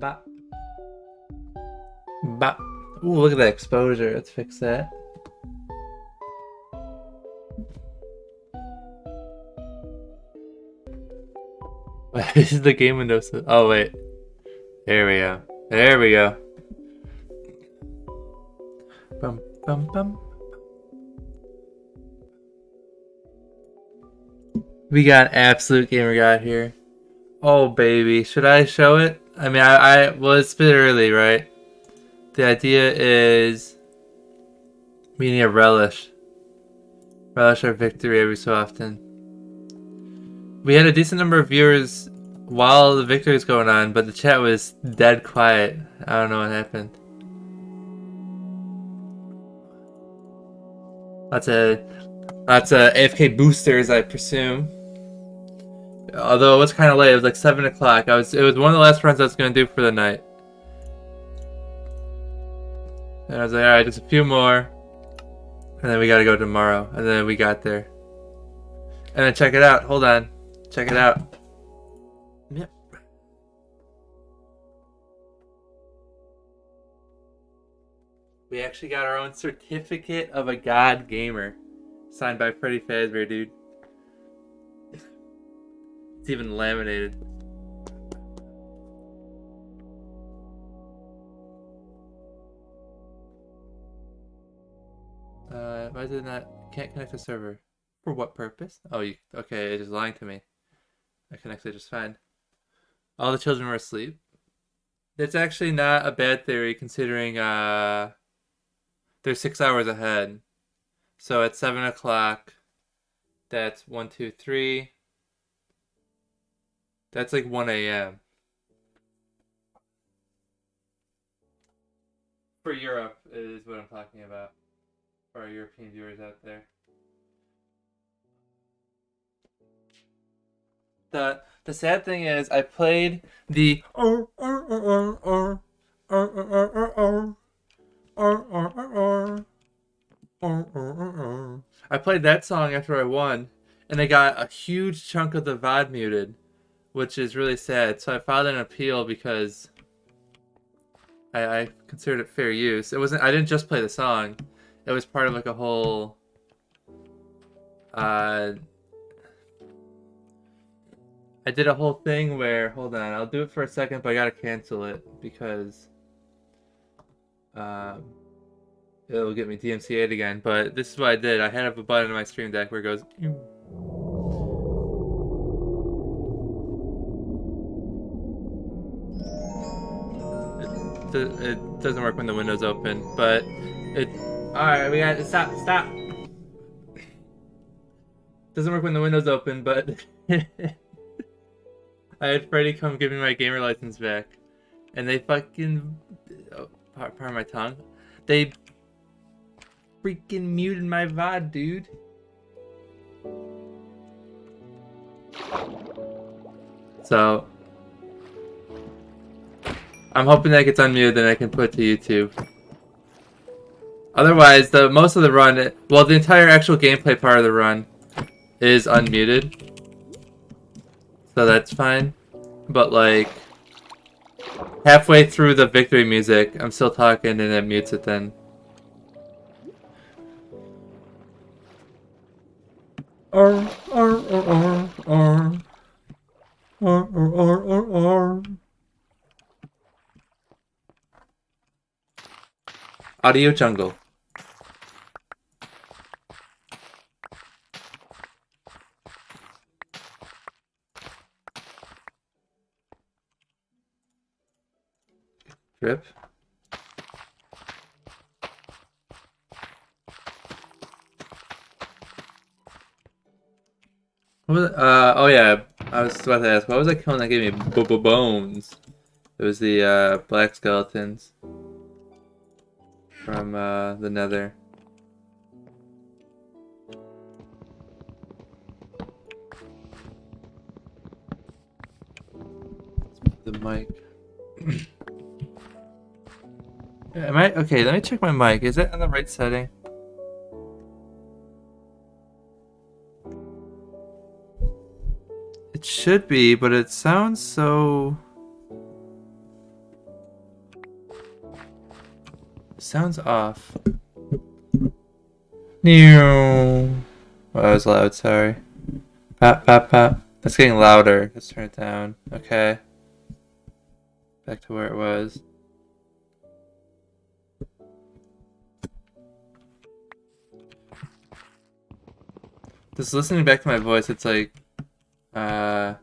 Bop. Bop. Ooh, look at that exposure. Let's fix that. This is the game window. Oh, wait. There we go. There we go. Bum, bum, bum. We got Absolute Gamer God here. Oh, baby. Should I show it? I mean, well, it's a bit early, right? The idea is we need a relish. Relish our victory every so often. We had a decent number of viewers while the victory was going on, but the chat was dead quiet. I don't know what happened. Lots of AFK boosters, I presume. Although it was kind of late, it was like 7 o'clock. It was one of the last runs I was gonna do for the night. And I was like, alright, just a few more. And then we gotta go tomorrow. And then we got there. And then check it out. Hold on. Check it out. Yep. We actually got our own certificate of a God gamer. Signed by Freddy Fazbear, dude. It's even laminated. Why did it not? Can't connect the server. For what purpose? Oh, okay, it is lying to me. I connected just fine. All the children were asleep. That's actually not a bad theory considering they're 6 hours ahead. So at 7 o'clock, that's 1, 2, 3. That's like 1 a.m. For Europe is what I'm talking about. For our European viewers out there. The sad thing is I played the I played that song after I won, and I got a huge chunk of the VOD muted, which is really sad. So I filed an appeal because I considered it fair use. I didn't just play the song. It was part of like a whole I did a whole thing where, hold on, I'll do it for a second, but I gotta cancel it because it'll get me DMCA'd again. But this is what I did. I had a button in my Stream Deck where it goes. It doesn't work when the window's open, but it. Alright, we got to stop. Doesn't work when the window's open, but I had Freddy come give me my gamer license back, and they fucking, pardon my tongue, they freaking muted my VOD, dude. So I'm hoping that gets unmuted, then I can put it to YouTube. Otherwise, most of the run, well, the entire actual gameplay part of the run is unmuted. So that's fine. But like halfway through the victory music, I'm still talking and it mutes it then. Audio Jungle. Drip. What was it? Oh yeah, I was about to ask, what was that killing that gave me bones? It was the black skeletons from the Nether. The mic. Am I okay? Let me check my mic. Is it on the right setting? It should be, but it sounds so. sounds off. New. Oh, that was loud, sorry. Pop, pop, pop. That's getting louder. Let's turn it down. Okay. Back to where it was. Just listening back to my voice, it's like echoey.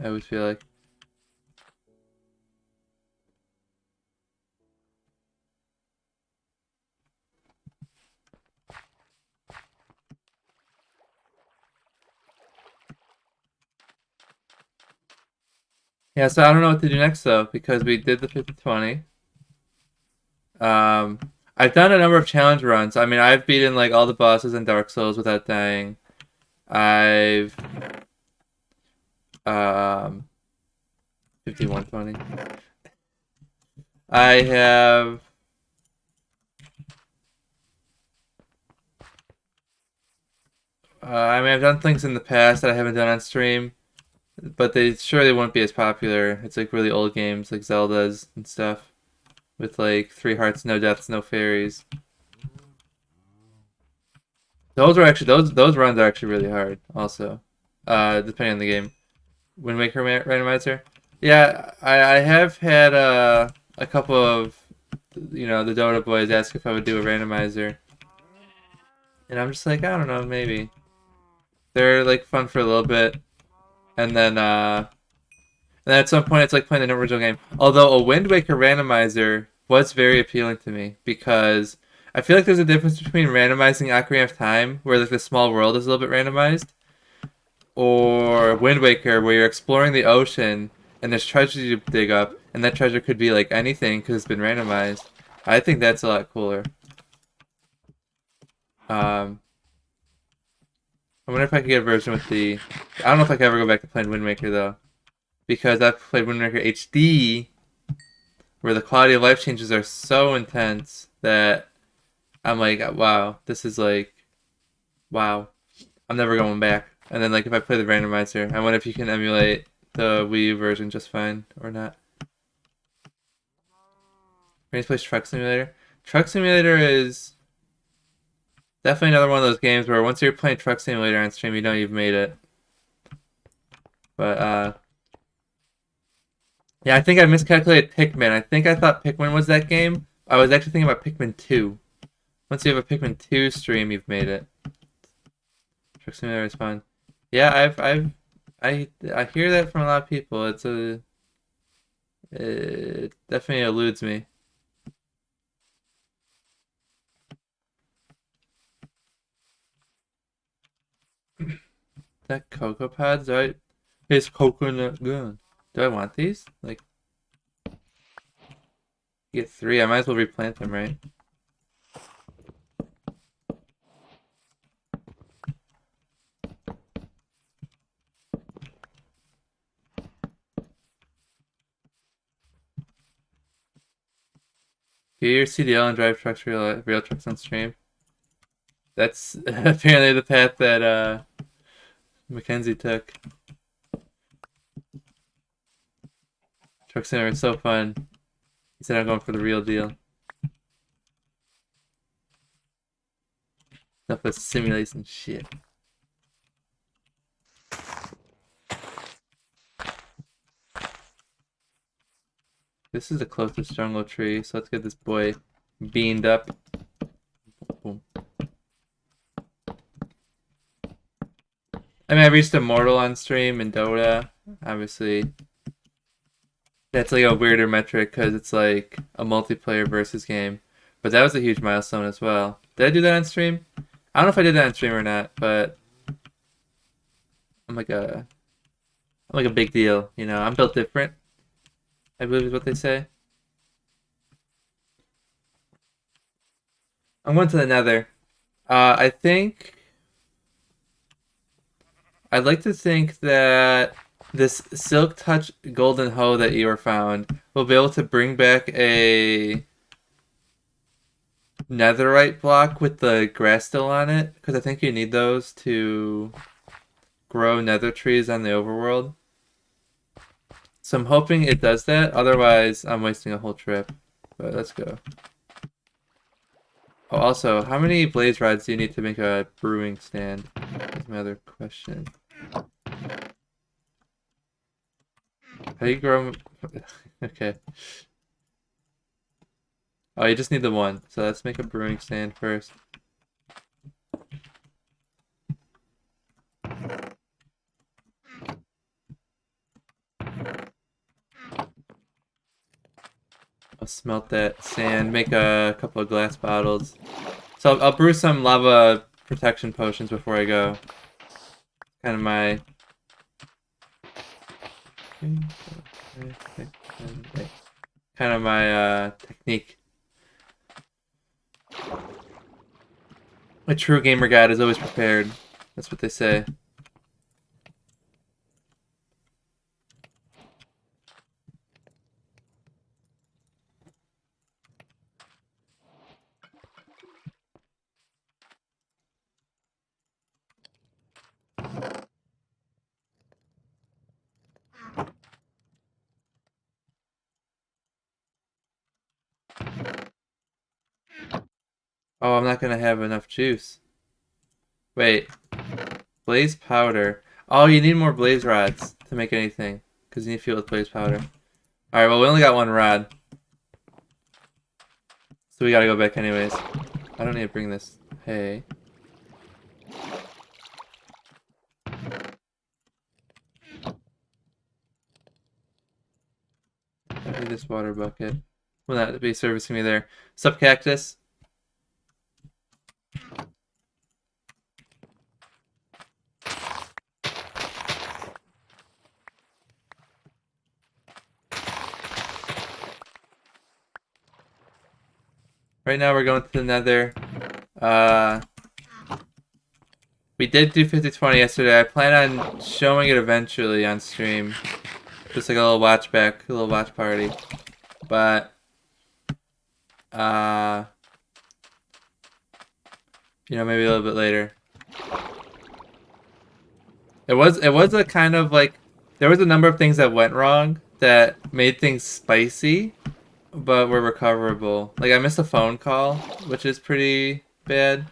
I would feel like. Yeah, so I don't know what to do next though, because we did the 50-20. I've done a number of challenge runs. I mean, I've beaten like all the bosses in Dark Souls without dying. I've 51-20. I have I mean, I've done things in the past that I haven't done on stream, but they surely won't be as popular. It's like really old games like Zelda's and stuff with like 3 hearts, no deaths, no fairies. Those are actually those runs are actually really hard also. Depending on the game. Wind Waker randomizer. Yeah, I have had a couple of the Dota boys ask if I would do a randomizer. And I'm just like, I don't know, maybe. They're like fun for a little bit. And then at some point it's like playing an original game. Although a Wind Waker randomizer was very appealing to me because I feel like there's a difference between randomizing Ocarina of Time, where like the small world is a little bit randomized, or Wind Waker, where you're exploring the ocean and there's treasure you dig up, and that treasure could be like anything because it's been randomized. I think that's a lot cooler. I wonder if I could get a version with the. I don't know if I could ever go back to playing Wind Waker though, because I've played Wind Waker HD, where the quality of life changes are so intense that I'm like, wow, this is like, wow, I'm never going back. And then like if I play the randomizer, I wonder if you can emulate the Wii U version just fine or not. Ready to play Truck Simulator? Truck Simulator is definitely another one of those games where once you're playing Truck Simulator on stream, you know you've made it. But yeah, I think I miscalculated Pikmin. I think I thought Pikmin was that game. I was actually thinking about Pikmin 2. Once you have a Pikmin 2 stream, you've made it. Truck Simulator is fun. Yeah, I hear that from a lot of people. It definitely eludes me. That Cocoa Pods, it's coconut good. Do I want these? Like, get 3. I might as well replant them, right? Get your CDL and drive trucks, real trucks on stream. That's apparently the path that Mackenzie took. Truck Center is so fun. He said I'm going for the real deal. Enough of simulation shit. This is the closest jungle tree, so let's get this boy beamed up. Boom. I mean, I reached Immortal on stream in Dota. Obviously, that's like a weirder metric because it's like a multiplayer versus game. But that was a huge milestone as well. Did I do that on stream? I don't know if I did that on stream or not, but I'm like a big deal, you know. I'm built different, I believe is what they say. I'm going to the Nether. I think I'd like to think that this Silk Touch Golden Hoe that Eeyore found will be able to bring back a netherite block with the grass still on it, because I think you need those to grow nether trees on the overworld. So I'm hoping it does that. Otherwise, I'm wasting a whole trip. But let's go. Oh, also, how many blaze rods do you need to make a brewing stand? That's my other question. How do you grow? Okay. Oh, you just need the one. So let's make a brewing stand first. I'll smelt that sand, make a couple of glass bottles. So I'll brew some lava protection potions before I go. Kind of my... Kind of my technique. A true gamer god is always prepared. That's what they say. Oh, I'm not gonna have enough juice. Wait. Blaze powder. Oh, you need more blaze rods to make anything. Because you need fuel with blaze powder. Alright, well, we only got one rod. So we gotta go back anyways. I don't need to bring this. Hey. I need this water bucket. Will that be servicing me there? Sup, cactus? Right now we're going to the nether. We did do 50-20 yesterday. I plan on showing it eventually on stream. Just like a little watch back, a little watch party. But, you know, maybe a little bit later. It was a kind of like, there was a number of things that went wrong that made things spicy, but were recoverable. Like, I missed a phone call, which is pretty bad.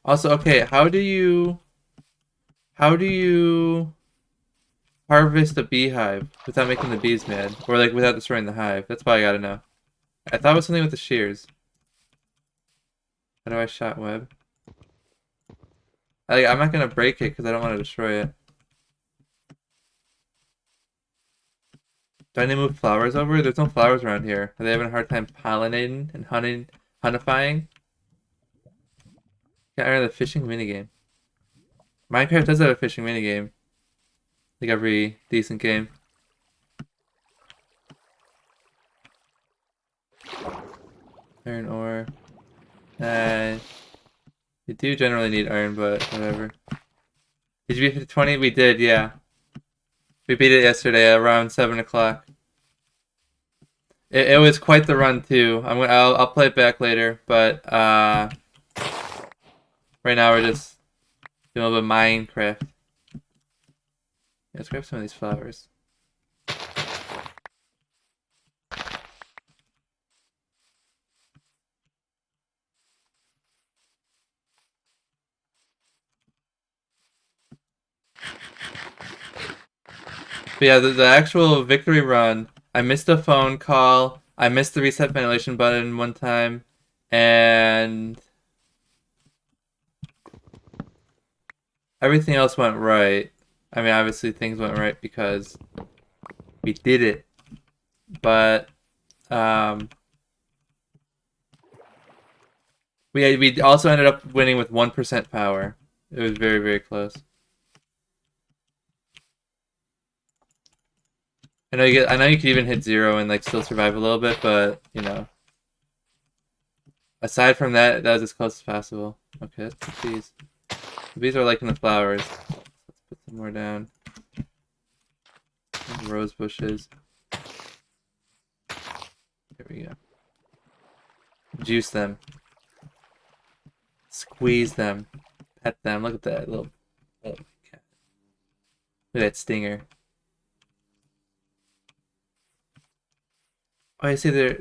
Also, okay, how do you harvest a beehive without making the bees mad? Or like without destroying the hive? That's what I gotta know. I thought it was something with the shears. How do I shot web? I'm not gonna break it because I don't want to destroy it. Do I need to move flowers over? There's no flowers around here. Are they having a hard time pollinating and honeyfying? Got rid of the fishing minigame. Minecraft does have a fishing minigame. Like every decent game. Iron ore. You do generally need iron, but whatever. Did you beat 50-20? We did, yeah. We beat it yesterday around 7 o'clock. It was quite the run too. I'll play it back later, but right now we're just doing a little bit of Minecraft. Let's grab some of these flowers. But yeah, the actual victory run, I missed a phone call. I missed the reset ventilation button one time. And everything else went right. I mean, obviously things went right because we did it. But we also ended up winning with 1% power. It was very, very close. I know you could even hit 0 and like still survive a little bit, but you know. Aside from that, that was as close as possible. Okay, let's put these. The bees are liking the flowers. Let's put some more down. Rose bushes. There we go. Juice them. Squeeze them. Pet them. Look at that little. Oh my god. Look at that stinger. Oh, I see there.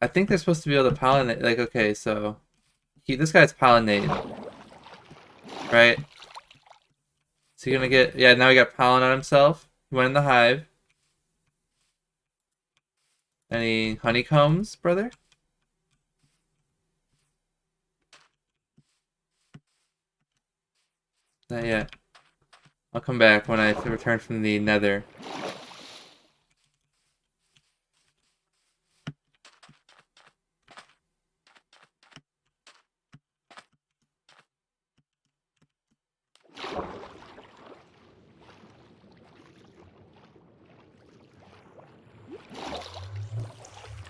I think they're supposed to be able to pollinate. Like, okay, so this guy's pollinating, right? So you're gonna get, yeah, now he got pollen on himself. He went in the hive. Any honeycombs, brother? Not yet. I'll come back when I return from the nether.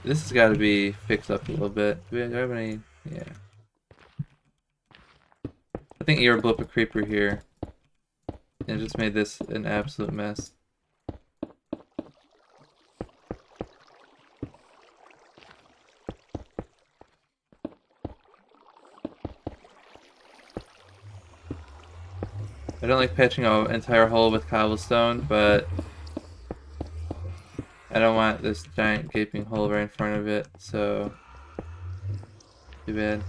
This has got to be fixed up a little bit. Do we have any? Yeah. I think Eeyore blew up a creeper here. And just made this an absolute mess. I don't like patching an entire hole with cobblestone, but I don't want this giant gaping hole right in front of it, so too bad.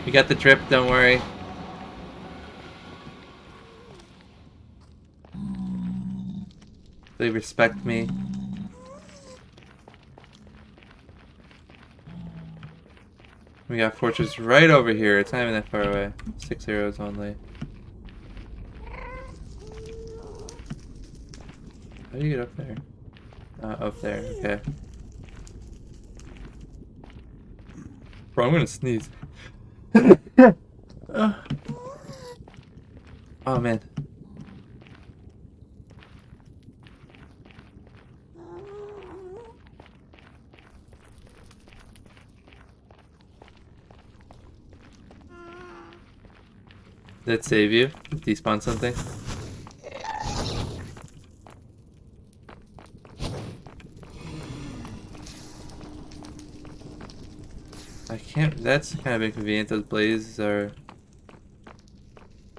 You got the drip, don't worry. They respect me. We got fortress right over here. It's not even that far away. 6 arrows only. How do you get up there? Up there. Okay. Bro, I'm gonna sneeze. Oh man. Did that save you? Despawn something? I can't. That's kind of inconvenient. Those blazes are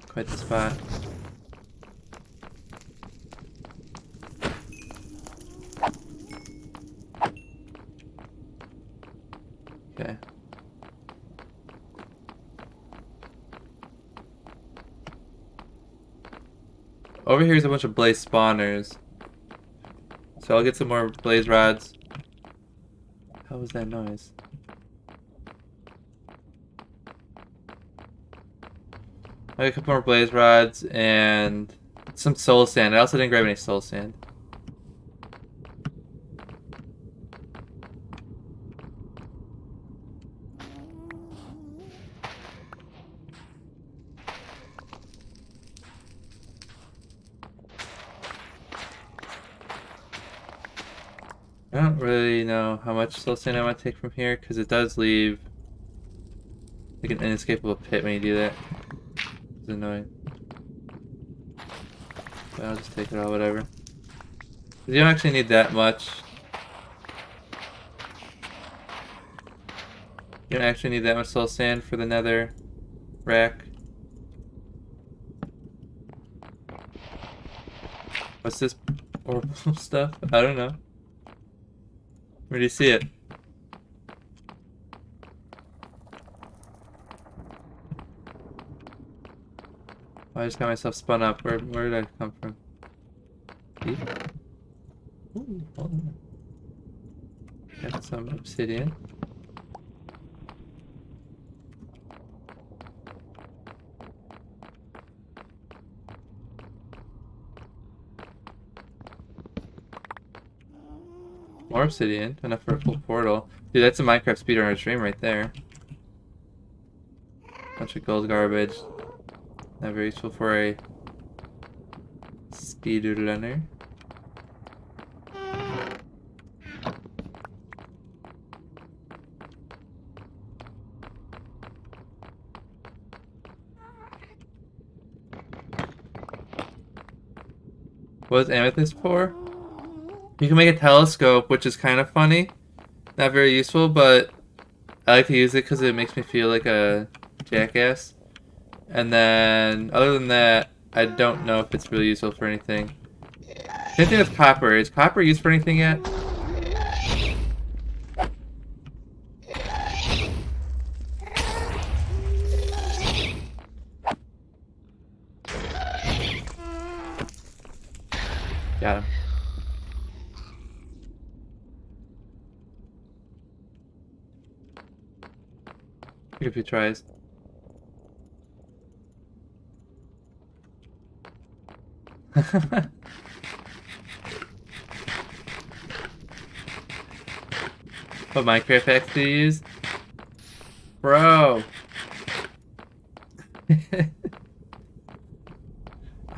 quite the spot. Okay. Over here is a bunch of blaze spawners. So I'll get some more blaze rods. How was that noise? I got a couple more blaze rods and some soul sand. I also didn't grab any soul sand. I don't really know how much soul sand I want to take from here because it does leave like an inescapable pit when you do that. It's annoying. But I'll just take it all, whatever. You don't actually need that much. You don't actually need that much soul sand for the nether rack. What's this horrible stuff? I don't know. Where do you see it? Oh, I just got myself spun up. Where did I come from? Deep? Ooh, hold on. Got some obsidian. More obsidian. Enough for a full portal. Dude, that's a Minecraft speedrunner stream right there. Bunch of gold garbage. Not very useful for a speedrunner. What is amethyst for? You can make a telescope, which is kind of funny. Not very useful, but I like to use it because it makes me feel like a jackass. And then, other than that, I don't know if it's really useful for anything. Same thing with copper. Is copper used for anything yet? Got him. Take a few tries. What Minecraft hacks do you use? Bro!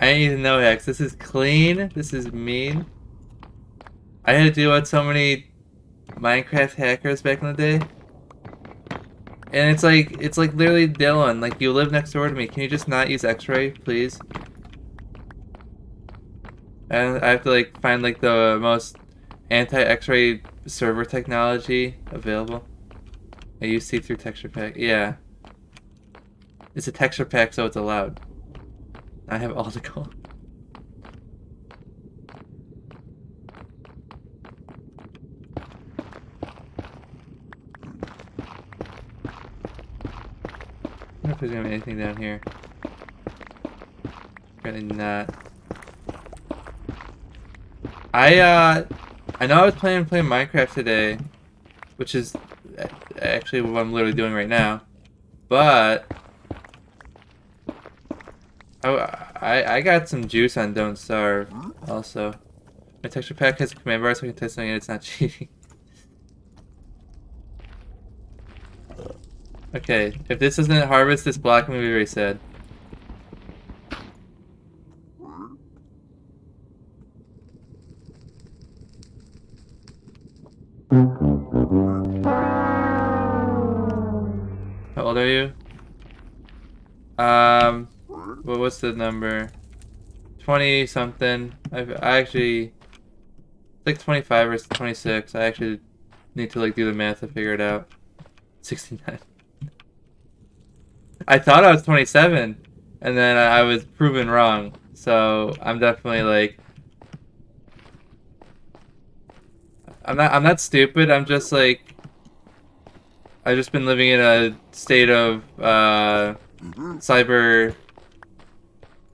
I ain't even know hacks. This is clean. This is mean. I had to deal with so many Minecraft hackers back in the day. And it's like literally Dylan. Like, you live next door to me. Can you just not use X-ray, please? And I have to like find like the most anti-X-ray server technology available. I use see-through texture pack. Yeah. It's a texture pack, so it's allowed. I have all the gold. I don't know if there's gonna be anything down here. Apparently not. I know I was planning to play Minecraft today, which is actually what I'm literally doing right now, but I got some juice on Don't Starve also. My texture pack has a command bar, so I can test something and it's not cheating. Okay, if this doesn't harvest this block, I'm gonna be very sad. How old are you? Well, what's the number? 20 something. I actually, it's like 25 or 26. I actually need to like do the math to figure it out. 69. I thought I was 27, and then I was proven wrong. So I'm definitely like, I'm not stupid. I'm just like, I've just been living in a state of cyber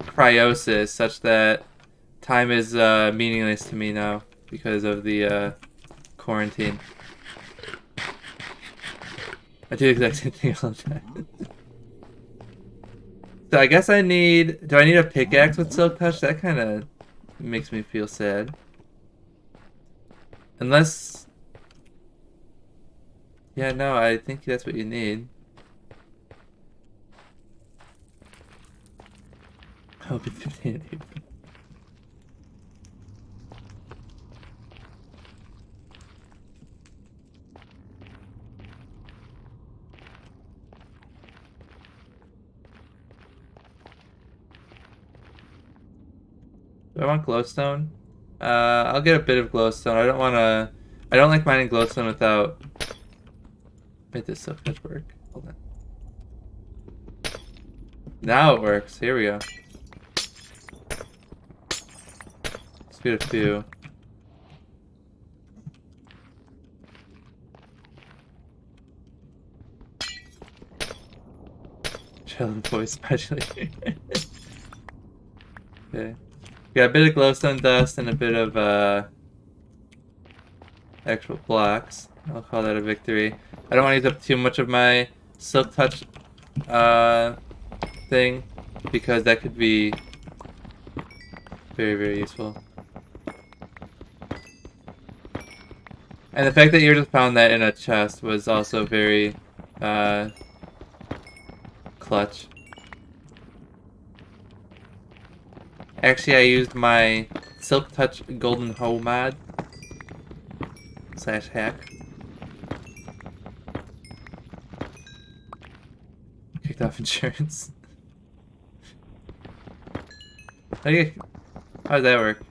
cryosis, such that time is meaningless to me now because of the quarantine. I do the exact same thing all the time. So I guess do I need a pickaxe with Silk Touch? That kind of makes me feel sad. Unless... Yeah, no, I think that's what you need. I'll be 15 in April. Do I want glowstone? I'll get a bit of glowstone. I don't like mining glowstone without... Wait, this Silk Touch work? Hold on. Now it works. Here we go. Let's get a few. Chillin' boy especially. Okay. Got a bit of glowstone dust and a bit of actual blocks. I'll call that a victory. I don't want to use up too much of my Silk Touch thing, because that could be very, very useful. And the fact that you just found that in a chest was also very clutch. Actually, I used my Silk Touch Golden Hoe mod / hack. Kicked off insurance. How does that work?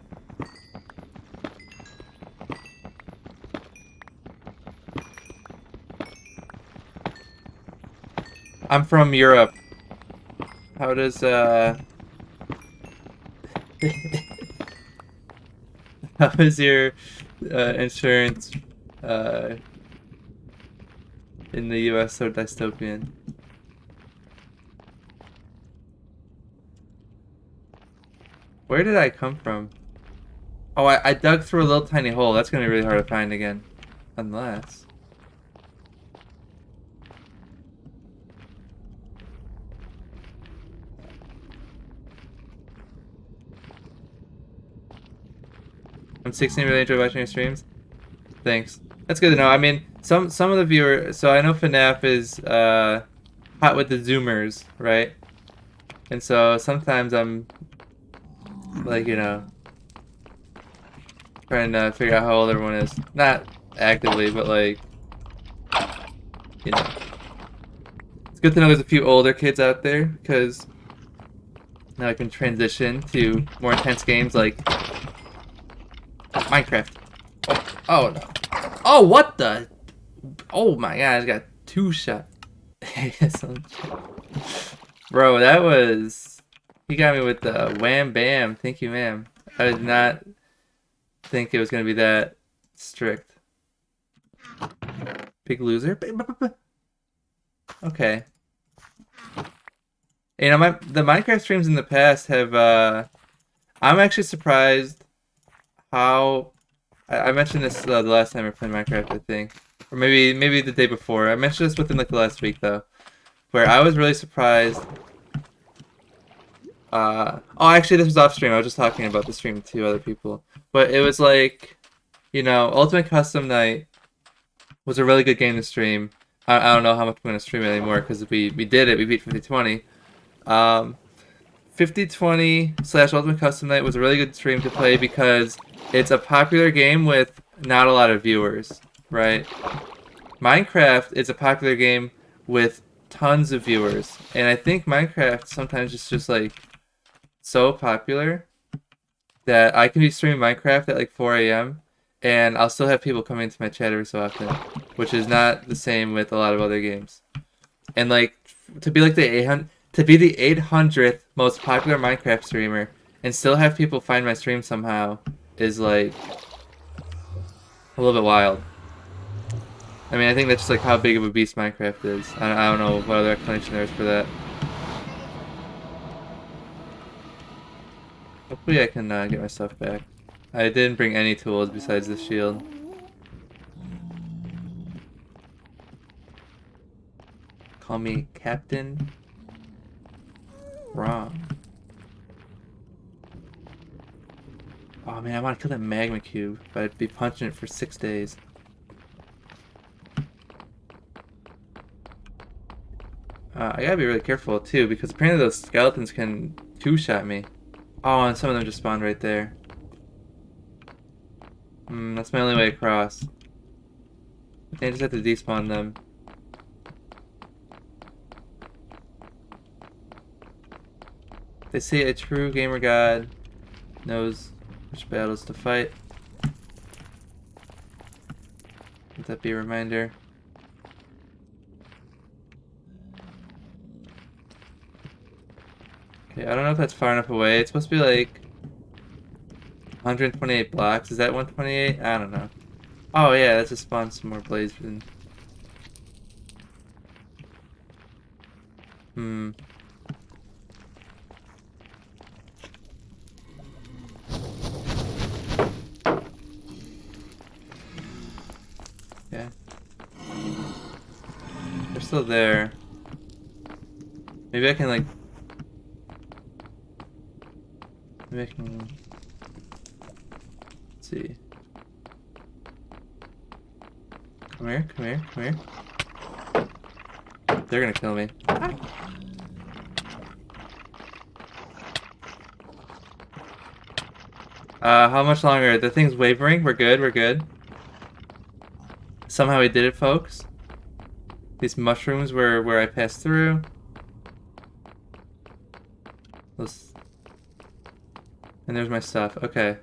I'm from Europe. How does how is your insurance in the US so dystopian? Where did I come from? Oh, I dug through a little tiny hole. That's gonna be really hard to find again. Unless... I'm 16, really enjoy watching your streams. Thanks. That's good to know. I mean, some of the viewers... So I know FNAF is hot with the Zoomers, right? And so sometimes I'm... like, you know... trying to figure out how old everyone is. Not actively, but like... you know. It's good to know there's a few older kids out there, because... now I can transition to more intense games like... Minecraft. Oh no. Oh, what the? Oh my god, I got 2 shot. Bro, that was... he got me with the wham bam. Thank you, ma'am. I did not think it was going to be that strict. Big loser. Okay. You know, the Minecraft streams in the past have... I'm actually surprised how... I mentioned this the last time I played Minecraft, I think. Or maybe the day before. I mentioned this within like the last week, though. Where I was really surprised... oh, actually, this was off stream. I was just talking about the stream to other people. But it was like... you know, Ultimate Custom Night was a really good game to stream. I don't know how much I'm going to stream it anymore, because we did it. We beat 5020. 5020/Ultimate Custom Night was a really good stream to play because it's a popular game with not a lot of viewers, right? Minecraft is a popular game with tons of viewers, and I think Minecraft sometimes is just like so popular that I can be streaming Minecraft at like 4 a.m. and I'll still have people coming into my chat every so often, which is not the same with a lot of other games. And like to be like the 800th most popular Minecraft streamer and still have people find my stream somehow is like a little bit wild. I mean, I think that's just like how big of a beast Minecraft is. I don't know what other explanation there is for that. Hopefully I can get my stuff back. I didn't bring any tools besides the shield. Call me Captain Wrong. Oh man, I want to kill that magma cube, but I'd be punching it for 6 days. I gotta be really careful too, because apparently those skeletons can 2-shot me. Oh, and some of them just spawned right there. That's my only way across. I think I just have to despawn them. They say a true gamer god knows which battles to fight. Let that be a reminder. Okay, I don't know if that's far enough away. It's supposed to be like 128 blocks. Is that 128? I don't know. Oh yeah, that just spawned some more blades. Yeah. They're still there. Maybe I can like... maybe I can... let's see. Come here, come here, come here. They're gonna kill me. How much longer? The thing's wavering. We're good, we're good. Somehow we did it, folks. These mushrooms were where I passed through. And there's my stuff. Okay.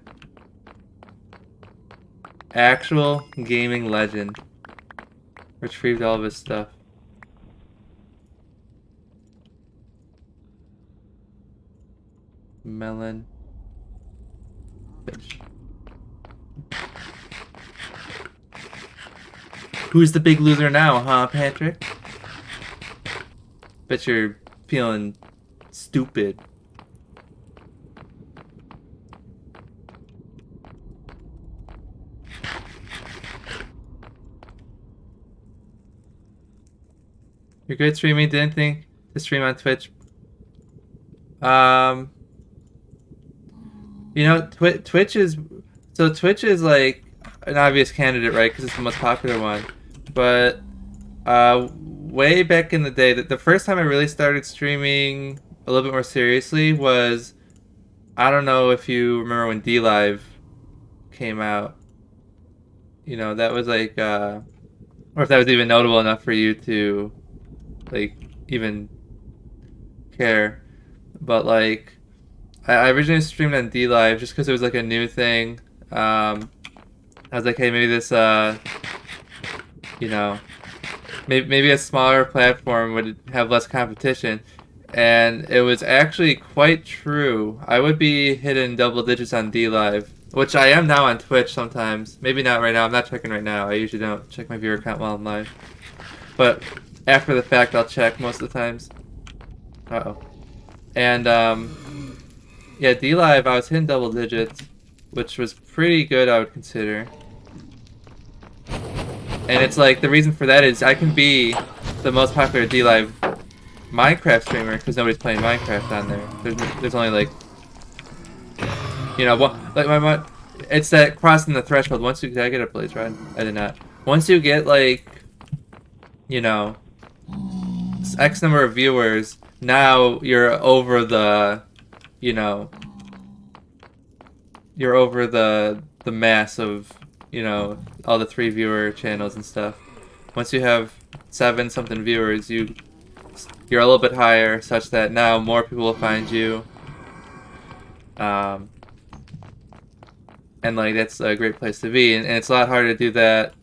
Actual gaming legend. Retrieved all of his stuff. Melon. Fish. Who's the big loser now, huh, Patrick? Bet you're feeling stupid. You're good streaming, didn't think to stream on Twitch. You know, Twitch is like an obvious candidate, right? Because it's the most popular one. But way back in the day, the first time I really started streaming a little bit more seriously was, I don't know if you remember when DLive came out. You know, that was like, or if that was even notable enough for you to, like, even care. But like, I originally streamed on DLive just because it was like a new thing. I was like, hey, maybe this, you know, maybe a smaller platform would have less competition. And it was actually quite true. I would be hitting double digits on DLive, which I am now on Twitch sometimes. Maybe not right now. I'm not checking right now. I usually don't check my viewer count while I'm live. But after the fact, I'll check most of the times. Uh-oh. And, yeah, DLive, I was hitting double digits, which was pretty good, I would consider. And it's like, the reason for that is I can be the most popular DLive Minecraft streamer because nobody's playing Minecraft on there. There's only like, you know, like it's that crossing the threshold. Once you, did I get a blaze rod? I did not. Once you get like, you know, X number of viewers, now you're over the, you know, you're over the mass of, you know, all the 3 viewer channels and stuff. Once you have 7 something viewers, you're a little bit higher, such that now more people will find you. And like, that's a great place to be. And it's a lot harder to do that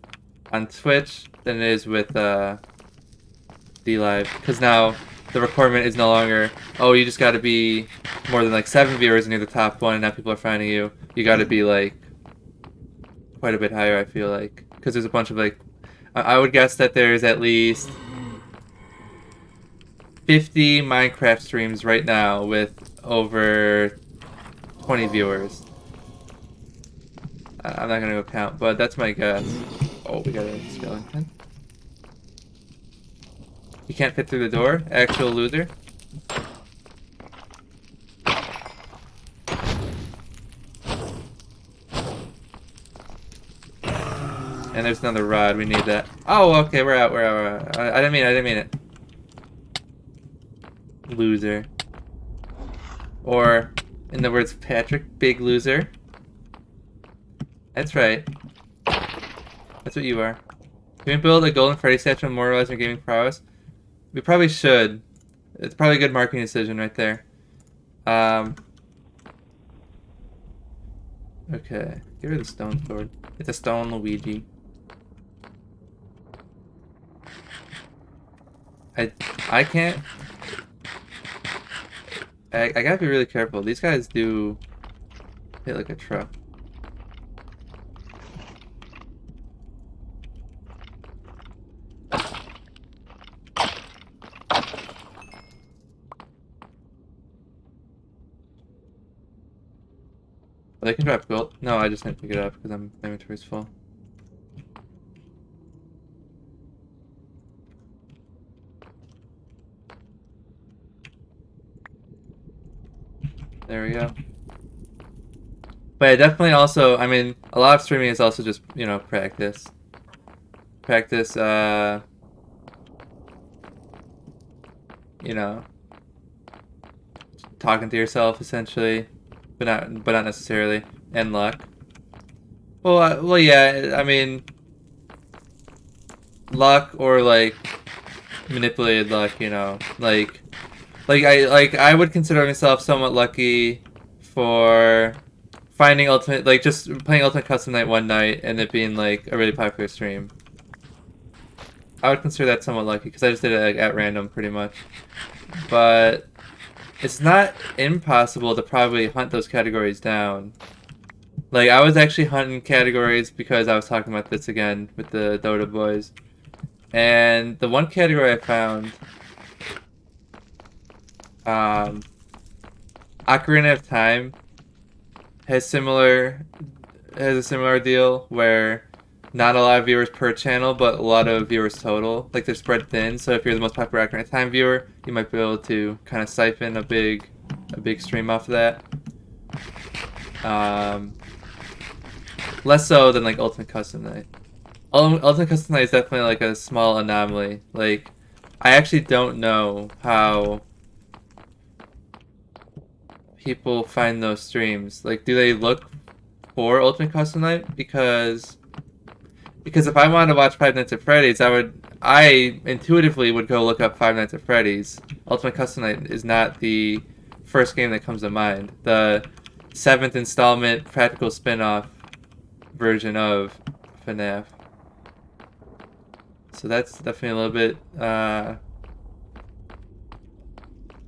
on Twitch than it is with DLive, because now the requirement is no longer, oh, you just got to be more than like 7 viewers and you're the top one and now people are finding you. You got to be like quite a bit higher, I feel like, because there's a bunch of like, I would guess that there's at least 50 Minecraft streams right now with over 20 viewers. I'm not gonna go count, but that's my guess. Oh, we got a skeleton. You can't fit through the door? Actual loser? And there's another rod, we need that. Oh, okay, we're out. I didn't mean it. Loser. Or, in the words of Patrick, big loser. That's right. That's what you are. Can we build a Golden Freddy statue and immortalize our gaming prowess? We probably should. It's probably a good marketing decision right there. Okay. Get rid of the stone sword. It's a stone Luigi. I can't... I gotta be really careful. These guys do hit like a truck. They can drop gold. No, I just didn't pick it up because my inventory's full. There we go. But yeah, definitely also, I mean, a lot of streaming is also just, you know, practice. Practice, you know, talking to yourself essentially, but not necessarily, and luck. Well, yeah, I mean, luck or like manipulated luck, you know, like I would consider myself somewhat lucky for finding Ultimate, like just playing Ultimate Custom Night one night and it being like a really popular stream. I would consider that somewhat lucky because I just did it like, at random pretty much. But it's not impossible to probably hunt those categories down. Like, I was actually hunting categories because I was talking about this again with the Dota boys. And the one category I found, Ocarina of Time has a similar deal where not a lot of viewers per channel, but a lot of viewers total. Like, they're spread thin, so if you're the most popular Ocarina of Time viewer, you might be able to kind of siphon a big stream off of that. Less so than like Ultimate Custom Night. Ultimate Custom Night is definitely like a small anomaly. Like, I actually don't know how people find those streams. Like, do they look for Ultimate Custom Night? Because if I wanted to watch Five Nights at Freddy's, I intuitively would go look up Five Nights at Freddy's. Ultimate Custom Night is not the first game that comes to mind. The 7th installment practical spin-off version of FNAF. So that's definitely a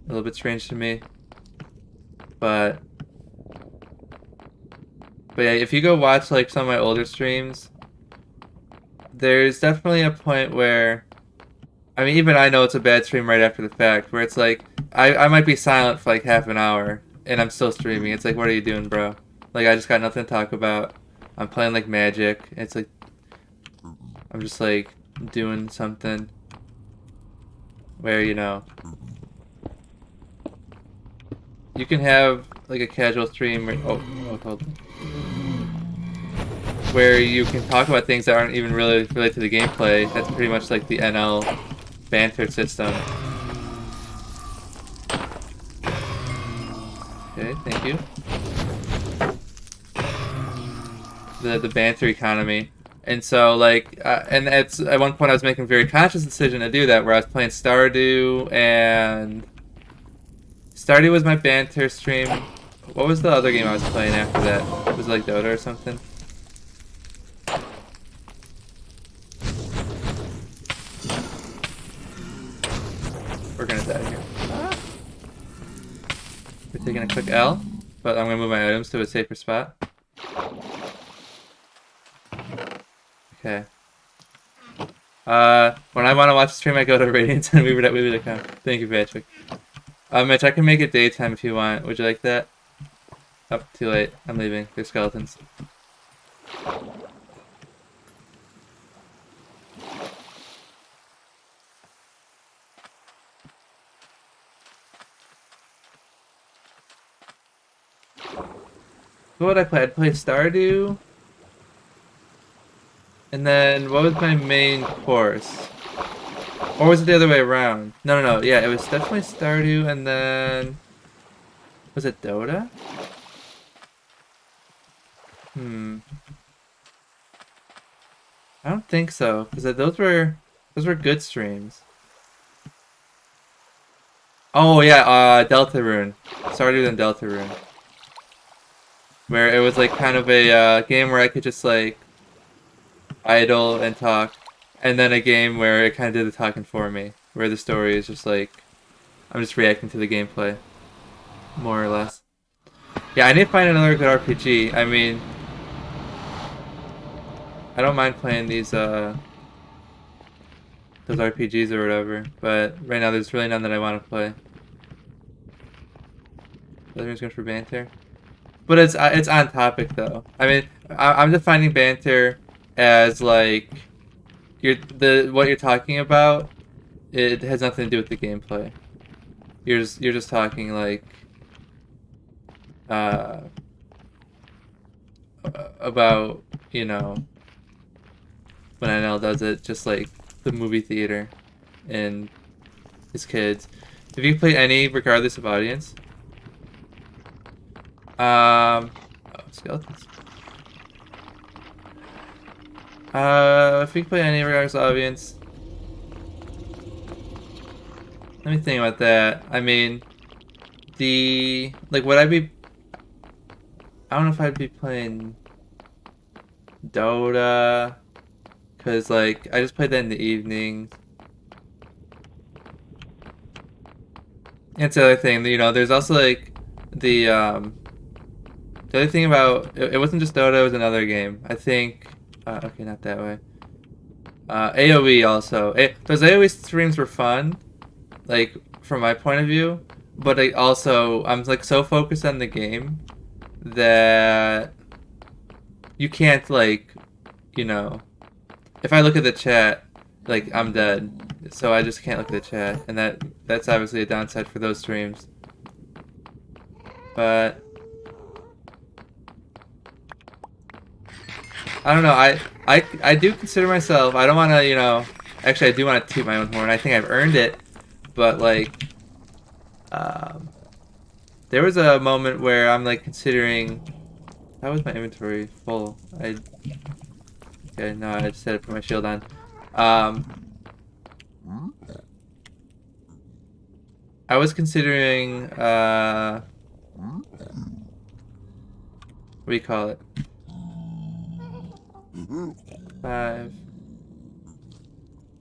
little bit strange to me. But yeah, if you go watch like some of my older streams, there's definitely a point where, I mean, even I know it's a bad stream right after the fact, where it's like, I might be silent for like half an hour, and I'm still streaming. It's like, what are you doing, bro? Like, I just got nothing to talk about. I'm playing like Magic. It's like, I'm just like, doing something where, you know, you can have like a casual stream where, hold on, where you can talk about things that aren't even really related to the gameplay. That's pretty much like the NL banter system. Okay, thank you. The banter economy. And so, like, and at one point I was making a very conscious decision to do that, where I was playing Stardew, and Stardew was my banter stream. What was the other game I was playing after that? Was it like Dota or something? We're gonna die here. We're taking a quick L, but I'm gonna move my items to a safer spot. Okay. When I want to watch a stream, I go to Radiant and Weaver.weaver.com. Thank you, Patrick. Mitch, I can make it daytime if you want. Would you like that? Oh, too late. I'm leaving. There's skeletons. What would I play? I'd play Stardew. And then, what was my main course? Or was it the other way around? No. Yeah, it was definitely Stardew, and then... Was it Dota? I don't think so, because those were good streams. Oh yeah, Deltarune. Stardew and Deltarune. Where it was like kind of a game where I could just like idle and talk, and then a game where it kind of did the talking for me, where the story is just like I'm just reacting to the gameplay, more or less. Yeah, I need to find another good RPG. I mean, I don't mind playing these those RPGs or whatever, but right now there's really none that I want to play. Everyone's going for banter, but it's on topic though. I mean, I'm defining banter as like what you're talking about. It has nothing to do with the gameplay. You're just talking like about, you know, when NL does it, just like the movie theater and his kids. Have you played any regardless of audience? Oh, skeletons. If you play any regardless of audience, let me think about that. I mean, would I be? I don't know if I'd be playing Dota, cause like I just played that in the evenings. It's the other thing, you know, there's also like the other thing about it wasn't just Dota, it was another game. I think okay, not that way. AoE also. Those AoE streams were fun, like from my point of view, but I also I'm like so focused on the game that you can't like, you know, if I look at the chat, like I'm dead. So I just can't look at the chat, and that's obviously a downside for those streams. But I don't know. I do consider myself. I don't want to, you know. Actually, I do want to toot my own horn. I think I've earned it, but like, there was a moment where I'm like considering. How was my inventory full? Okay, no, I just had to put my shield on. I was considering. What do you call it? 5.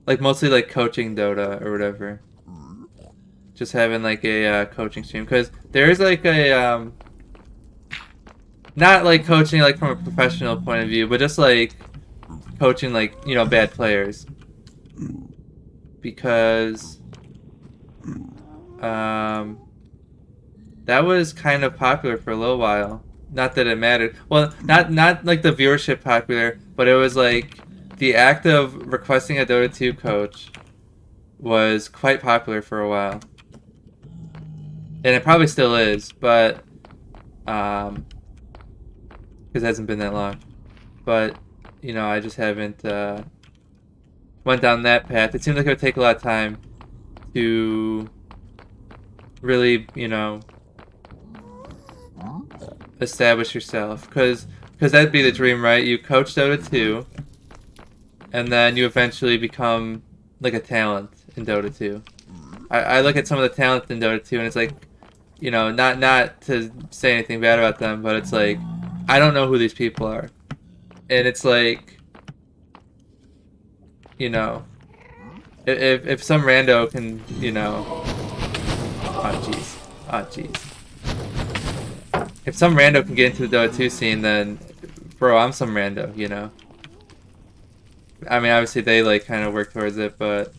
Like mostly like coaching Dota or whatever. Just having like a coaching stream, because there's like a not like coaching like from a professional point of view, but just like coaching like, you know, bad players. Because that was kind of popular for a little while. Not that it mattered. Well, not like the viewership popular, but it was like the act of requesting a Dota 2 coach was quite popular for a while. And it probably still is, but because it hasn't been that long. But, you know, I just haven't went down that path. It seems like it would take a lot of time to really, you know, establish yourself, because that'd be the dream, right? You coach Dota 2, and then you eventually become like a talent in Dota 2. I look at some of the talent in Dota 2, and it's like, you know, not to say anything bad about them, but it's like, I don't know who these people are. And it's like, you know, if some rando can, you know, oh jeez. If some rando can get into the Dota 2 scene, then, bro, I'm some rando, you know? I mean, obviously they, like, kind of work towards it, but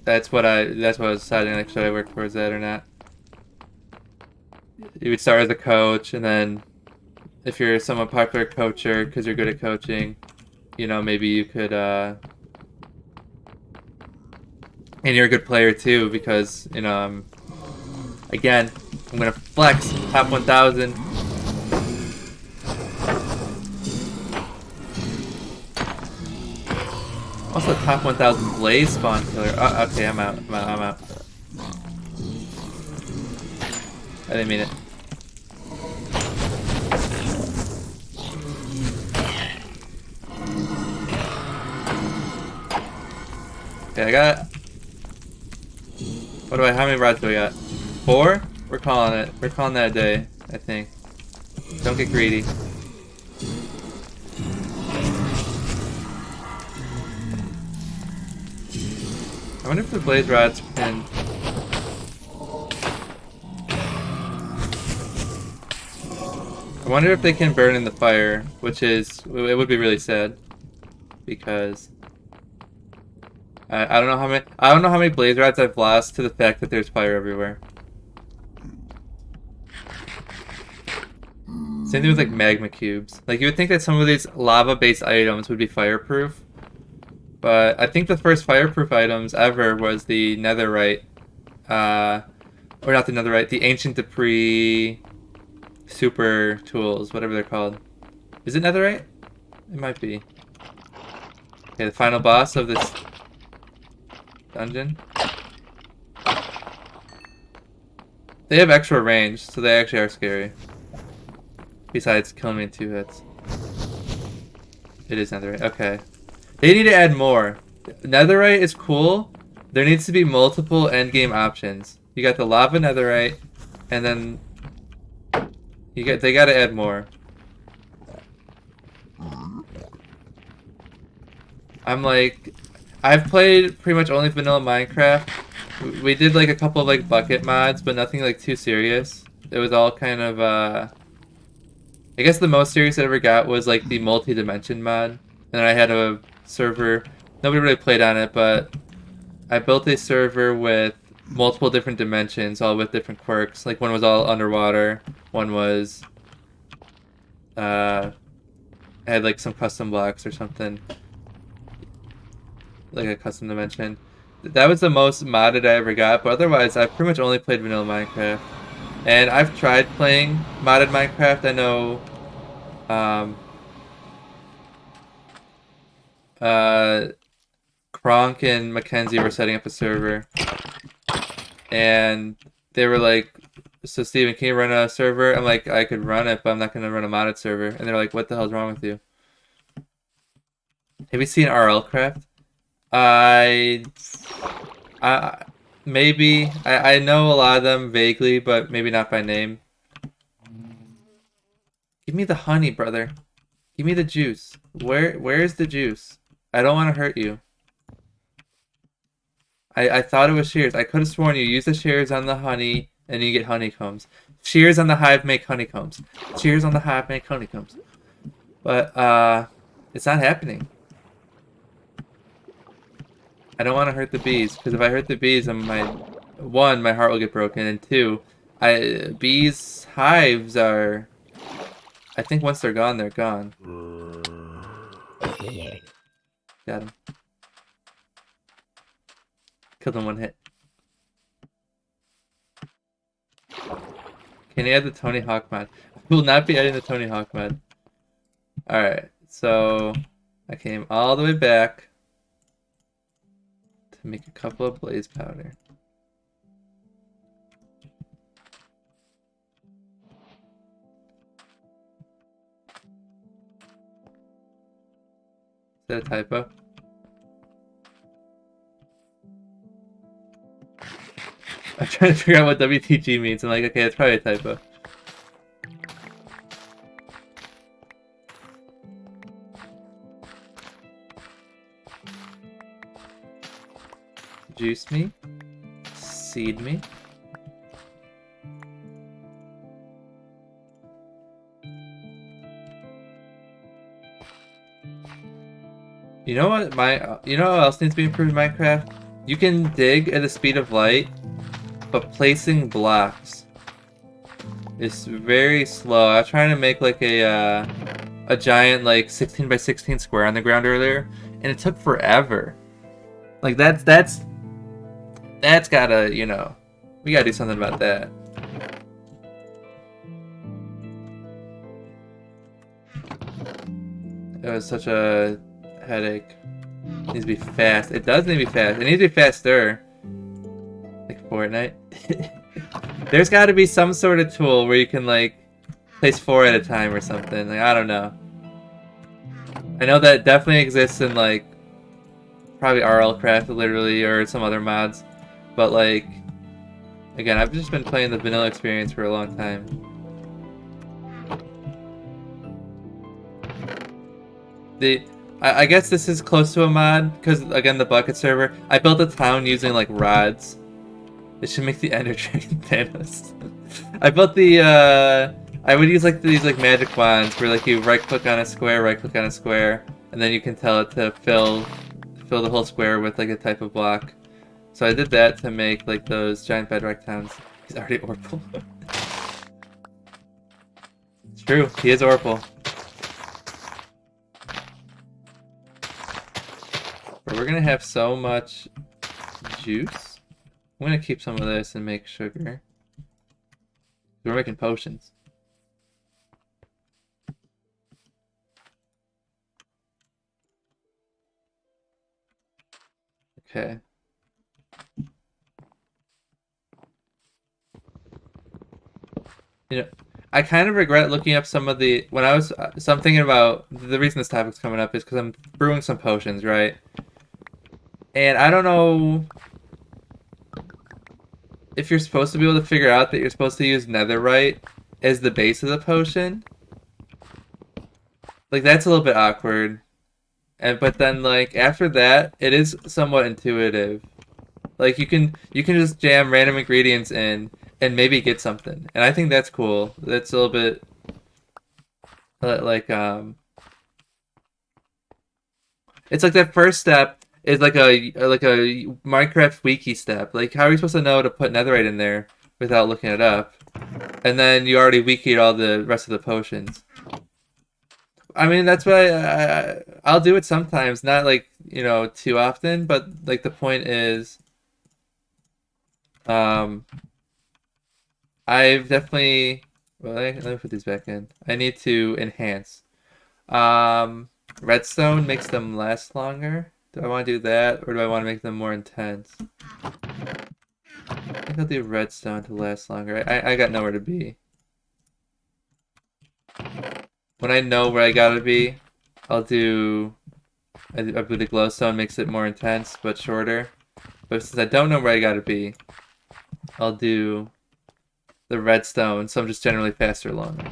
that's what I was deciding, like, should I work towards that or not? You would start as a coach, and then if you're a somewhat popular coacher, because you're good at coaching, you know, maybe you could, and you're a good player too, because, you know, again, I'm gonna flex top 1,000. Also, top 1,000 Blaze spawn killer. Oh, okay, I'm out. I didn't mean it. Okay, I got. How many rods do I got? 4? We're calling it. We're calling that a day, I think. Don't get greedy. I wonder if the blaze rods can. I wonder if they can burn in the fire, which is, it would be really sad, because I don't know how many blaze rods I've lost to the fact that there's fire everywhere. Same thing with like magma cubes. Like, you would think that some of these lava-based items would be fireproof, but I think the first fireproof items ever was the netherite, or not the netherite, the ancient debris super tools, whatever they're called. Is it netherite? It might be. Okay, the final boss of this dungeon. They have extra range, so they actually are scary. Besides killing me in 2 hits. It is netherite. Okay. They need to add more. Netherite is cool. There needs to be multiple endgame options. You got the lava netherite, and then they gotta add more. I'm like, I've played pretty much only vanilla Minecraft. We did like a couple of like bucket mods, but nothing like too serious. It was all kind of I guess the most serious I ever got was like the multi-dimension mod. And I had a server. Nobody really played on it, but I built a server with multiple different dimensions, all with different quirks. Like one was all underwater, one was had like some custom blocks or something, like a custom dimension. That was the most modded I ever got, but otherwise I've pretty much only played vanilla Minecraft. And I've tried playing modded Minecraft. I know um, Kronk and Mackenzie were setting up a server, and they were like, "So Steven, can you run a server?" I'm like, "I could run it, but I'm not gonna run a modded server." And they're like, "What the hell's wrong with you?" Have you seen RLCraft? I, I maybe I know a lot of them vaguely, but maybe not by name. Give me the honey, brother. Give me the juice. Where's the juice? I don't want to hurt you. I thought it was shears. I could have sworn you use the shears on the honey and you get honeycombs. Shears on the hive make honeycombs. Shears on the hive make honeycombs. But it's not happening. I don't want to hurt the bees, because if I hurt the bees, my heart will get broken, and two, bees hives are. I think once they're gone, they're gone. Got him. Killed him one hit. Can you add the Tony Hawk mod? I will not be adding the Tony Hawk mod. Alright, so I came all the way back to make a couple of blaze powder. Is that a typo? I'm trying to figure out what WTG means. I'm like, okay, it's probably a typo. Juice me. Seed me. You know what you know what else needs to be improved in Minecraft? You can dig at the speed of light, but placing blocks is very slow. I was trying to make like a giant like 16 by 16 square on the ground earlier, and it took forever. Like that's gotta, you know, we gotta do something about that. It was such a headache. It needs to be fast. It does need to be fast. It needs to be faster. Like Fortnite. There's gotta be some sort of tool where you can like place 4 at a time or something. Like, I don't know. I know that definitely exists in like probably RLCraft literally or some other mods. But like, again, I've just been playing the vanilla experience for a long time. I guess this is close to a mod, because again, the bucket server. I built a town using like rods. It should make the Ender Dragon Thanos. I built the I would use like these like magic wands where like you right click on a square, and then you can tell it to fill the whole square with like a type of block. So I did that to make like those giant bedrock towns. He's already Orpal. It's true, he is Orpal. But we're gonna have so much juice. I'm gonna keep some of this and make sugar. We're making potions. Okay. You know, I kind of regret looking up some of the when I was so I'm thinking about the reason this topic's coming up is because I'm brewing some potions, right? And I don't know if you're supposed to be able to figure out that you're supposed to use netherite as the base of the potion. Like, that's a little bit awkward. but then like after that, it is somewhat intuitive. Like you can just jam random ingredients in and maybe get something, and I think that's cool. That's a little bit like it's like that first step is like a Minecraft wiki step. Like how are you supposed to know to put netherite in there without looking it up? And then you already wikied all the rest of the potions. I mean, that's why I'll do it sometimes, not like, too often, but like the point is, um, I've definitely, well, let me put these back in. I need to enhance. Um, Redstone makes them last longer. Do I want to do that, or do I want to make them more intense? I think I'll do redstone to last longer. I got nowhere to be. When I know where I gotta be, I'll do. I do the glowstone, makes it more intense but shorter. But since I don't know where I gotta be, I'll do the redstone, so I'm just generally faster longer.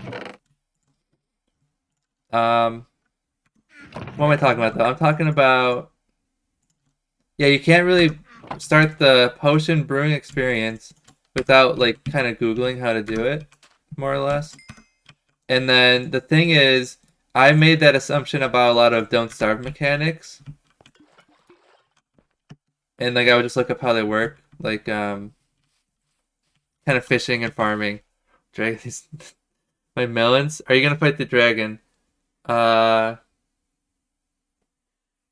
What am I talking about though? I'm talking about, yeah, you can't really start the potion brewing experience without like kind of Googling how to do it, more or less. And then the thing is, I made that assumption about a lot of don't starve mechanics. And like I would just look up how they work, like kind of fishing and farming. Dragons. My melons. Are you gonna fight the dragon? Uh,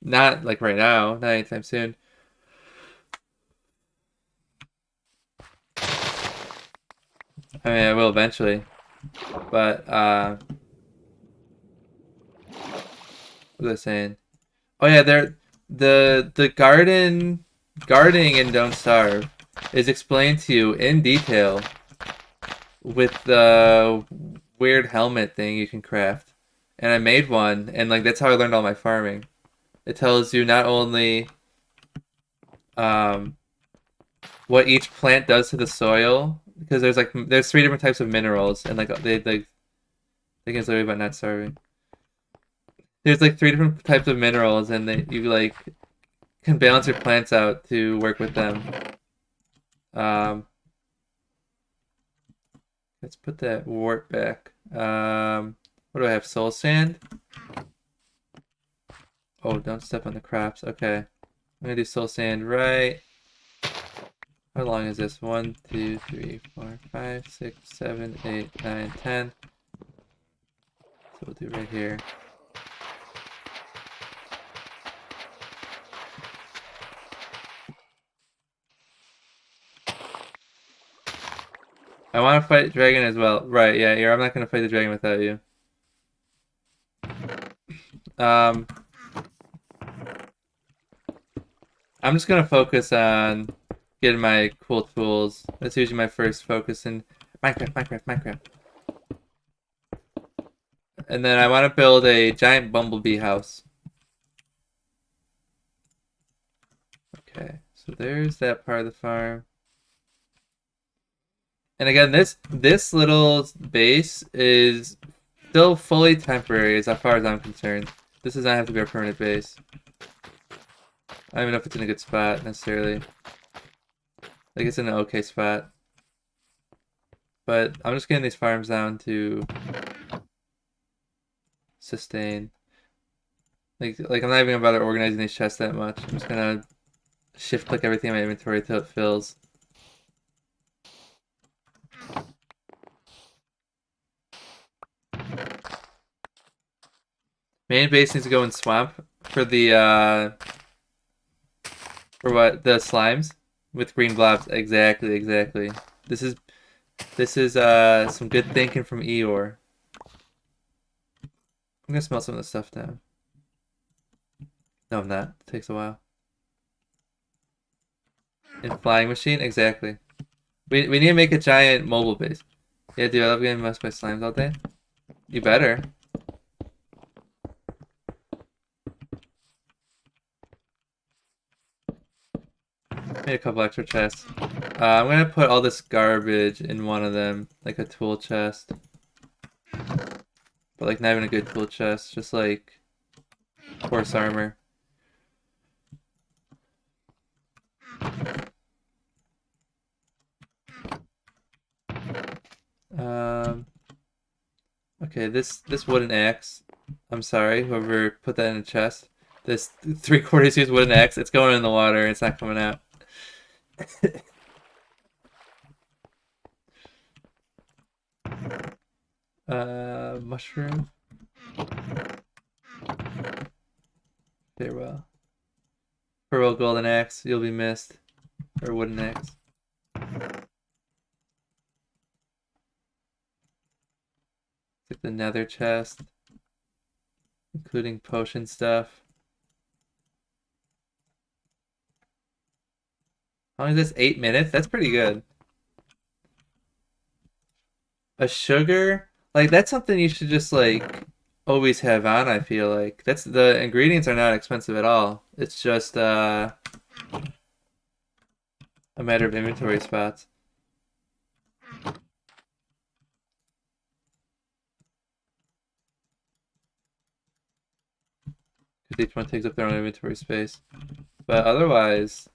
Not like right now, not anytime soon. I mean, I will eventually, but what was I saying? Oh yeah, the gardening in Don't Starve is explained to you in detail with the weird helmet thing you can craft. And I made one, and like that's how I learned all my farming. It tells you not only um what each plant does to the soil, because there's three different types of minerals, and like they can literally about not starving. There's like three different types of minerals, and you like can balance your plants out to work with them. Um, let's put that wart back. What do I have? Soul sand. Oh, don't step on the crops. Okay, I'm gonna do soul sand right. How long is this? 1, 2, 3, 4, 5, 6, 7, 8, 9, 10. So we'll do right here. I want to fight dragon as well. Right, yeah, I'm not gonna fight the dragon without you. Um, I'm just gonna focus on getting my cool tools. That's usually my first focus in Minecraft. And then I want to build a giant bumblebee house. Okay, so there's that part of the farm. And again, this little base is still fully temporary as far as I'm concerned. This does not have to be a permanent base. I don't even know if it's in a good spot necessarily. Like it's in an okay spot. But I'm just getting these farms down to sustain. Like I'm not even gonna bother organizing these chests that much. I'm just gonna shift click everything in my inventory until it fills. Main base needs to go in swamp for the for what? The slimes with green blobs. Exactly. This is some good thinking from Eeyore. I'm gonna smelt some of this stuff down. No, I'm not. It takes a while. In flying machine? Exactly. We need to make a giant mobile base. Yeah, dude, I love getting messed by slimes all day. You better. Made a couple extra chests. I'm gonna put all this garbage in one of them, like a tool chest. But like not even a good tool chest, just like Horse armor. Okay, this wooden axe. I'm sorry, whoever put that in a chest. This 3/4 used wooden axe. It's going in the water. It's not coming out. Mushroom. Farewell. Pearl golden axe. You'll be missed. Or wooden axe. Like the nether chest, including potion stuff. How long is this? 8 minutes? That's pretty good. A sugar? Like, that's something you should just, like, always have on, I feel like. That's the ingredients are not expensive at all. It's just a matter of inventory spots. Because each one takes up their own inventory space. But otherwise,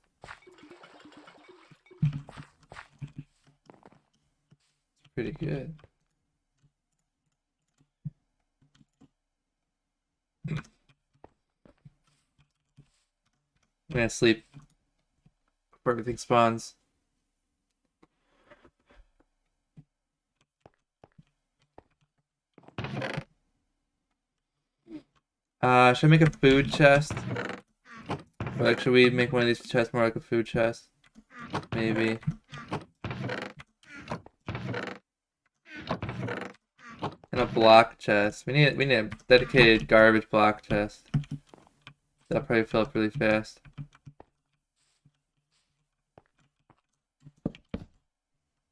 it's pretty good. I'm gonna sleep before everything spawns. Should I make a food chest? Or like, should we make one of these chests more like a food chest? Maybe. And a block chest. We need a dedicated garbage block chest. That'll probably fill up really fast.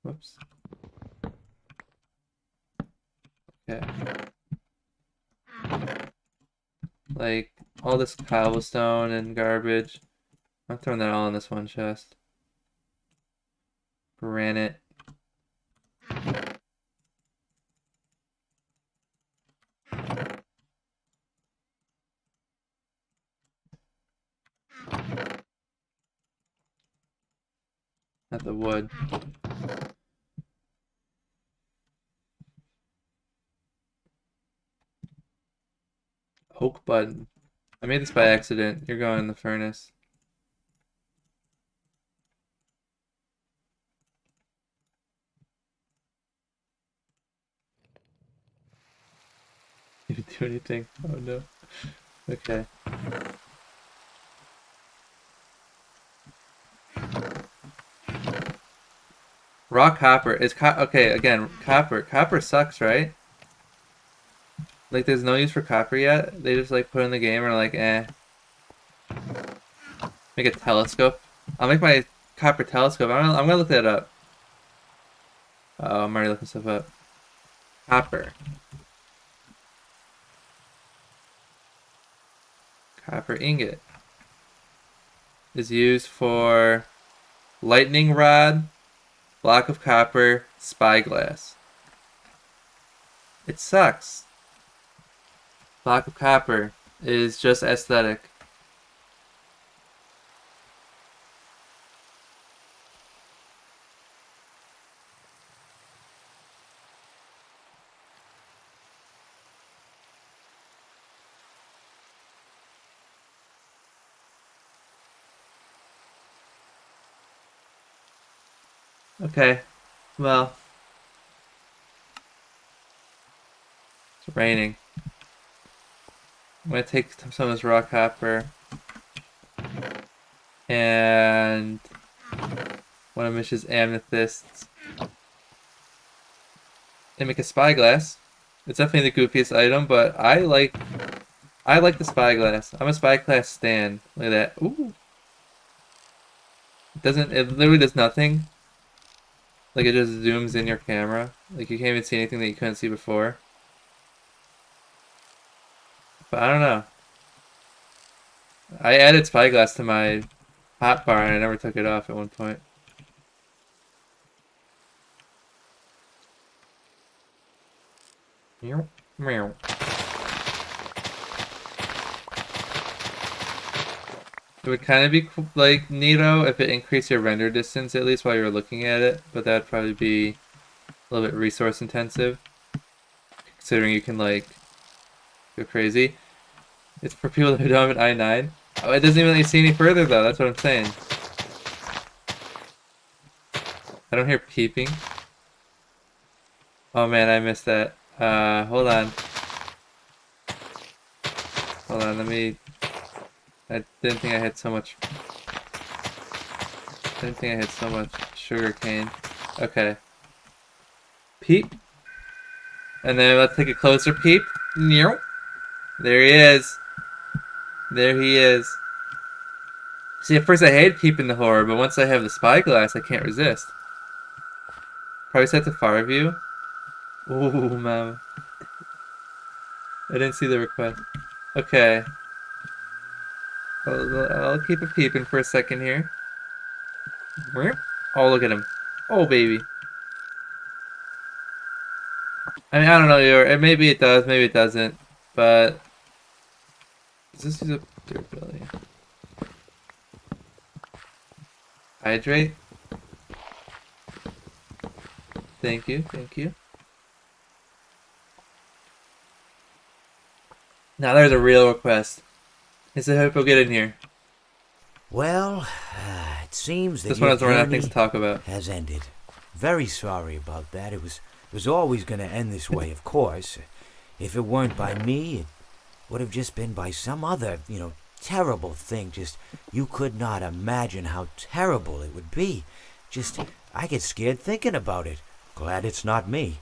Whoops. Okay. Like, all this cobblestone and garbage. I'm throwing that all in this one chest. Granite. Not the wood. Oak button. I made this by accident. You're going in the furnace. You didn't do anything. Oh no. Okay. Raw copper is okay. Again, copper. Copper sucks, right? Like, there's no use for copper yet. They just like put it in the game and are like, eh. Make a telescope. I'll make my copper telescope. I'm gonna look that up. Oh, I'm already looking stuff up. Copper. Copper ingot is used for lightning rod, block of copper, spyglass. It sucks. Block of copper is just aesthetic. Okay, well, it's raining. I'm gonna take some of this raw copper and one of Mish's amethysts and make a spyglass. It's definitely the goofiest item, but I like the spyglass. I'm a spyglass stan. Look at that. Ooh. It literally does nothing. Like, it just zooms in your camera. Like, you can't even see anything that you couldn't see before. But I don't know. I added spyglass to my hotbar and I never took it off at one point. Meow. Meow. It would kind of be like neato if it increased your render distance at least while you were looking at it, but that'd probably be a little bit resource intensive, considering you can like go crazy. It's for people who don't have an i9. Oh, it doesn't even let you see any further though. That's what I'm saying. I don't hear peeping. Oh man, I missed that. Hold on. Hold on, let me... I didn't think I had so much... Didn't think I had so much sugar cane. Okay. Peep. And then let's take a closer peep. There he is. There he is. See, at first I hated peeping the horror, but once I have the spyglass, I can't resist. Probably set to far view. Ooh, mama. I didn't see the request. Okay. I'll keep a peeping for a second here. Oh, look at him. Oh, baby. I mean, I don't know. Maybe it does, maybe it doesn't. But... Does this use a durability? Hydrate? Thank you, thank you. Now there's a real request. I hope we'll get in here. Well, it seems that this one has run out of things journey to talk about. has ended. Very sorry about that. It was always going to end this way, of course. If it weren't by me, it would have just been by some other, terrible thing. Just, you could not imagine how terrible it would be. Just, I get scared thinking about it. Glad it's not me.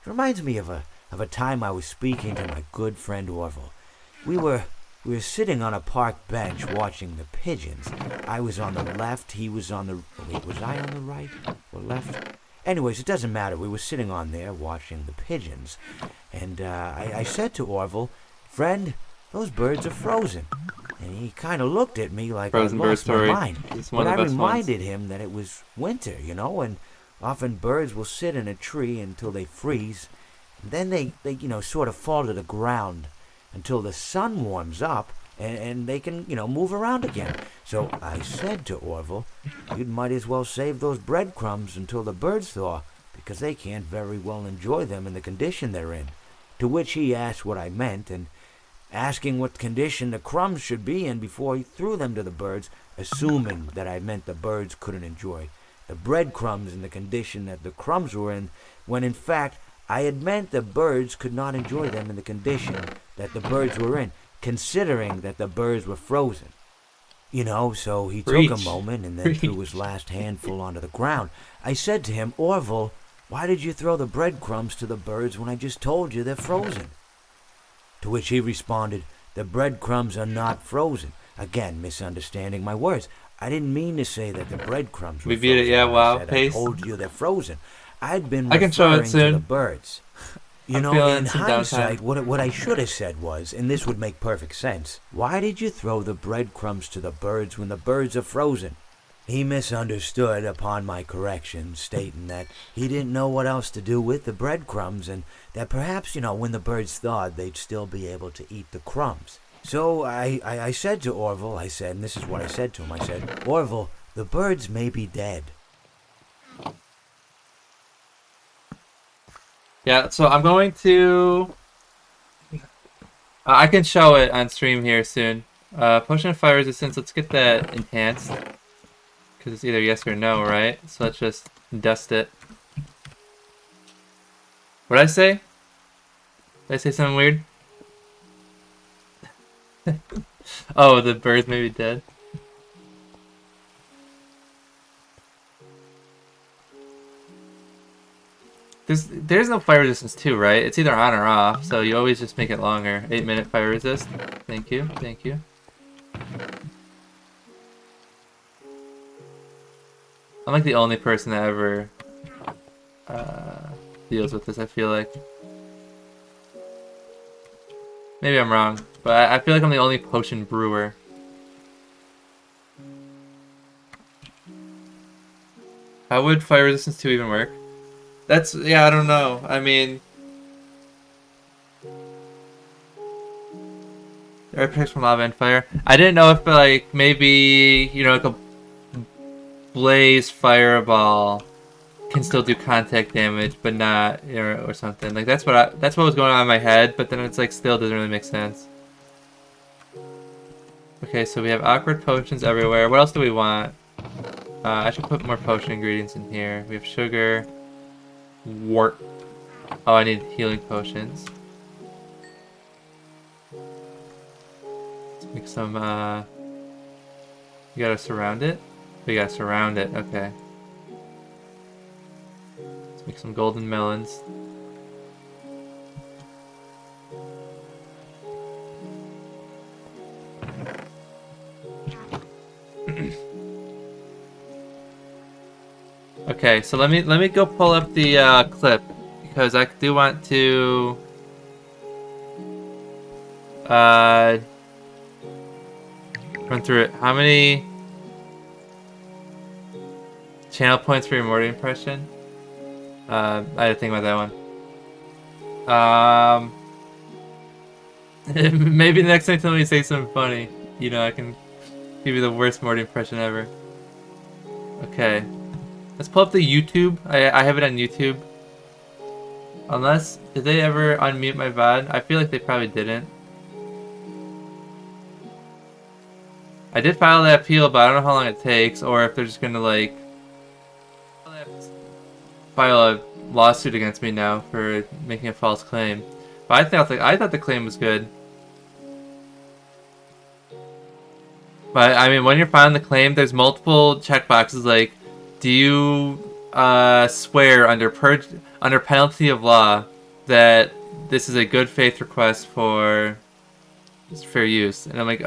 It reminds me of a time I was speaking to my good friend Orville. We were sitting on a park bench watching the pigeons. I was on the left, he was on the... Wait, was I on the right or left? Anyways, it doesn't matter. We were sitting on there watching the pigeons. And I said to Orville, "Friend, those birds are frozen." And he kind of looked at me like Frozen I lost my mind. But I reminded him that it was winter, and often birds will sit in a tree until they freeze. And then they sort of fall to the ground until the sun warms up and they can, move around again. So I said to Orville, "You might as well save those breadcrumbs until the birds thaw, because they can't very well enjoy them in the condition they're in." To which he asked what I meant, and asking what condition the crumbs should be in before he threw them to the birds, assuming that I meant the birds couldn't enjoy the breadcrumbs in the condition that the crumbs were in, when in fact I had meant the birds could not enjoy them in the condition that the birds were in, considering that the birds were frozen. So he took a moment and then threw his last handful onto the ground. I said to him, "Orville, why did you throw the breadcrumbs to the birds when I just told you they're frozen?" To which he responded, "The breadcrumbs are not frozen." Again, misunderstanding my words. I didn't mean to say that the breadcrumbs were We beat frozen. it, yeah, wow, I told you they're frozen. I'd been I can show it referring soon. to the birds. In hindsight, what I should have said was, and this would make perfect sense, "Why did you throw the breadcrumbs to the birds when the birds are frozen?" He misunderstood upon my correction, stating that he didn't know what else to do with the breadcrumbs, and that perhaps, when the birds thawed, they'd still be able to eat the crumbs. So I said to Orville, and this is what I said to him, I said, "Orville, the birds may be dead." Yeah, so I'm going to... I can show it on stream here soon. Potion of fire resistance, let's get that enhanced. Because it's either yes or no, right? So let's just dust it. What'd I say? Did I say something weird? Oh, the birds may be dead. There's no fire resistance too, right? It's either on or off, so you always just make it longer. 8-minute fire resist. Thank you, thank you. I'm like the only person that ever deals with this, I feel like. Maybe I'm wrong, but I feel like I'm the only potion brewer. How would fire resistance 2 even work? Yeah, I don't know. I mean... Air protects from lava and fire. I didn't know if like maybe like a blaze fireball can still do contact damage, but not or something. Like that's what was going on in my head. But then it's like still doesn't really make sense. Okay, so we have awkward potions everywhere. What else do we want? I should put more potion ingredients in here. We have sugar, wart. Oh, I need healing potions. Let's make some. You gotta surround it. We gotta surround it. Okay. Let's make some golden melons. Okay, so let me go pull up the clip because I do want to run through it. How many channel points for your Morty impression? I had to think about that one. Maybe the next time you say something funny, I can give you the worst Morty impression ever. Okay. Let's pull up the YouTube. I have it on YouTube. Unless, did they ever unmute my VOD? I feel like they probably didn't. I did file that appeal, but I don't know how long it takes, or if they're just gonna like file a lawsuit against me now for making a false claim. But I thought the claim was good. But I mean, when you're filing the claim, there's multiple checkboxes like, do you swear under penalty of law that this is a good faith request for fair use? And I'm like,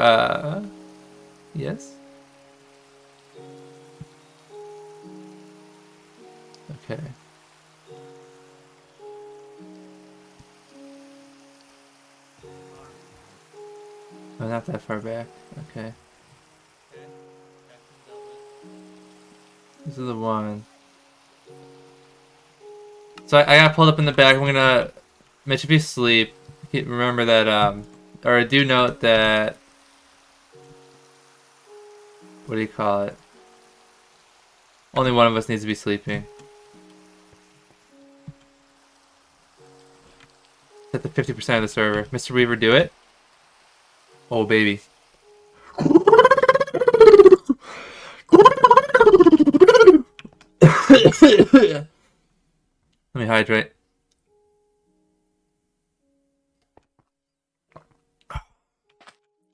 yes. Okay. Oh, not that far back. Okay. This is the one. So I got pulled up in the back. I'm gonna, Mitch, if you sleep, remember that, or do note that, what do you call it? Only one of us needs to be sleeping. At the 50% of the server. Mr. Weaver, do it. Oh, baby. Let me hydrate.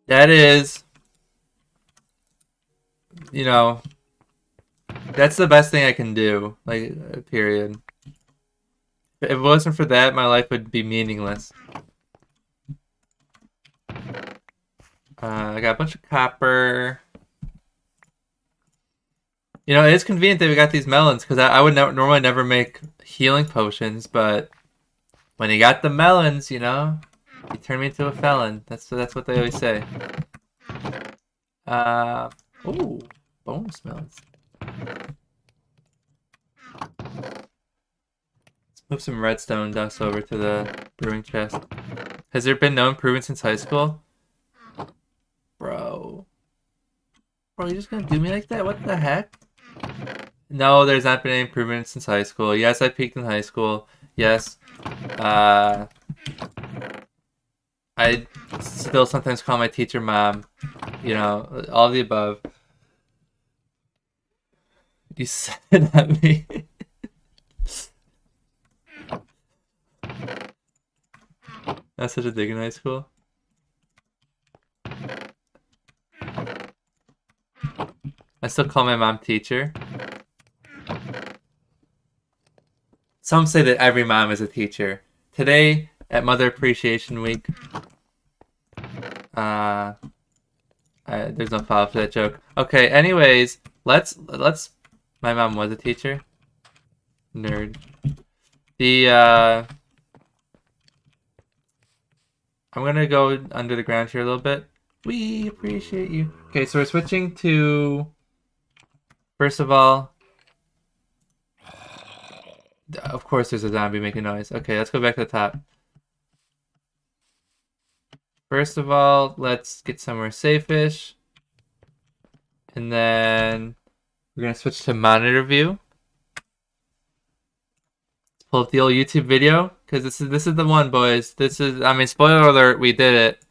That is, that's the best thing I can do. Like, period. If it wasn't for that, my life would be meaningless. I got a bunch of copper. It's convenient that we got these melons, because I would normally never make healing potions, but when you got the melons, you turn me into a felon. That's what they always say. Ooh, bonus melons. Let's move some redstone dust over to the brewing chest. Has there been no improvement since high school? Bro, you're just gonna do me like that? What the heck? No, there's not been any improvement since high school. Yes, I peaked in high school. Yes. I still sometimes call my teacher mom. All of the above. You said it at me. That's such a dig in high school. I still call my mom teacher. Some say that every mom is a teacher. Today, at Mother Appreciation Week, there's no follow-up to that joke. Okay, anyways, let's. My mom was a teacher. Nerd. I'm gonna go under the ground here a little bit. We appreciate you. Okay, so we're switching to. First of all, of course there's a zombie making noise. Okay, let's go back to the top. First of all, let's get somewhere safe-ish. And then we're going to switch to monitor view. Let's pull up the old YouTube video, because this is the one, boys. This is, I mean, spoiler alert, we did it.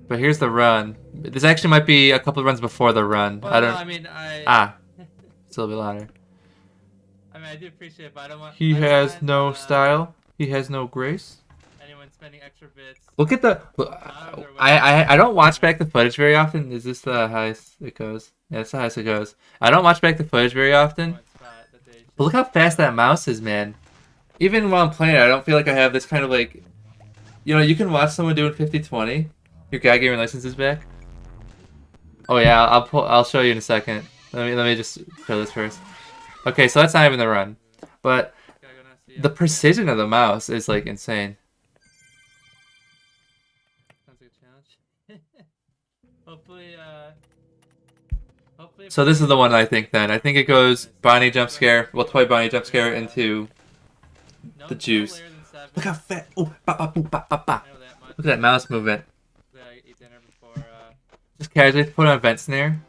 But here's the run. This actually might be a couple of runs before the run. Well, I don't. No, I mean, It's a little bit louder. I mean, I do appreciate it, but I don't want. He I don't has want, no style. He has no grace. Anyone spending extra bits. Look at the. I don't watch back the footage very often. Is this the highest it goes? Yeah, it's the highest it goes. I don't watch back the footage very often. But look how fast that mouse is, man. Even while I'm playing it, I don't feel like I have this kind of like. You know, you can watch someone doing 50-20. Your guy gaming license is back. Oh yeah, I'll show you in a second. Let me just show this first. Okay, so that's not even the run, but the precision of the mouse is like insane. Sounds like a challenge. hopefully. So this is the one I think then. I think it goes Bonnie jump scare. Well, toy Bonnie jump scare into the juice. Look how fat! Oh, ba ba boo, ba ba ba. Look at that mouse movement. Just casually put on vent snare,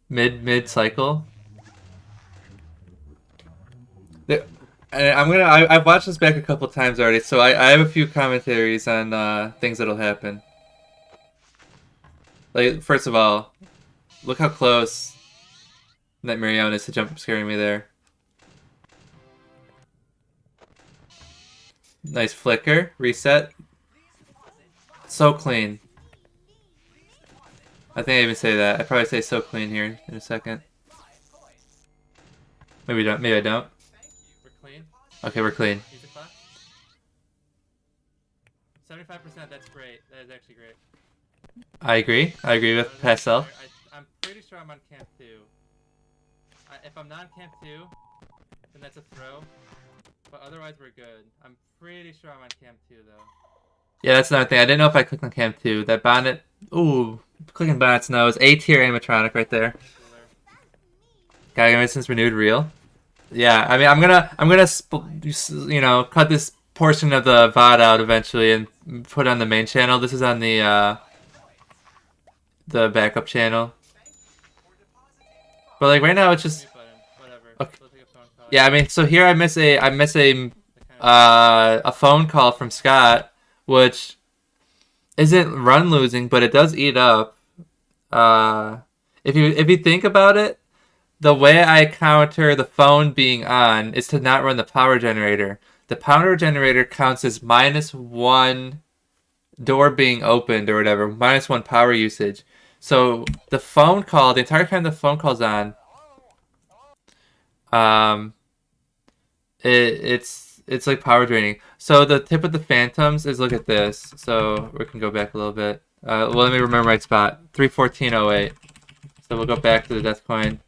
mid cycle. I've watched this back a couple times already, so I have a few commentaries on things that'll happen. Like, first of all, look how close Nightmare Yawn is to jump scaring me there. Nice flicker, reset. So clean. I think I even say that. I probably say so clean here in a second. Maybe don't. Maybe I don't. We're clean. Okay, we're clean. 75%. That's great. That is actually great. I agree. I agree with past self. I'm pretty sure I'm on camp 2. If I'm not on camp 2, then that's a throw. But otherwise, we're good. I'm pretty sure I'm on camp 2 though. Yeah, that's another thing. I didn't know if I clicked on camp 2. That bonnet. Ooh, clicking bonnet's nose. A tier animatronic right there. Guy Emerson's renewed reel. Yeah, I mean, I'm gonna you know, cut this portion of the VOD out eventually and put it on the main channel. This is on the backup channel. But like right now, it's just. Okay. Yeah, I mean, so here I miss a phone call from Scott, which isn't run losing, but it does eat up. If you think about it, the way I counter the phone being on is to not run the power generator. The power generator counts as -1 door being opened or whatever, -1 power usage. So the phone call, the entire time the phone call's on, it's like power draining. So the tip with the phantoms is look at this. So we can go back a little bit. Well, let me remember my spot. 314.08. So we'll go back to the death coin.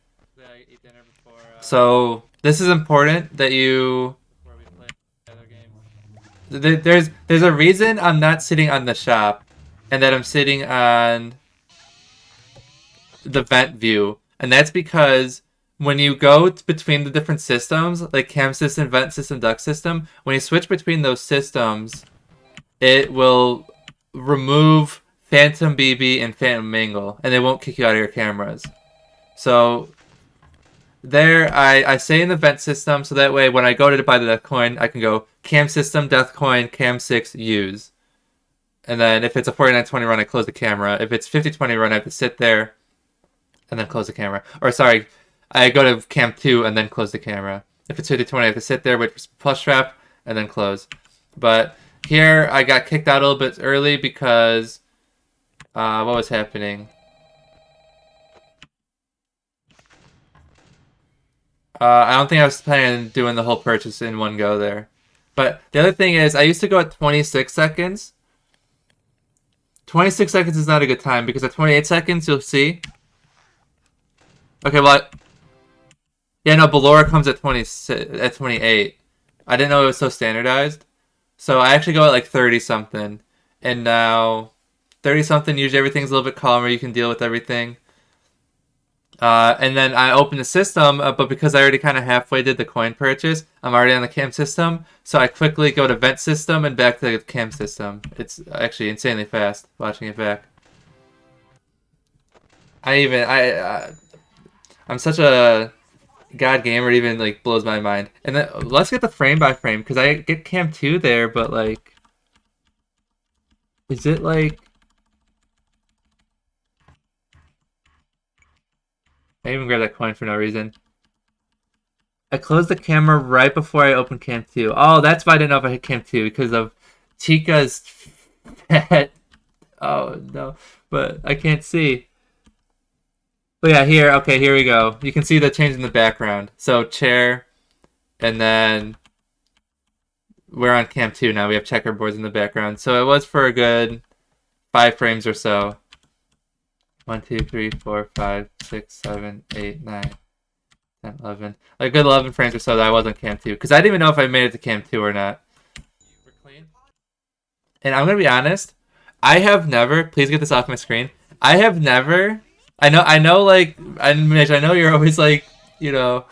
So this is important that you. There's a reason I'm not sitting on the shop, and that I'm sitting on the vent view, and that's because when you go between the different systems, like cam system, vent system, duct system, when you switch between those systems, it will remove Phantom BB and Phantom Mingle, and they won't kick you out of your cameras. So there, I stay in the vent system, so that way when I go to buy the death coin, I can go cam system, death coin, cam 6, use. And then if it's a 49-20 run, I close the camera. If it's 50-20 run, I have to sit there and then close the camera. Or sorry, I go to cam 2 and then close the camera. If it's 50-20, I have to sit there, wait for plus trap, and then close. But here, I got kicked out a little bit early because what was happening? I don't think I was planning on doing the whole purchase in one go there. But the other thing is, I used to go at 26 seconds. 26 seconds is not a good time, because at 28 seconds, you'll see. Okay, well, yeah, no, Ballora comes at 28. I didn't know it was so standardized. So I actually go at like 30-something. And now, 30-something, usually everything's a little bit calmer. You can deal with everything. And then I opened the system, but because I already kind of halfway did the coin purchase, I'm already on the cam system. So I quickly go to vent system and back to the cam system. It's actually insanely fast watching it back. I'm such a god gamer, it even like blows my mind. And then let's get the frame by frame because I get cam 2 there, but like, is it like? I even grabbed that coin for no reason. I closed the camera right before I opened cam 2. Oh, that's why I didn't know if I hit cam 2 because of Chica's fat. Oh no, but I can't see. But yeah, here, okay, here we go. You can see the change in the background. So chair, and then we're on cam 2 now. We have checkerboards in the background. So it was for a good 5 frames or so. 1, 2, 3, 4, 5, 6, 7, 8, 9, 10, 11. Like a good 11 frames or so that I was on cam 2. Because I didn't even know if I made it to cam 2 or not. We're clean. And I'm going to be honest. I have never, please get this off my screen. I have never, I know like, Mitch, I know you're always like, you know,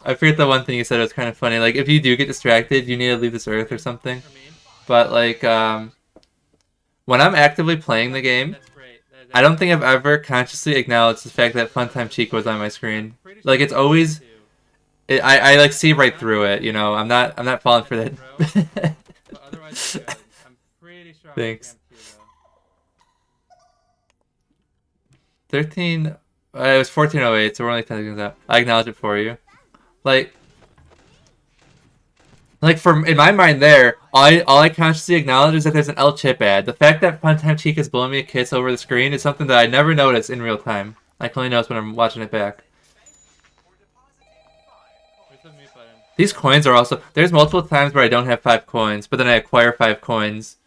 I forget the one thing you said was kind of funny. Like if you do get distracted, you need to leave this earth or something. But like, when I'm actively playing the game, I don't think I've ever consciously acknowledged the fact that Funtime Chica was on my screen. Like it's always, I like see right through it. You know, I'm not falling for that. Thanks. 13. It was 1408, so we're only 10 seconds out. I acknowledge it for you. Like from in my mind there, all I consciously acknowledge is that there's an L chip ad. The fact that Funtime Chica is blowing me a kiss over the screen is something that I never notice in real time. I can only notice when I'm watching it back. These coins are also, there's multiple times where I don't have 5 coins, but then I acquire 5 coins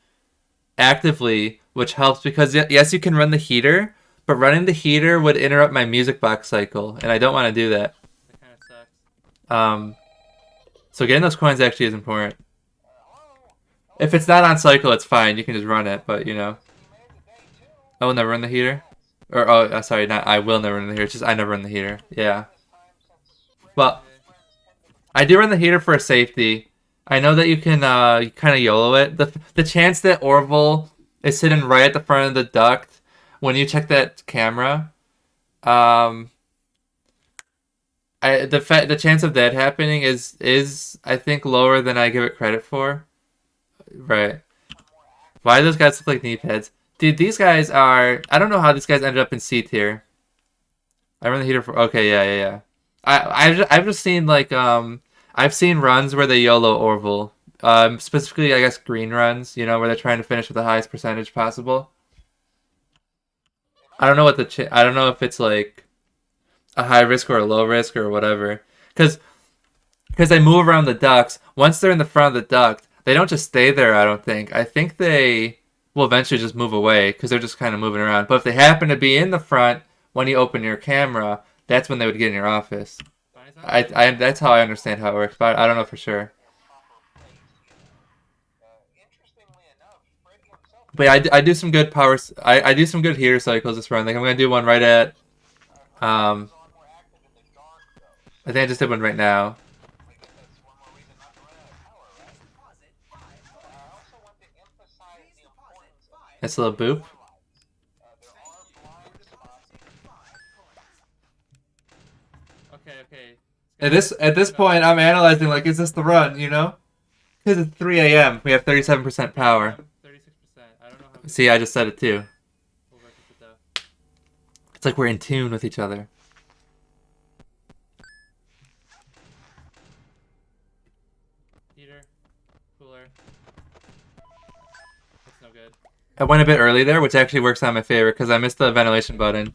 actively, which helps because yes, you can run the heater, but running the heater would interrupt my music box cycle, and I don't want to do that. That kind of sucks. So getting those coins actually is important. If it's not on cycle, it's fine. You can just run it, but you know. I will never run the heater. Or, sorry, not I will never run the heater. It's just I never run the heater. Yeah. Well, I do run the heater for safety. I know that you can kind of YOLO it. The chance that Orville is sitting right at the front of the duct when you check that camera, the chance of that happening is I think lower than I give it credit for. Right. Why do those guys look like knee pads? Dude, these guys are, I don't know how these guys ended up in C tier. I run the heater for, okay, yeah. I've just seen like I've seen runs where they YOLO Orville. Specifically I guess green runs, you know, where they're trying to finish with the highest percentage possible. I don't know what I don't know if it's like a high risk or a low risk or whatever. Because they move around the ducts. Once they're in the front of the duct, they don't just stay there, I don't think. I think they will eventually just move away because they're just kind of moving around. But if they happen to be in the front when you open your camera, that's when they would get in your office. That's how I understand how it works, but I don't know for sure. But yeah, I do some good power. I do some good heater cycles this run. Like I'm gonna do one right at. I think I just did one right now. That's a little boop. Okay. At this point, I'm analyzing like, is this the run? You know, because it's 3 a.m. We have 37% power. 36%. I don't know how. See, I just said it too. We'll work with it though. It's like we're in tune with each other. Heater, cooler. That's no good. I went a bit early there, which actually works out in my favor because I missed the ventilation button.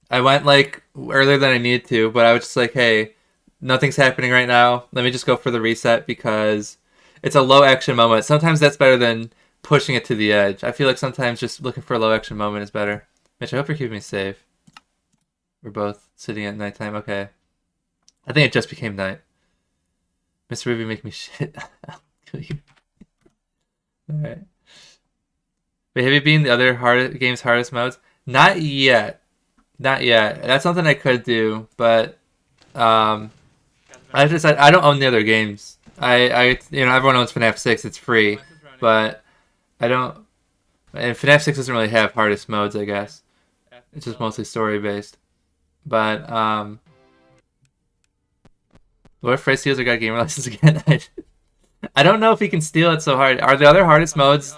I went like earlier than I needed to, but I was just like, hey, nothing's happening right now. Let me just go for the reset because it's a low action moment. Sometimes that's better than pushing it to the edge. I feel like sometimes just looking for a low action moment is better. Mitch, I hope you're keeping me safe. We're both sitting at nighttime. Okay. I think it just became night. Mr. Ruby, make me shit. I'll kill you. Alright. Wait, have you been the other game's hardest modes? Not yet. Not yet. That's something I could do, but I just I don't own the other games. You know, everyone owns FNAF 6. It's free, but I don't. And FNAF 6 doesn't really have hardest modes, I guess. It's just mostly story based. But what if Fred steals or got gamer license again? I don't know if he can steal it so hard. Are the other hardest modes?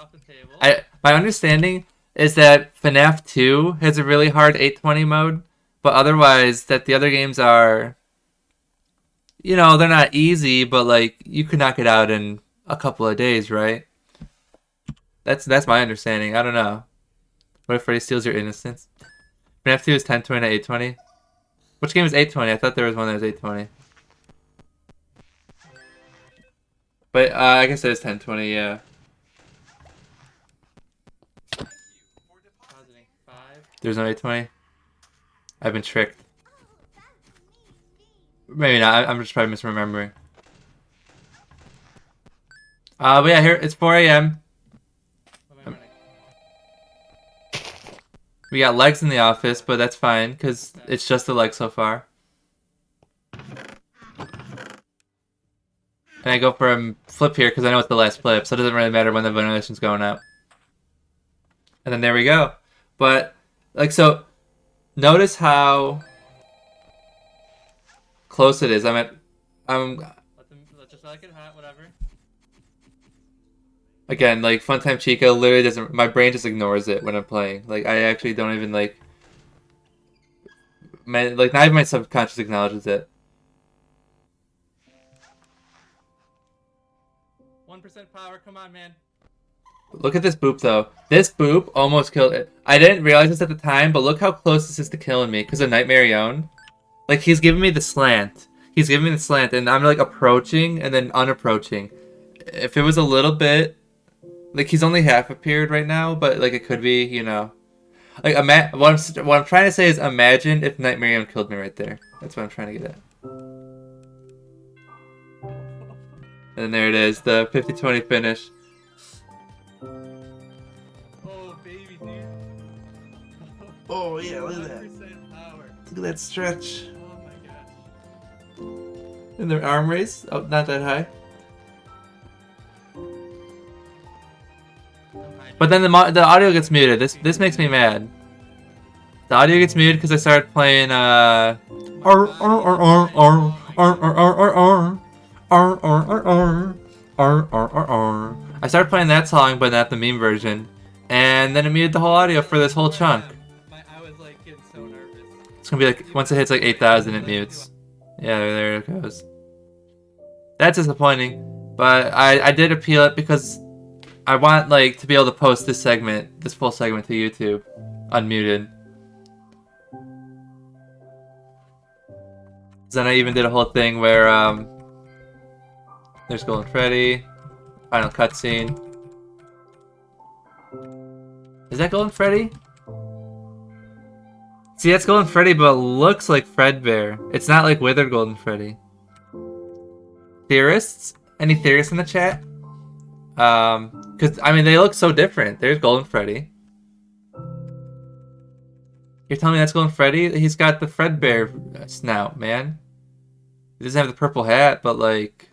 My understanding is that FNAF 2 has a really hard 820 mode, but otherwise that the other games are, you know, they're not easy, but like you could knock it out in a couple of days, right? That's my understanding. I don't know. What if Freddy steals your innocence? FNAF 2 is 1020 to 820. Which game is 820? I thought there was one that was 820. But I guess it is 1020, yeah. There's no 820? I've been tricked. Maybe not. I'm just probably misremembering. But yeah, here it's 4 a.m. We got legs in the office, but that's fine because it's just the leg so far. And I go for a flip here because I know it's the last flip, so it doesn't really matter when the veneration's going out. And then there we go. But like, so notice how close it is. Let's just like it hot, whatever. Again, like Funtime Chica literally doesn't. My brain just ignores it when I'm playing. Like I actually don't even like. Not even my subconscious acknowledges it. 1% power, come on, man. Look at this boop, though. This boop almost killed it. I didn't realize this at the time, but look how close this is to killing me because of Nightmare Yon. Like, he's giving me the slant. He's giving me the slant, and I'm, like, approaching and then unapproaching. If it was a little bit... Like, he's only half appeared right now, but, like, it could be, you know... Like, what I'm trying to say is imagine if Nightmare Yon killed me right there. That's what I'm trying to get at. And there it is, the 50-20 finish. Oh, baby, dude. Oh, yeah, look at that. Look at that stretch. Oh, my gosh. And the arm raise? Oh, not that high. But then the audio gets muted. This makes me mad. The audio gets muted because I started playing, I started playing that song, but not the meme version, and then it muted the whole audio for this whole chunk. I was like getting so nervous. It's gonna be like once it hits like 8,000, it mutes. Yeah, there it goes. That's disappointing, but I did appeal it because I want like to be able to post this full segment to YouTube, unmuted. Then I even did a whole thing where there's Golden Freddy, final cutscene. Is that Golden Freddy? See, that's Golden Freddy, but it looks like Fredbear. It's not like Withered Golden Freddy. Theorists? Any theorists in the chat? Because, I mean, they look so different. There's Golden Freddy. You're telling me that's Golden Freddy? He's got the Fredbear snout, man. He doesn't have the purple hat, but like...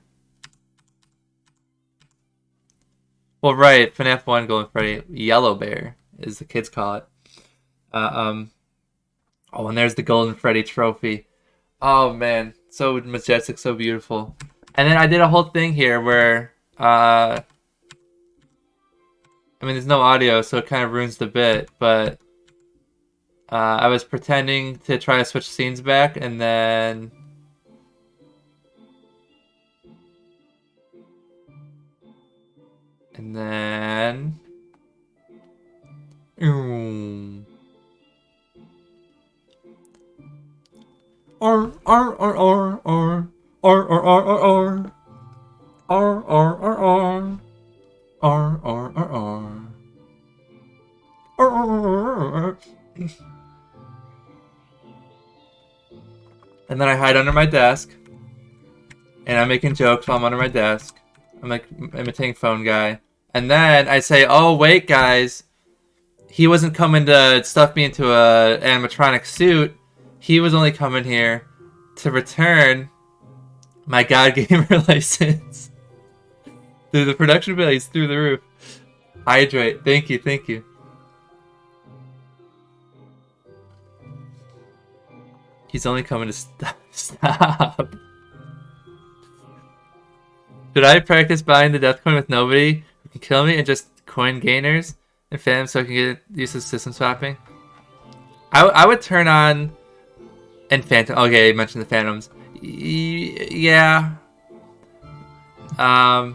Well, right, FNAF 1 Golden Freddy. Yellow Bear, as the kids call it. Oh, and there's the Golden Freddy trophy. Oh, man. So majestic, so beautiful. And then I did a whole thing here where... I mean, there's no audio, so it kind of ruins the bit, but... I was pretending to try to switch scenes back, and then... And then... And then I hide under my desk, and I'm making jokes while I'm under my desk. I'm like imitating Phone Guy. And then I say, oh, wait, guys. he wasn't coming to stuff me into a animatronic suit. He was only coming here to return my God Gamer license. Dude, the production value is through the roof. Hydrate. Thank you, thank you. He's only coming to stop. Should I practice buying the death coin with nobody who can kill me and just coin gainers and phantom so I can get used to system swapping? I would turn on and phantom. Okay, you mentioned the phantoms. Yeah. I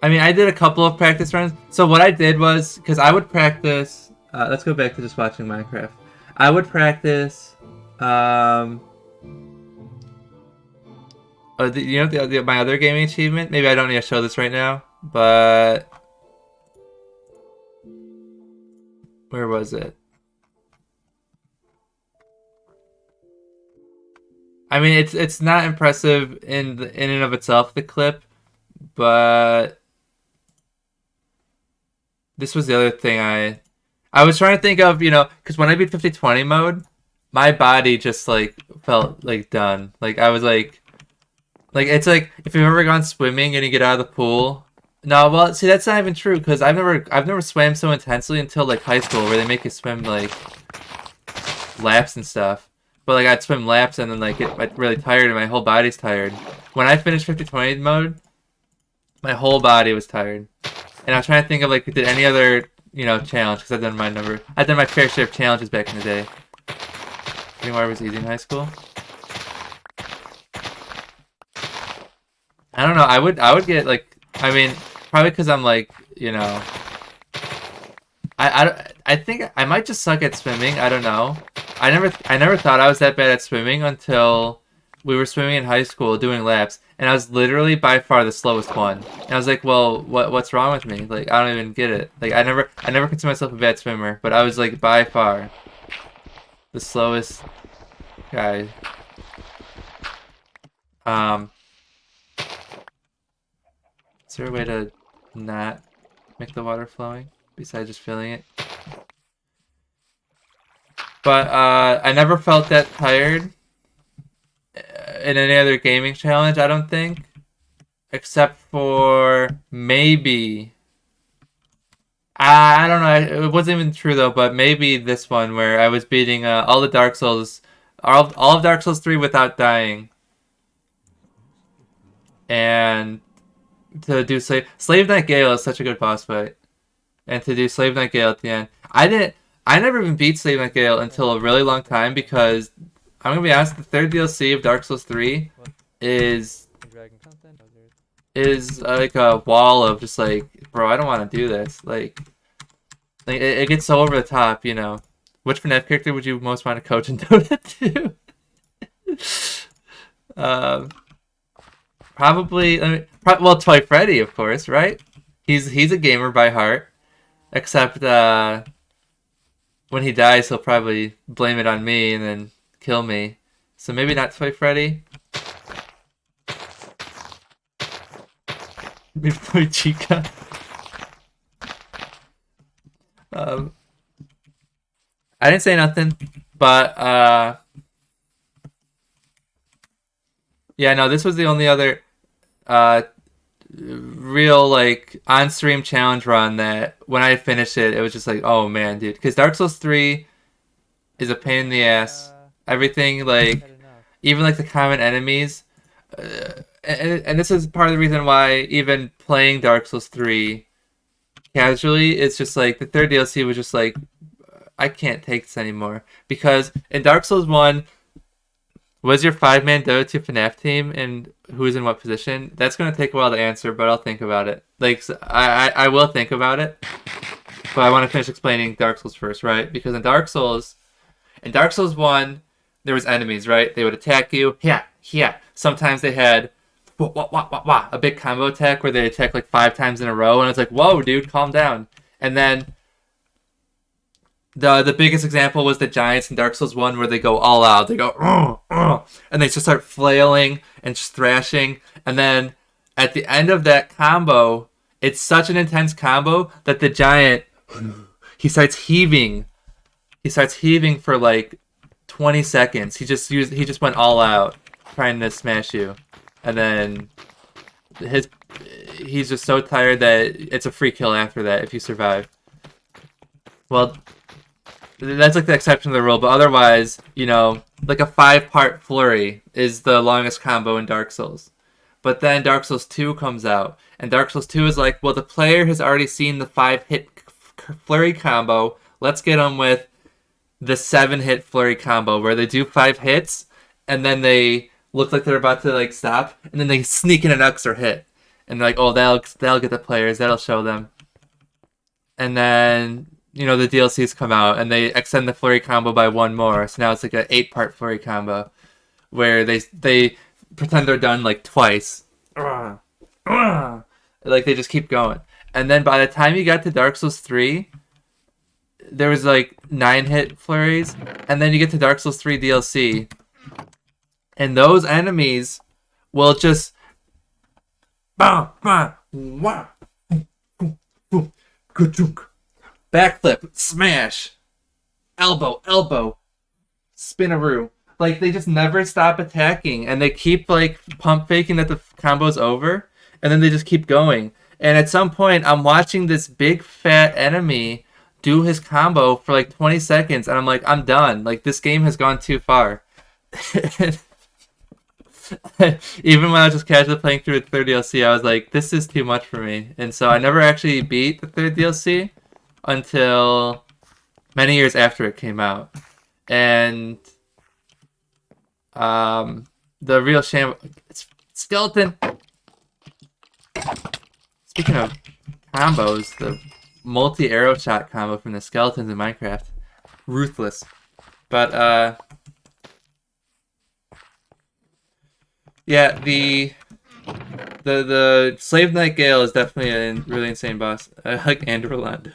mean, I did a couple of practice runs. So what I did was, because I would practice. Let's go back to just watching Minecraft. I would practice. You know my other gaming achievement? Maybe I don't need to show this right now, but where was it? I mean, it's not impressive in and of itself, the clip, but this was the other thing I was trying to think of, because when I beat 50/20 mode, my body just like felt like done. Like I was like it's like if you've ever gone swimming and you get out of the pool. No, well, see, that's not even true, because I've never swam so intensely until like high school, where they make you swim like laps and stuff. But like I'd swim laps and then like get really tired and my whole body's tired. When I finished 50/20 mode, my whole body was tired. And I was trying to think of like did any other challenge, because I've done my fair share of challenges back in the day. Getting water was easy in high school. I don't know. I would get like, I mean, probably because I'm like, I think I might just suck at swimming. I don't know. I never thought I was that bad at swimming until we were swimming in high school doing laps, and I was literally by far the slowest one. And I was like, well, what's wrong with me? Like, I don't even get it. Like, I never consider myself a bad swimmer, but I was like by far the slowest guy. Is there a way to not make the water flowing besides just filling it? But I never felt that tired in any other gaming challenge, I don't think. Except for maybe... I don't know, it wasn't even true though, but maybe this one where I was beating all the Dark Souls, all of Dark Souls 3 without dying. And to do Slave Knight Gale is such a good boss fight. And to do Slave Knight Gale at the end. I never even beat Slave Knight Gale until a really long time, because I'm gonna be honest, the third DLC of Dark Souls 3 is like a wall of just like, bro, I don't want to do this. Like it gets so over the top, Which FNAF character would you most want to coach in Dota 2? Probably, Toy Freddy, of course, right? He's a gamer by heart, except when he dies, he'll probably blame it on me and then kill me. So maybe not Toy Freddy. Maybe Toy Chica. I didn't say nothing, but yeah, no, this was the only other real like on-stream challenge run that when I finished it, it was just like, oh man, dude, because Dark Souls 3 is a pain in the ass. Everything, like, even like the common enemies, and this is part of the reason why even playing Dark Souls 3 casually, it's just like the third DLC was just like, I can't take this anymore, because in Dark Souls 1, was your 5-man Dota 2 FNAF team and who's in what position? That's going to take a while to answer, but I'll think about it. Like, I will think about it, but I want to finish explaining Dark Souls first, right? Because in Dark Souls 1, there was enemies, right? They would attack you. Yeah. Sometimes they had a big combo attack where they attack like 5 times in a row, and it's like, whoa, dude, calm down. And then the biggest example was the giants in Dark Souls 1, where they go all out. They go, and they just start flailing and just thrashing. And then at the end of that combo, It's such an intense combo that the giant, he starts heaving. He starts heaving for like 20 seconds. He just went all out trying to smash you, and then he's just so tired that it's a free kill after that if you survive. Well, that's like the exception to the rule, but otherwise, you know, like a 5-part flurry is the longest combo in Dark Souls. But then Dark Souls 2 comes out, and Dark Souls 2 is like, well, the player has already seen the 5-hit flurry combo. Let's get them with the 7-hit flurry combo, where they do 5 hits, and then they look like they're about to like stop, and then they sneak in an extra hit, and they're like, oh, that'll get the players, that'll show them. And then, you know, the DLCs come out, and they extend the flurry combo by 1 more, so now it's like an 8-part flurry combo, where they pretend they're done like twice. Like they just keep going. And then by the time you got to Dark Souls 3, there was like 9-hit flurries, and then you get to Dark Souls 3 DLC, and those enemies will just backflip, smash, elbow, spinaroo. Like, they just never stop attacking, and they keep, like, pump faking that the combo's over, and then they just keep going. And at some point, I'm watching this big, fat enemy do his combo for, like, 20 seconds, and I'm like, I'm done. Like, this game has gone too far. Even when I was just casually playing through the third DLC, I was like, this is too much for me. And so I never actually beat the third DLC until many years after it came out. And the real shame, it's skeleton. Speaking of combos, the multi-arrow shot combo from the skeletons in Minecraft, ruthless. But yeah, the Slave Knight Gale is definitely a really insane boss. I like Andorland.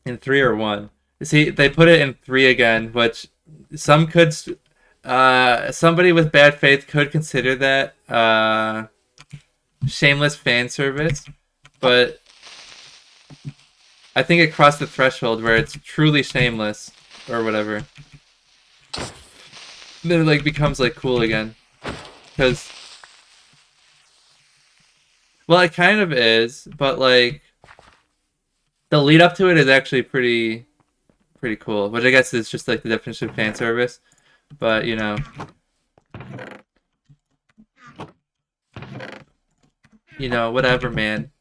In 3 or 1. See, they put it in 3 again, which some could, somebody with bad faith could consider that shameless fan service, but I think it crossed the threshold where it's truly shameless or whatever. Then it like becomes like cool again, because, well, it kind of is, but like the lead up to it is actually pretty cool, which I guess is just like the definition of fan service. But you know, whatever, man.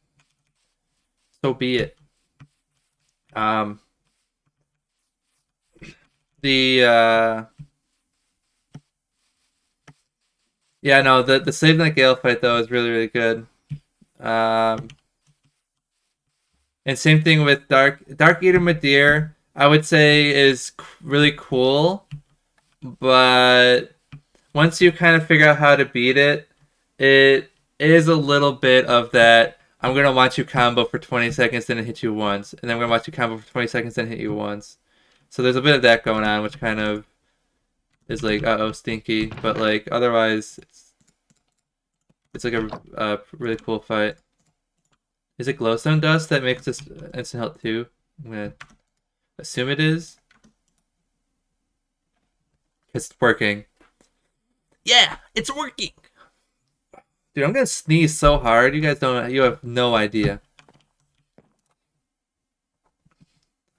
So be it. Yeah, no, the Slave Knight Gale fight though is really, really good. And same thing with Dark Eater Midir, I would say is really cool, but once you kind of figure out how to beat it, it is a little bit of that, I'm going to watch you combo for 20 seconds, then hit you once, and then I'm going to watch you combo for 20 seconds, then hit you once. So there's a bit of that going on, which kind of is like, uh-oh, stinky, but like, otherwise, it's like a really cool fight. Is it glowstone dust that makes this instant health too? I'm gonna assume it is. It's working. Yeah, it's working! Dude, I'm gonna sneeze so hard, you have no idea.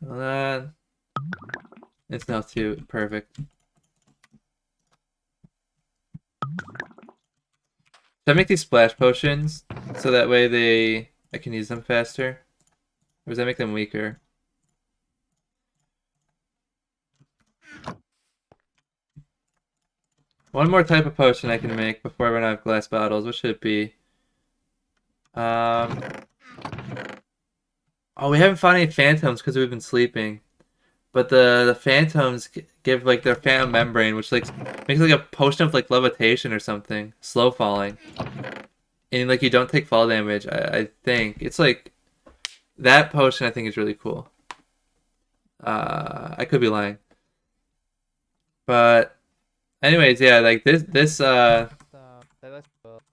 Hold on. Instant health too, perfect. Should I make these splash potions so that way I can use them faster? Or does that make them weaker? One more type of potion I can make before I run out of glass bottles. What should it be? Oh, we haven't found any phantoms because we've been sleeping. But the phantoms give like their phantom membrane, which like makes like a potion of like levitation or something, slow falling, and like you don't take fall damage. I think it's like that potion. I think is really cool. I could be lying, but anyways, yeah, like this. I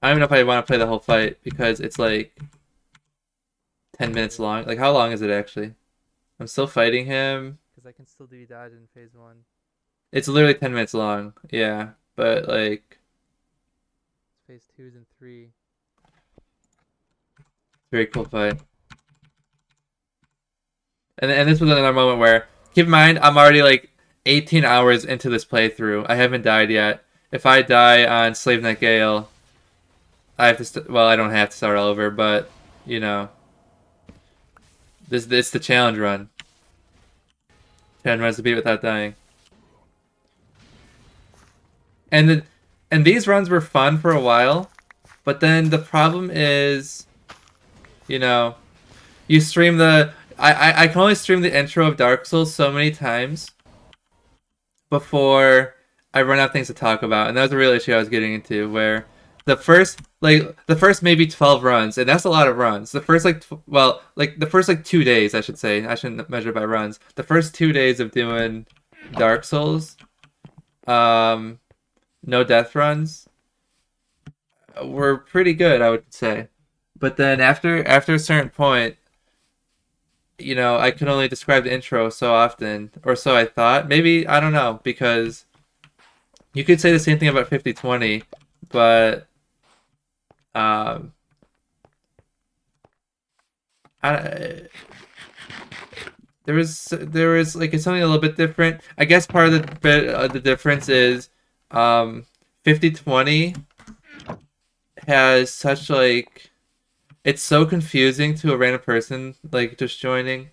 I don't even know if I want to play the whole fight because it's like 10 minutes long. Like, how long is it actually? I'm still fighting him. Because I can still do dodge in phase 1. It's literally 10 minutes long. Yeah, but like... Phase 2s and 3. Very cool fight. And this was another moment where, keep in mind, I'm already like 18 hours into this playthrough. I haven't died yet. If I die on Slave Knight Gale, I have to. Well, I don't have to start all over, but you know, this the challenge run. 10 runs to beat without dying. And these runs were fun for a while, but then the problem is, you know, you stream the. I can only stream the intro of Dark Souls so many times before I run out of things to talk about, and that was a real issue I was getting into, where the first maybe 12 runs, and that's a lot of runs. The first the first 2 days, I should say. I shouldn't measure by runs. The first 2 days of doing Dark Souls, no death runs, were pretty good, I would say. But then after a certain point, you know, I could only describe the intro so often, or so I thought. Maybe, I don't know, because you could say the same thing about 5020, but there was like, it's something a little bit different. I guess part of the difference is 5020 has such like, it's so confusing to a random person like just joining,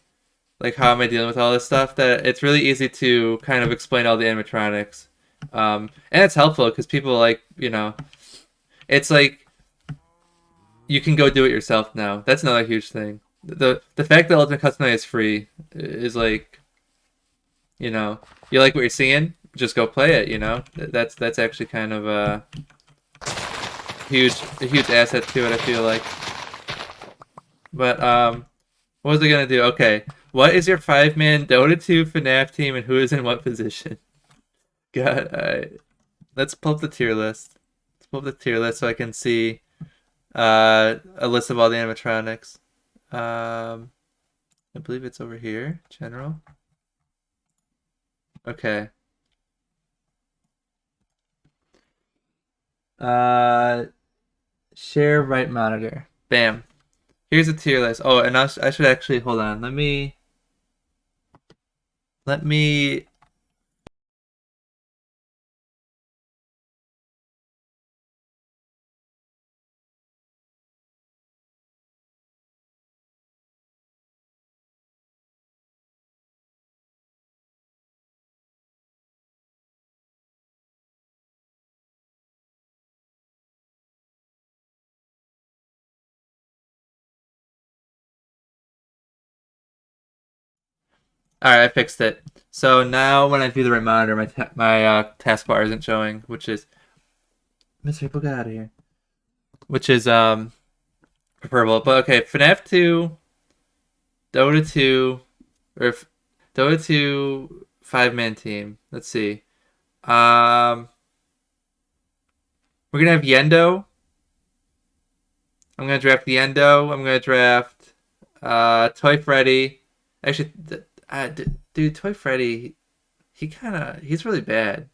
like how am I dealing with all this stuff, that it's really easy to kind of explain all the animatronics. And it's helpful because people, like, you know, it's like you can go do it yourself now. That's another huge thing. The fact that Ultimate Custom Night is free is like, you know, you like what you're seeing, just go play it. You know, that's actually kind of a huge asset to it, I feel like. But what was I gonna do? Okay, what is your 5-man Dota 2 FNAF team, and who is in what position? God, let's pull up the tier list. Let's pull up the tier list so I can see a list of all the animatronics. I believe it's over here, general. Okay. Share right monitor. Bam. Here's a tier list. Oh, and I should actually, hold on. Let me. Alright, I fixed it. So now when I view the right monitor, my taskbar isn't showing, which is... Mr. April, get out of here. Which is preferable. But okay, FNAF 2, Dota 2, or Dota 2 5-man team. Let's see. We're gonna have Yendo. I'm gonna draft Yendo. I'm gonna draft Toy Freddy. Actually, dude, Toy Freddy, he's really bad.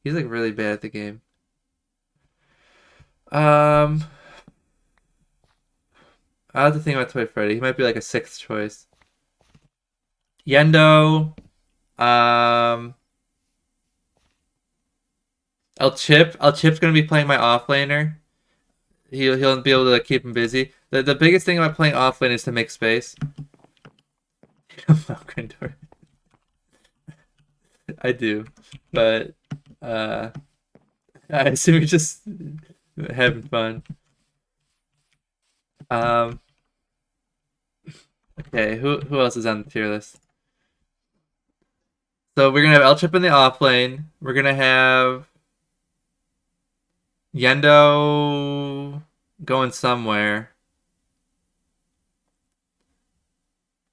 He's like really bad at the game. I have to think about Toy Freddy. He might be like a 6th choice. Yendo. El Chip's gonna be playing my offlaner. He'll be able to keep him busy. The biggest thing about playing offlane is to make space. I do, but I assume you're just having fun. Okay, who else is on the tier list? So we're gonna have El Chip in the off lane. We're gonna have Yendo going somewhere.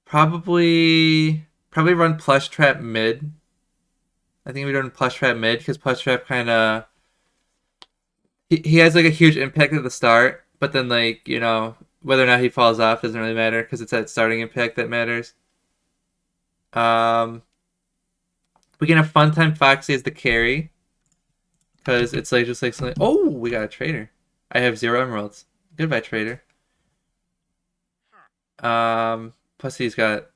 Probably run Plush Trap mid. I think we run Plush Trap mid because Plush Trap kind of, he has like a huge impact at the start, but then like, you know, whether or not he falls off doesn't really matter because it's that starting impact that matters. Um, we can have Funtime Foxy as the carry because it's like just like something. Oh, we got a trader. I have 0 emeralds. Goodbye, trader. Plus he's got,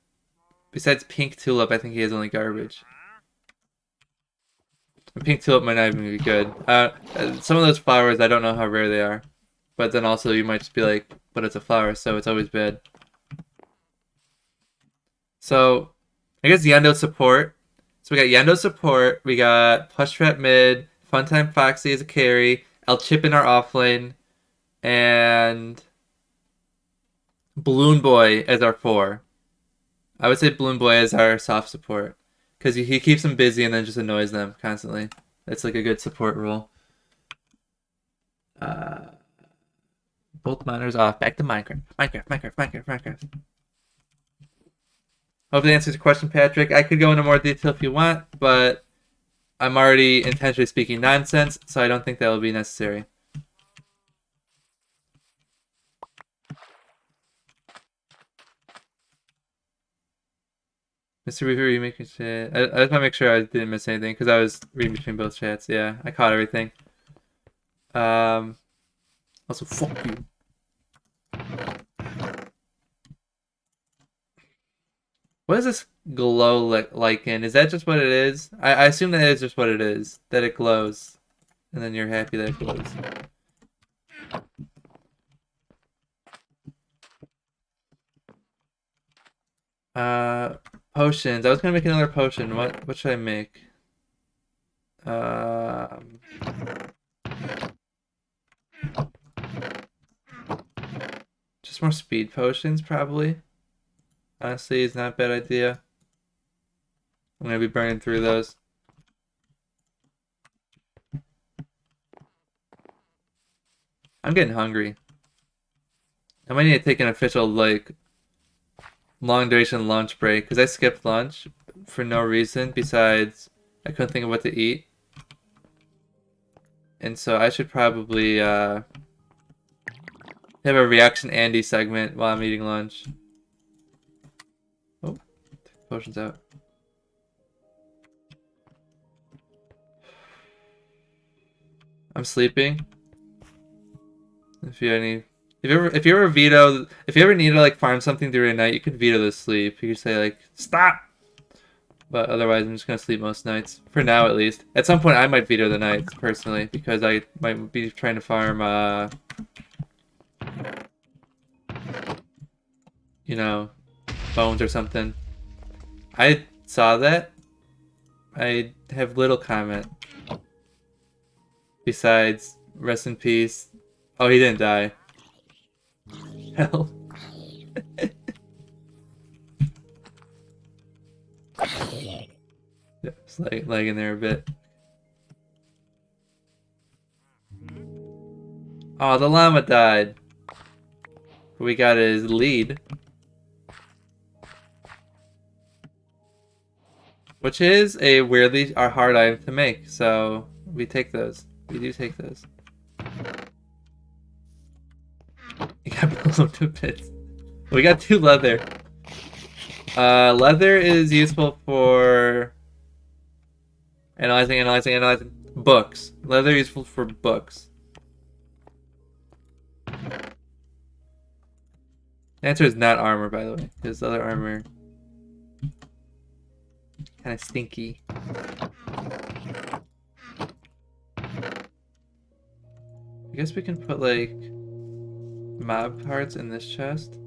besides Pink Tulip, I think he has only garbage. Pink Tulip might not even be good. Some of those flowers, I don't know how rare they are. But then also you might just be like, but it's a flower, so it's always bad. So, I guess Yendo support. So we got Yendo support, we got Plush Trap mid, Funtime Foxy as a carry, El Chip in our offlane, and Balloon Boy as our 4. I would say Balloon Boy as our soft support. Because he keeps them busy and then just annoys them constantly. That's like a good support role. Both monitors off. Back to Minecraft. Minecraft. Hope that answers your question, Patrick. I could go into more detail if you want, but I'm already intentionally speaking nonsense, so I don't think that will be necessary. Mr. Weaver, you making shit? I just want to make sure I didn't miss anything because I was reading between both chats. Yeah, I caught everything. Also, fuck you. What is this glow lichen? Is that just what it is? I assume that is just what it is. That it glows. And then you're happy that it glows. Potions. I was gonna make another potion. What should I make? Just more speed potions, probably. Honestly, it's not a bad idea. I'm gonna be burning through those. I'm getting hungry. I might need to take an official, like, long duration lunch break, because I skipped lunch for no reason besides I couldn't think of what to eat. And so I should probably have a Reaction Andy segment while I'm eating lunch. Oh, potion's out. I'm sleeping. If you ever need to like farm something during the night, you can veto the sleep. You can say like stop. But otherwise, I'm just gonna sleep most nights for now, at least. At some point, I might veto the nights personally because I might be trying to farm, you know, bones or something. I saw that. I have little comment. Besides, rest in peace. Oh, he didn't die. Hell. Yeah, it's like lagging there a bit. Oh, the llama died. We got his lead. Which is a weirdly hard item to make, so we take those. We do take those. You got blown to bits. We got 2 leather. Leather is useful for analyzing books. Leather is useful for books. The answer is not armor, by the way, because other armor kind of stinky. I guess we can put like mob parts in this chest.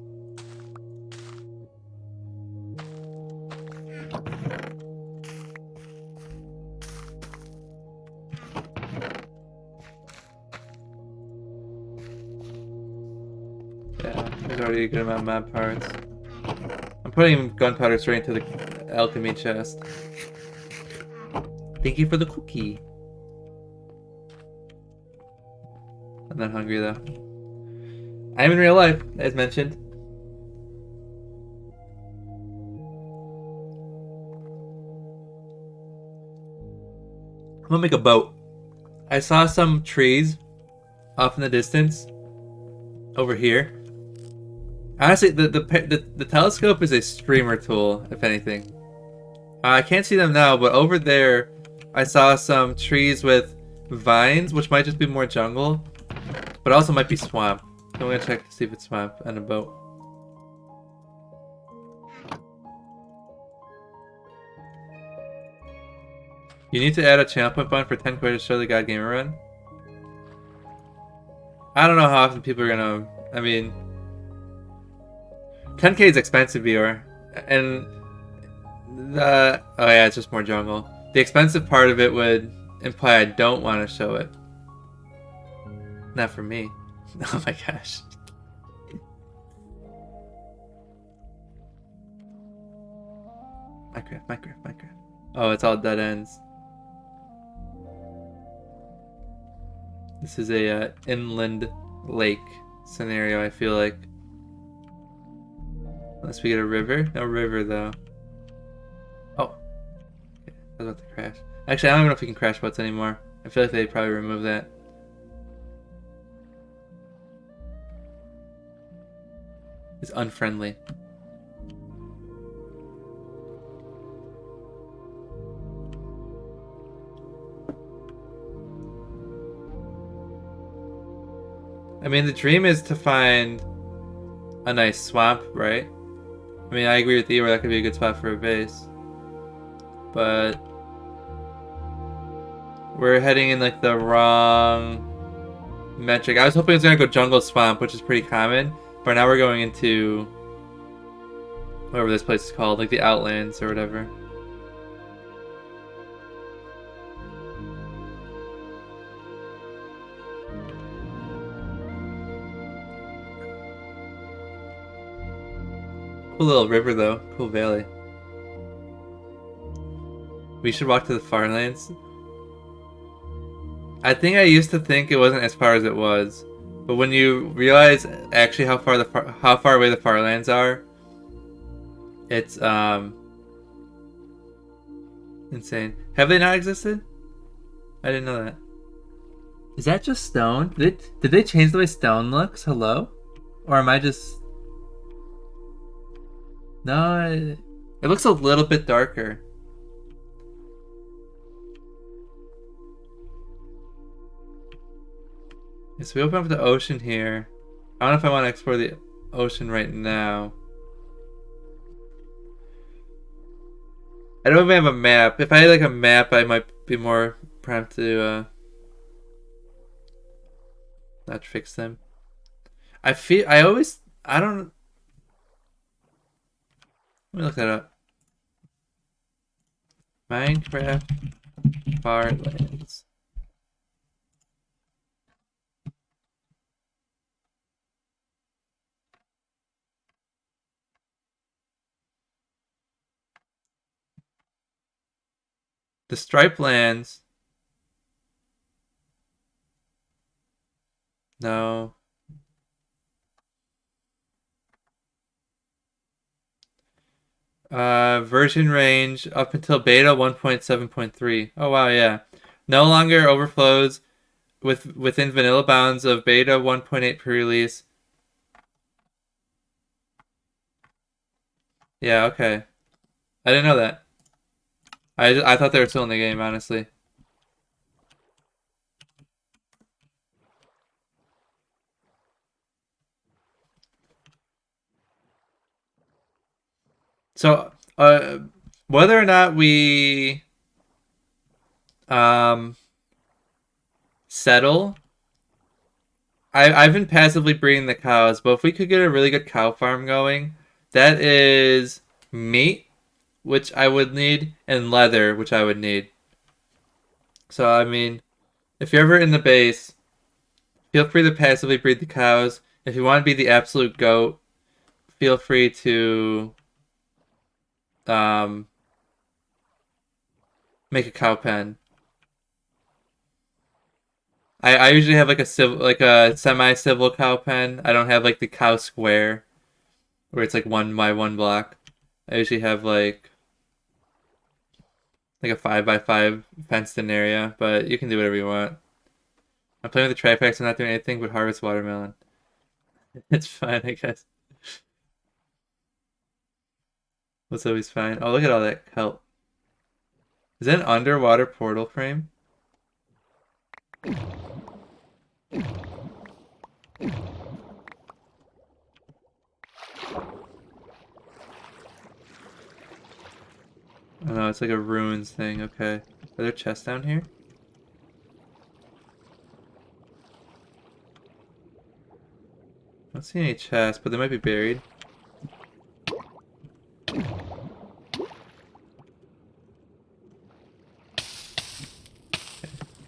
Yeah, there's already a good amount of mob parts. I'm putting gunpowder straight into the alchemy chest. Thank you for the cookie. I'm not hungry though. I am in real life, as mentioned. I'm gonna make a boat. I saw some trees off in the distance over here. Honestly, the telescope is a streamer tool, if anything. I can't see them now, but over there, I saw some trees with vines, which might just be more jungle, but also might be swamp. So I'm gonna check to see if it's swamp and a boat. You need to add a channel point button for 10 quid to show the God Gamer run. I don't know how often people are gonna. I mean, 10k is expensive, viewer, and the oh yeah, it's just more jungle. The expensive part of it would imply I don't want to show it. Not for me. Oh my gosh. Minecraft. Oh, it's all dead ends. This is a inland lake scenario, I feel like. Unless we get a river. No river, though. Oh. Okay. I was about to crash. Actually, I don't even know if we can crash boats anymore. I feel like they probably remove that. It's unfriendly. I mean, the dream is to find a nice swamp, right? I mean, I agree with you where that could be a good spot for a base. But we're heading in like the wrong metric. I was hoping it was gonna go jungle swamp, which is pretty common, but now we're going into whatever this place is called, like the Outlands or whatever. Cool little river though, cool valley. We should walk to the Farlands. I think I used to think it wasn't as far as it was, but when you realize actually how far away the Farlands are, it's insane. Have they not existed? I didn't know that. Is that just stone? Did they change the way stone looks? Hello? Or am I just... No, it looks a little bit darker. Okay, so we open up the ocean here. I don't know if I want to explore the ocean right now. I don't even have a map. If I had like a map, I might be more prompt to not fix them. I don't... Let me look that up. Minecraft Farlands. The Stripe Lands. No. Version range up until beta 1.7.3. Oh wow, yeah. No longer overflows within vanilla bounds of beta 1.8 pre-release. Yeah, okay. I didn't know that. I thought they were still in the game, honestly. So, whether or not we settle, I've been passively breeding the cows, but if we could get a really good cow farm going, that is meat, which I would need, and leather, which I would need. So, I mean, if you're ever in the base, feel free to passively breed the cows. If you want to be the absolute goat, feel free to make a cow pen. I usually have like a semi-civil cow pen. I don't have like the cow square where it's like 1 by 1 block. I usually have like a 5 by 5 fenced in area, but you can do whatever you want. I'm playing with the tripacks. I'm not doing anything but harvest watermelon. It's fine, I guess. It's always fine. Oh, look at all that kelp. Is that an underwater portal frame? Oh no, it's like a ruins thing. Okay. Are there chests down here? I don't see any chests, but they might be buried.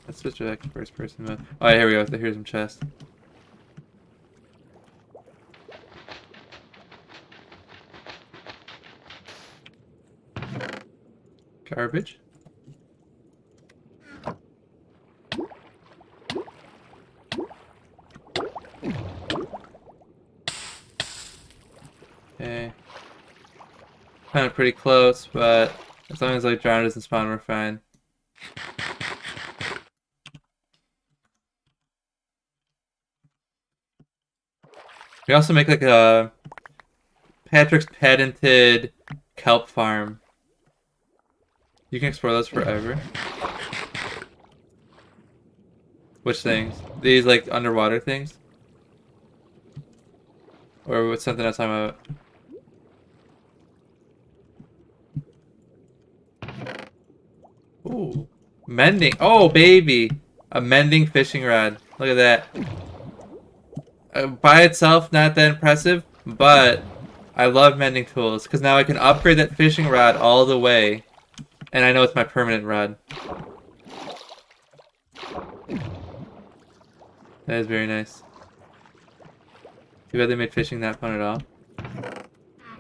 Let's switch back to first person mode. Oh, yeah, here we go. Here's some chests. Garbage. Okay. Kind of pretty close, but as long as like drown doesn't spawn, we're fine. We also make like a Patrick's patented kelp farm. You can explore those forever. Which things? These like underwater things? Or what's something else I'm about? Ooh. Mending. Oh, baby. A mending fishing rod. Look at that. By itself, not that impressive, but I love mending tools because now I can upgrade that fishing rod all the way, and I know it's my permanent rod. That is very nice. Too bad they made fishing not fun at all.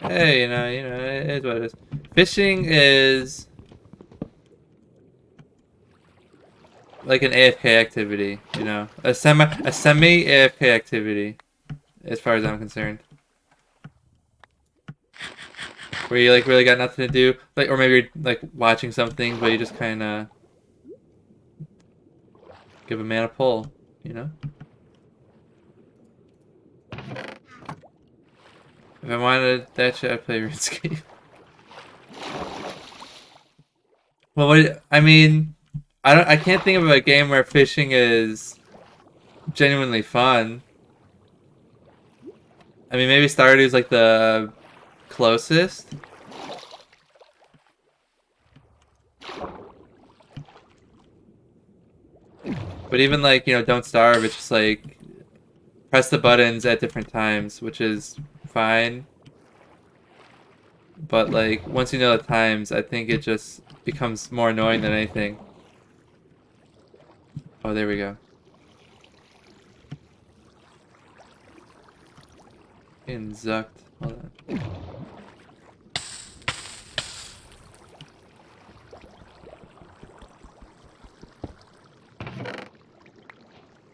Hey, you know, it is what it is. Fishing is like an AFK activity, you know, a semi AFK activity, as far as I'm concerned. Where you like really got nothing to do, like, or maybe you're like watching something, but you just kind of give a man a pull, you know. If I wanted that shit, I'd play RuneScape. Well, I mean, I can't think of a game where fishing is genuinely fun. I mean, maybe Stardew's like the closest. But even like, you know, Don't Starve, it's just like press the buttons at different times, which is fine. But like once you know the times, I think it just becomes more annoying than anything. Oh, there we go. Getting zucked. Hold on.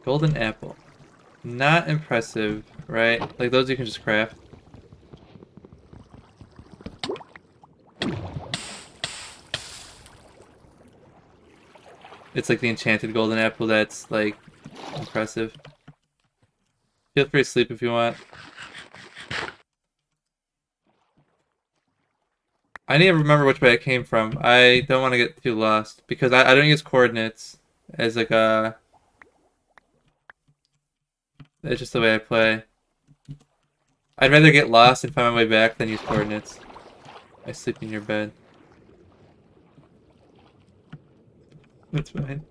Golden apple. Not impressive, right? Like those you can just craft. It's like the enchanted golden apple that's like impressive. Feel free to sleep if you want. I need to remember which way I came from. I don't want to get too lost because I don't use coordinates as like a... It's just the way I play. I'd rather get lost and find my way back than use coordinates. I sleep in your bed. That's fine.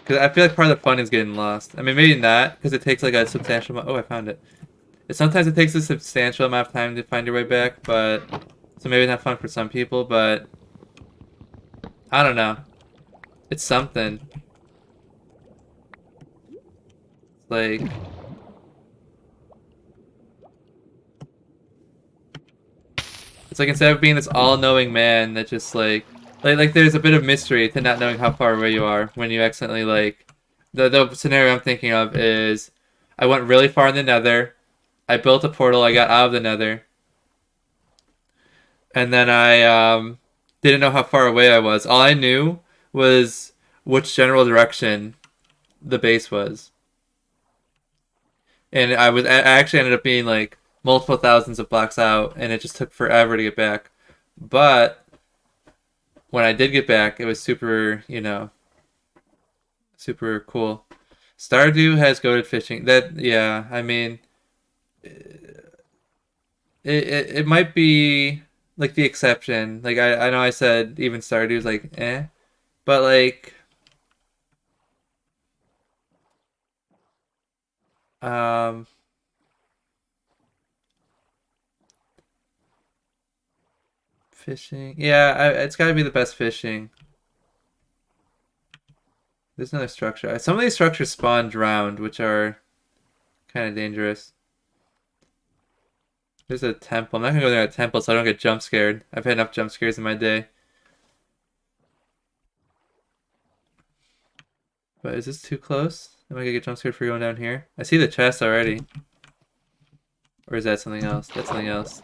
Because I feel like part of the fun is getting lost. I mean, maybe not, because it takes like a substantial amount... Oh, I found it. Sometimes it takes a substantial amount of time to find your way back, but... So maybe not fun for some people, but... I don't know. It's something. It's like... It's like instead of being this all-knowing man that just like there's a bit of mystery to not knowing how far away you are when you accidentally like... The scenario I'm thinking of is I went really far in the nether, I built a portal, I got out of the nether, And then I didn't know how far away I was. All I knew was which general direction the base was. And I actually ended up being like multiple thousands of blocks out, and it just took forever to get back. But when I did get back, it was super, super cool. Stardew has goated fishing. That, yeah, I mean, it might be like the exception. Like I know I said even Stardew was like but like um fishing. Yeah, it's got to be the best fishing. There's another structure. Some of these structures spawn drowned, which are kind of dangerous. There's a temple. I'm not gonna go there at a temple so I don't get jump scared. I've had enough jump scares in my day. But is this too close? Am I gonna get jump scared for going down here? I see the chest already. Or is that something else? That's something else.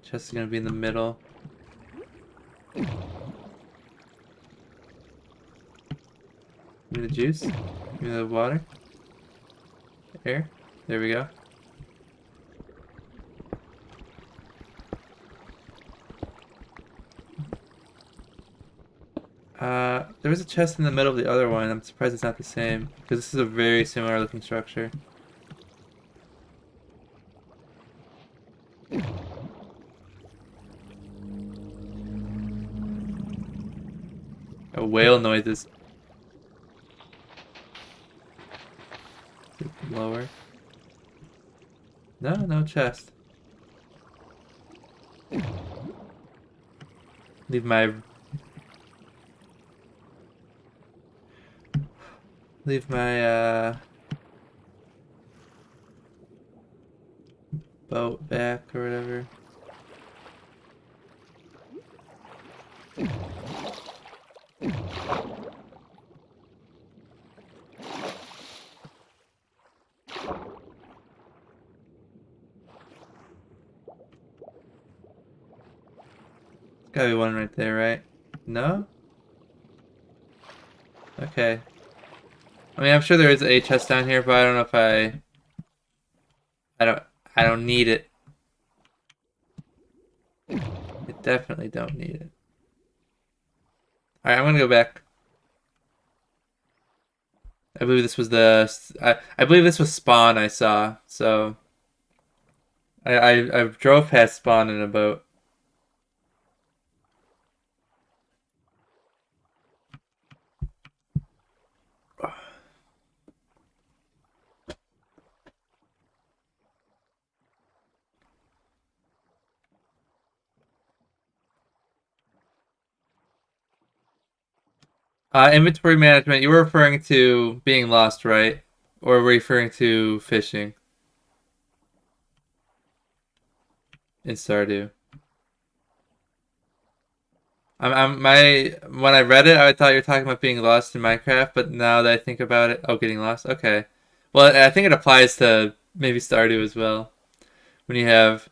Chest is gonna be in the middle. Give me the juice. Give me the water. Air. There we go. There was a chest in the middle of the other one. I'm surprised it's not the same, because this is a very similar looking structure. A whale noises. Lower. No chest. Leave my boat back or whatever. Gotta be one right there, right? No? Okay. I mean, I'm sure there is a chest down here, but I don't know if I don't need it. I definitely don't need it. Alright, I'm gonna go back. I believe this was I believe this was spawn I saw, so I drove past spawn in a boat. Inventory management, you were referring to being lost, right? Or were you referring to fishing in Stardew? When I read it, I thought you were talking about being lost in Minecraft, but now that I think about it, oh, getting lost. Okay. Well, I think it applies to maybe Stardew as well. When you have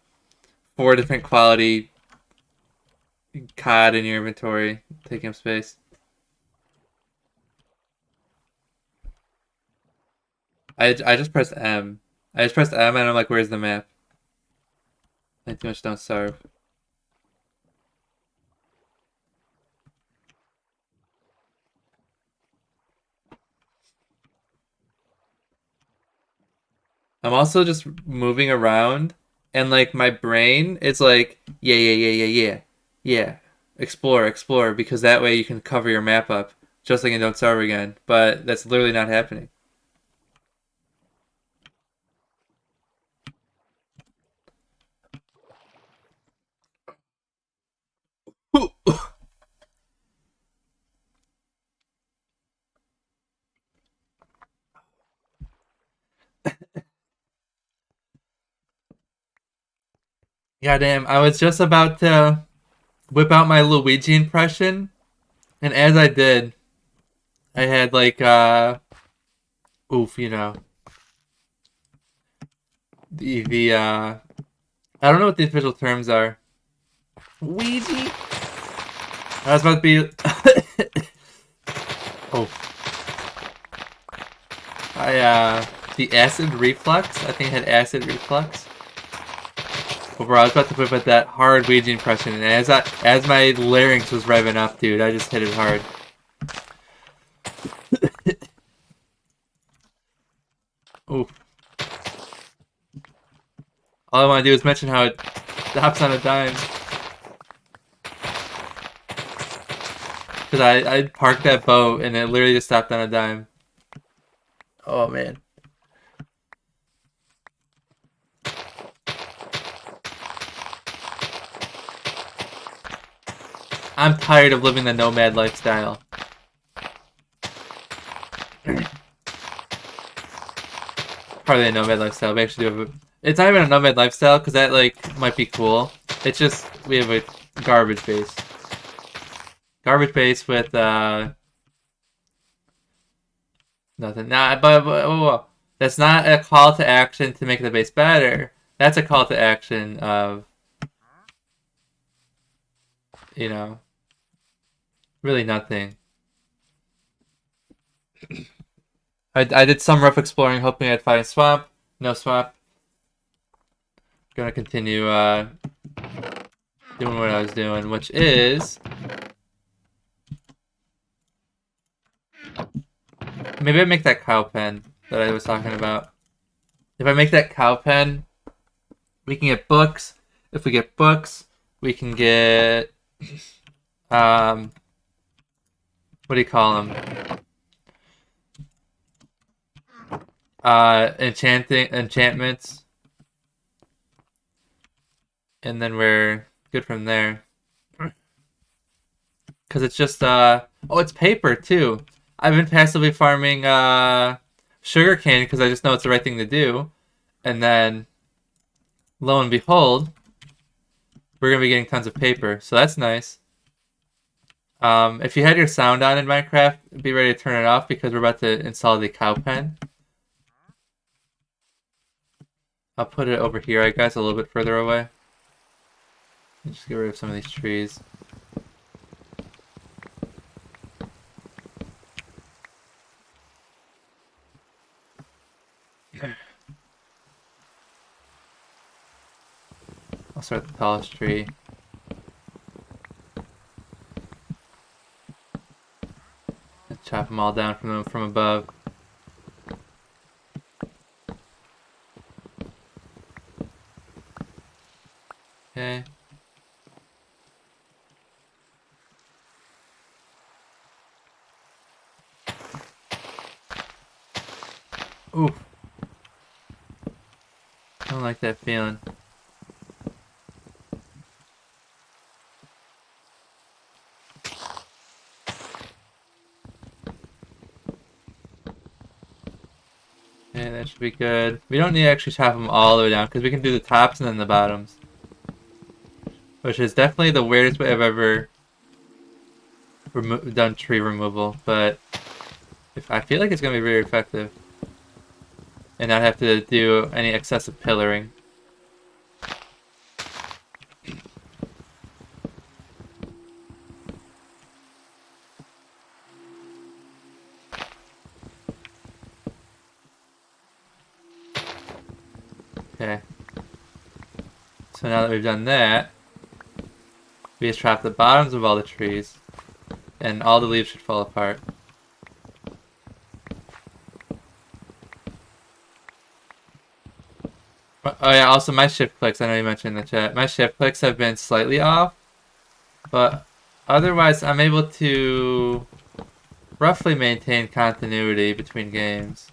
4 different quality COD in your inventory, taking up space. I just pressed M. I just pressed M and I'm like, where's the map? I too much don't starve. I'm also just moving around and like my brain is like, yeah. Explore, because that way you can cover your map up, just like in Don't Starve Again. But that's literally not happening. Goddamn, I was just about to whip out my Luigi impression, and as I did, I had like oof, I don't know what the official terms are. Ouija? I was about to be... oh. The acid reflux? I think I had acid reflux. But bro, I was about to put that hard Ouija impression, and as my larynx was revving up, dude, I just hit it hard. Oof. All I want to do is mention how it stops on a dime. Because I parked that boat, and it literally just stopped on a dime. Oh, man. I'm tired of living the nomad lifestyle. Probably a nomad lifestyle. We actually do have a... It's not even a nomad lifestyle, because that, like, might be cool. It's just, we have a garbage base. Garbage base with, nothing. Nah, but that's not a call to action to make the base better. That's a call to action of, you know, really nothing. I did some rough exploring, hoping I'd find a swamp. No swamp. Gonna continue doing what I was doing, which is maybe I make that cow pen that I was talking about. If I make that cow pen, we can get books. If we get books, we can get what do you call them? Enchantments. And then we're good from there. Because it's just, oh, it's paper, too. I've been passively farming, sugarcane because I just know it's the right thing to do. And then, lo and behold, we're going to be getting tons of paper. So that's nice. If you had your sound on in Minecraft, be ready to turn it off because we're about to install the cow pen. I'll put it over here, I guess, a little bit further away. Just get rid of some of these trees. I'll start with the tallest tree. And chop them all down from above. Okay. Ooh. I don't like that feeling. Okay, that should be good. We don't need to actually chop them all the way down because we can do the tops and then the bottoms. Which is definitely the weirdest way I've ever done tree removal, but I feel like it's going to be very effective. And not have to do any excessive pillaring. Okay. So now that we've done that, we just chop the bottoms of all the trees, and all the leaves should fall apart. Oh yeah, also my shift clicks, I know you mentioned in the chat, my shift clicks have been slightly off, but otherwise I'm able to roughly maintain continuity between games.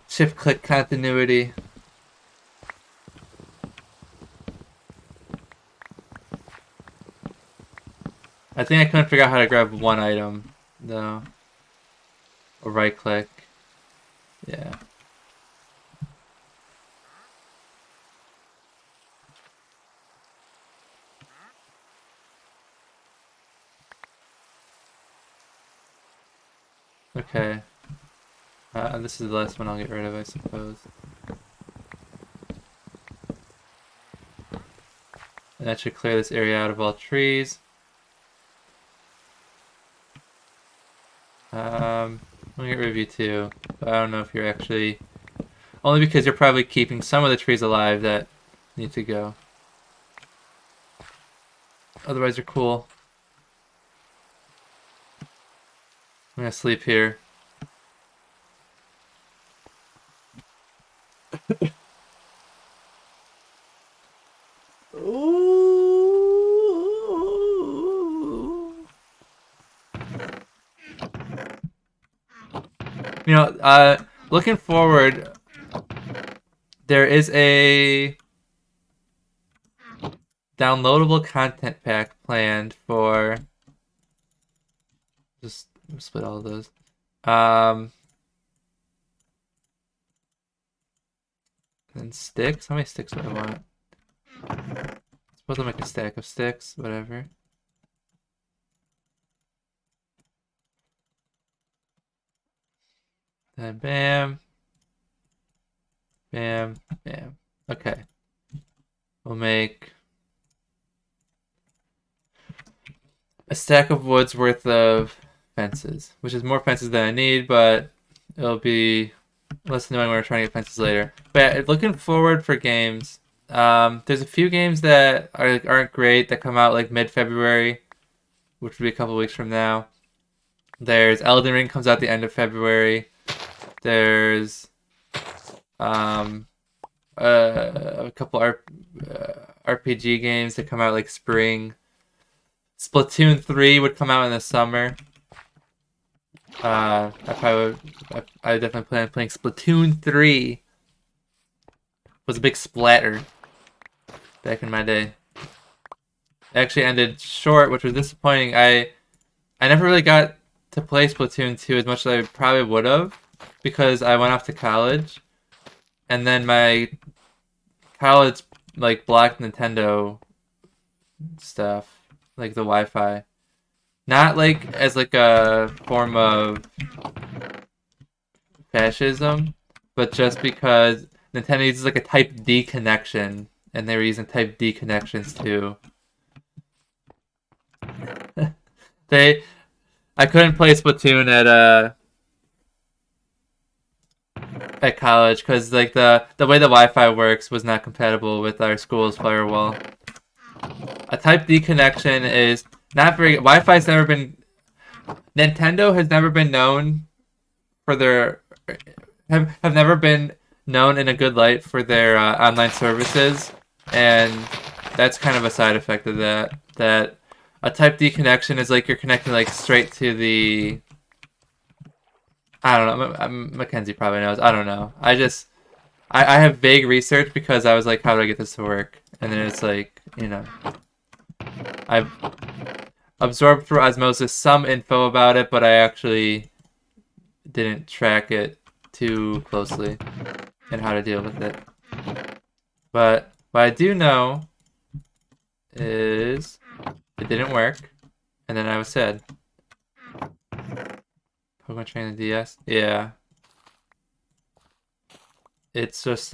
Shift click continuity. I think I couldn't figure out how to grab one item, though. Or right click. Yeah. Okay. This is the last one I'll get rid of, I suppose. That should clear this area out of all trees. I'm gonna get rid of you too, but I don't know if you're actually... Only because you're probably keeping some of the trees alive that need to go. Otherwise, you're cool. I'm gonna sleep here. You know, looking forward, there is a downloadable content pack planned for... Just split all of those. And sticks? How many sticks do I want? Suppose I'll make a stack of sticks, whatever. Then bam. Bam. Bam. Okay. We'll make a stack of wood's worth of fences, which is more fences than I need, but it'll be less annoying when we're trying to get fences later. But yeah, looking forward for games. There's a few games that aren't great that come out like mid-February, which will be a couple weeks from now. There's Elden Ring comes out the end of February. There's a couple RPG games that come out like spring. Splatoon 3 would come out in the summer. I definitely plan on playing Splatoon 3. It was a big splatter back in my day. It actually ended short, which was disappointing. I never really got to play Splatoon 2 as much as I probably would have, because I went off to college, and then my college like blocked Nintendo stuff, like the Wi-Fi. Not like as like a form of fascism, but just because Nintendo uses like a Type D connection, and they were using Type D connections too. I couldn't play Splatoon at college because like the way the Wi-Fi works was not compatible with our school's firewall. A Type D connection is not very... Wi-Fi's never been... Nintendo has never been known for their... Have never been known in a good light for their online services, and that's kind of a side effect of that. That a Type D connection is like you're connecting like straight to the... I don't know. Mackenzie probably knows. I don't know. I have vague research because I was like, how do I get this to work? And then it's like, you know... I've absorbed through osmosis some info about it, but I actually didn't track it too closely and how to deal with it. But what I do know is it didn't work, and then I was sad. Pokemon Train the DS? Yeah. It's just,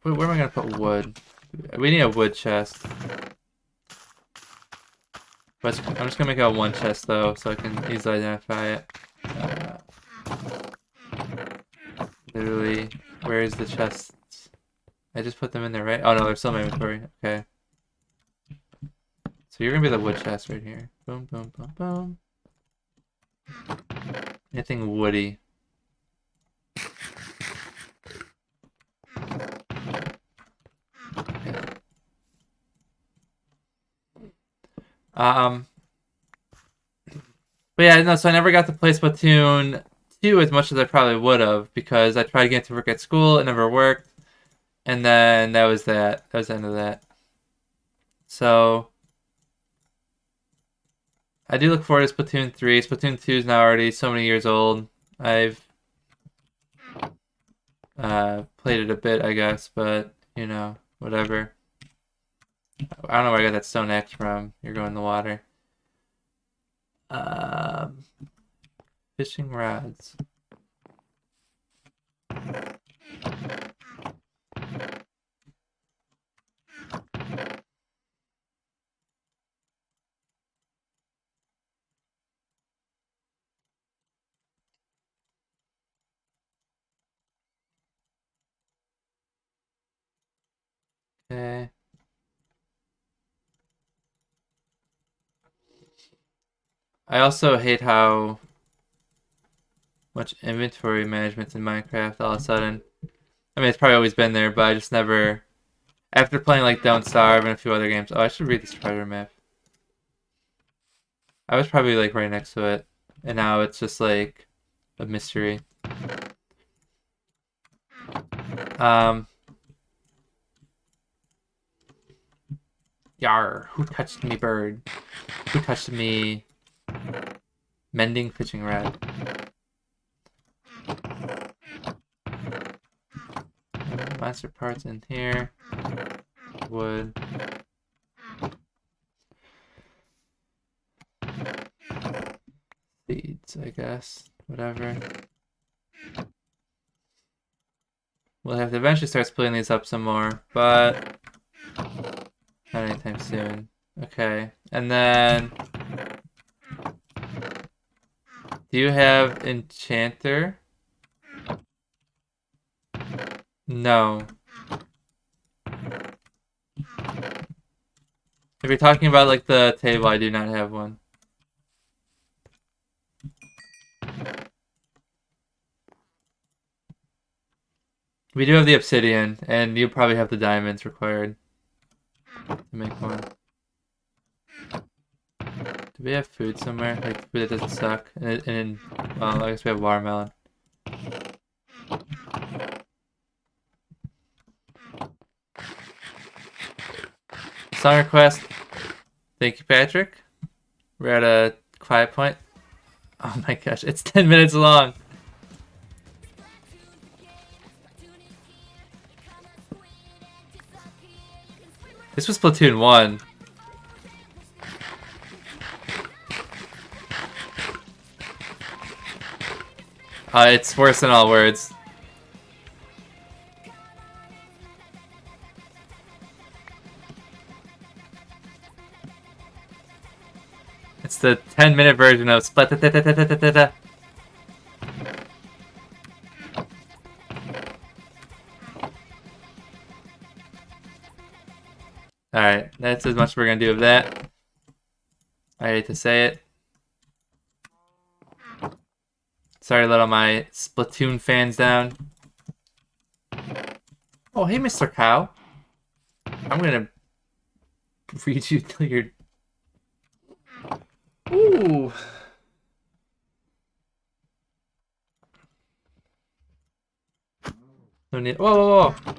where am I gonna put wood? We need a wood chest. But I'm just gonna make a one chest though, so I can easily identify it. Literally, where is the chests? I just put them in there, right? Oh no, they're still in my inventory. Okay. So you're gonna be the wood chest right here. Boom, boom, boom, boom. Anything woody. But yeah, no, so I never got to play Splatoon 2 as much as I probably would have, because I tried to get to work at school, it never worked, and then that was that. That was the end of that. So, I do look forward to Splatoon 3. Splatoon 2 is now already so many years old. I've played it a bit, I guess, but, you know, whatever. I don't know where I got that stone axe from. You're going in the water. Fishing rods. Okay. I also hate how much inventory management's in Minecraft all of a sudden. I mean, it's probably always been there, but I just never... After playing like Don't Starve and a few other games... Oh, I should read this treasure map. I was probably like right next to it. And now it's just like a mystery. Yar, who touched me, bird? Who touched me? Mending fishing rod. Monster parts in here. Wood. Seeds, I guess. Whatever. We'll have to eventually start splitting these up some more, but not anytime soon. Okay, and then do you have Enchanter? No. If you're talking about like the table, I do not have one. We do have the obsidian, and you probably have the diamonds required to make one. Do we have food somewhere? Like food that doesn't suck? And well, I guess we have watermelon. Song request. Thank you, Patrick. We're at a quiet point. Oh my gosh, it's 10 minutes long. This was Splatoon 1. It's worse than all words. It's the 10-minute version of Splat. Alright, that's as much as we're gonna do of that. I hate to say it. Sorry to let all my Splatoon fans down. Oh, hey, Mr. Cow. I'm gonna read you till you're... Ooh. No need... Whoa, whoa, whoa.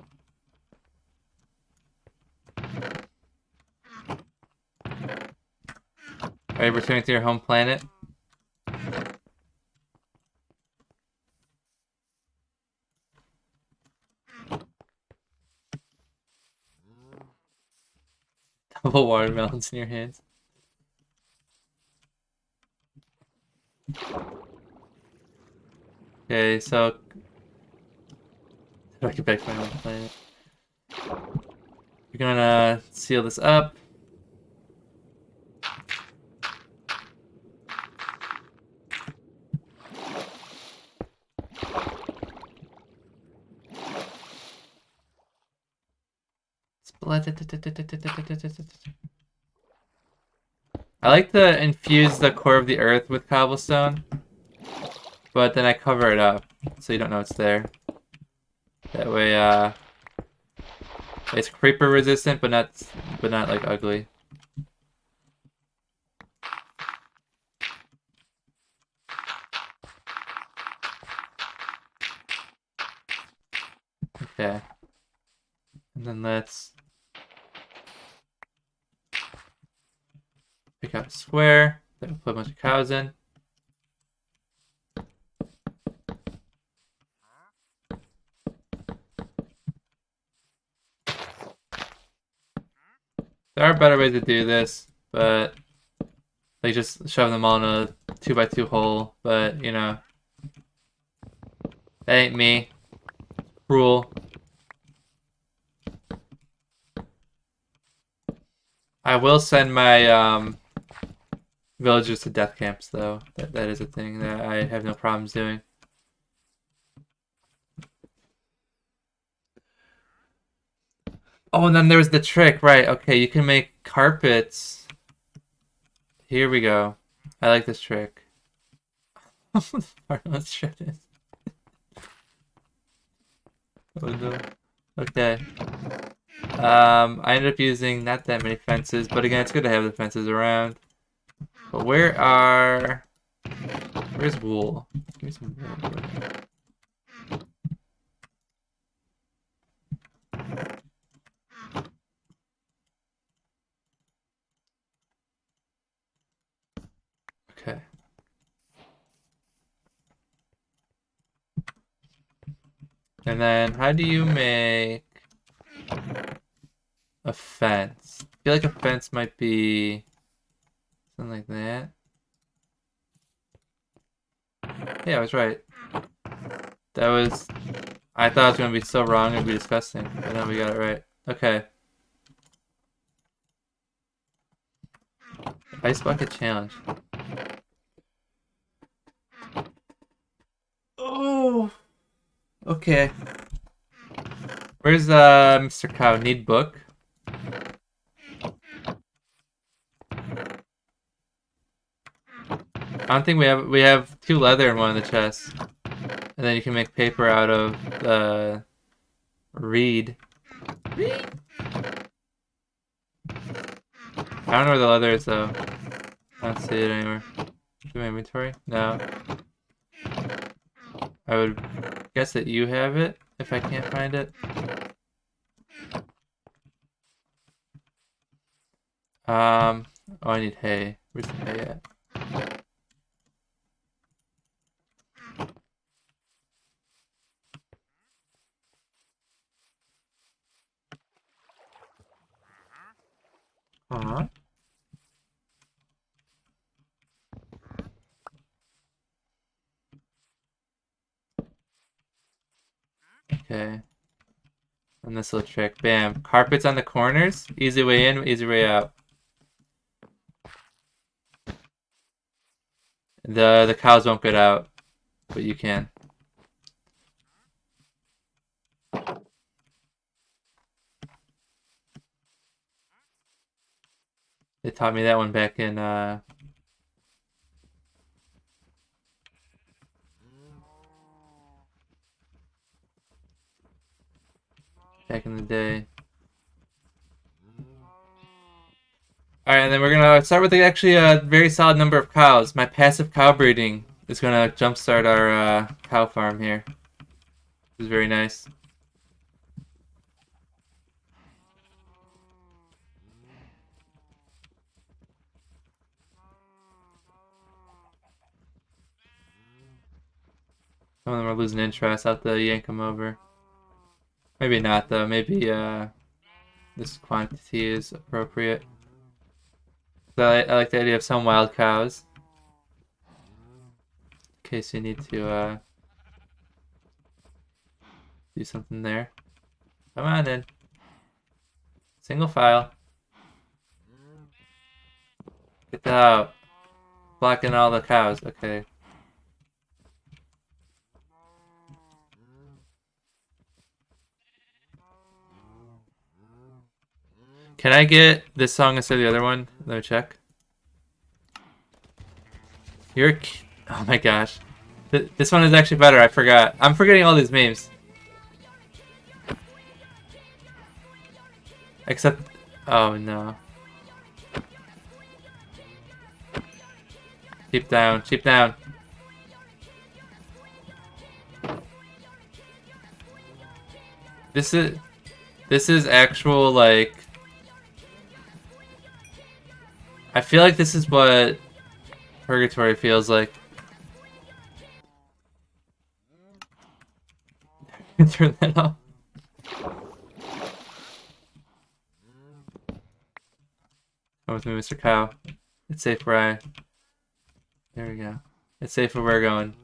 Are you returning to your home planet? Double watermelons in your hands. Okay, so... How do I get back to my home planet? We're gonna seal this up. I like to infuse the core of the earth with cobblestone, but then I cover it up so you don't know it's there. That way, it's creeper resistant, but not like ugly. Okay, and then let's pick out a square. Then we'll put a bunch of cows in. There are better ways to do this, but like just shove them all in a 2x2 hole. But you know, that ain't me. Cruel. I will send my villagers to death camps, though. That is a thing that I have no problems doing. Oh, and then there's the trick, right? Okay, you can make carpets. Here we go. I like this trick. Let's try this. Oh no. Okay. I ended up using not that many fences, but again, it's good to have the fences around. But where's wool? Give me some wool. Okay. And then how do you make a fence? I feel like a fence might be something like that. Yeah, I was right. I thought it was gonna be so wrong it'd be disgusting, but then we got it right. Okay. Ice bucket challenge. Oh. Okay. Where's Mr. Cow? Need book? I don't think we have 2 leather in one of the chests. And then you can make paper out of reed. I don't know where the leather is though. I don't see it anywhere. Do my inventory? No. I would guess that you have it if I can't find it. Oh, I need hay. Where's the hay at? Huh? Okay. And this little trick. Bam. Carpets on the corners. Easy way in, easy way out. The cows won't get out, but you can. They taught me that one back in the day. Alright, and then we're gonna start with actually a very solid number of cows. My passive cow breeding is gonna jumpstart our cow farm here. Which is very nice. Some of them are losing interest. I'll have to yank them over. Maybe not though. Maybe this quantity is appropriate. So I like the idea of some wild cows. In case you need to do something there. Come on in. Single file. Get out. Blocking all the cows. Okay. Can I get this song instead of the other one? Let me check. Oh my gosh. This one is actually better. I forgot. I'm forgetting all these memes. Except... Oh no. Keep down. Keep down. This is actual, like... I feel like this is what Purgatory feels like. Turn that off. Come with me, Mr. Cow. It's safe where I... There we go. It's safe where we're going.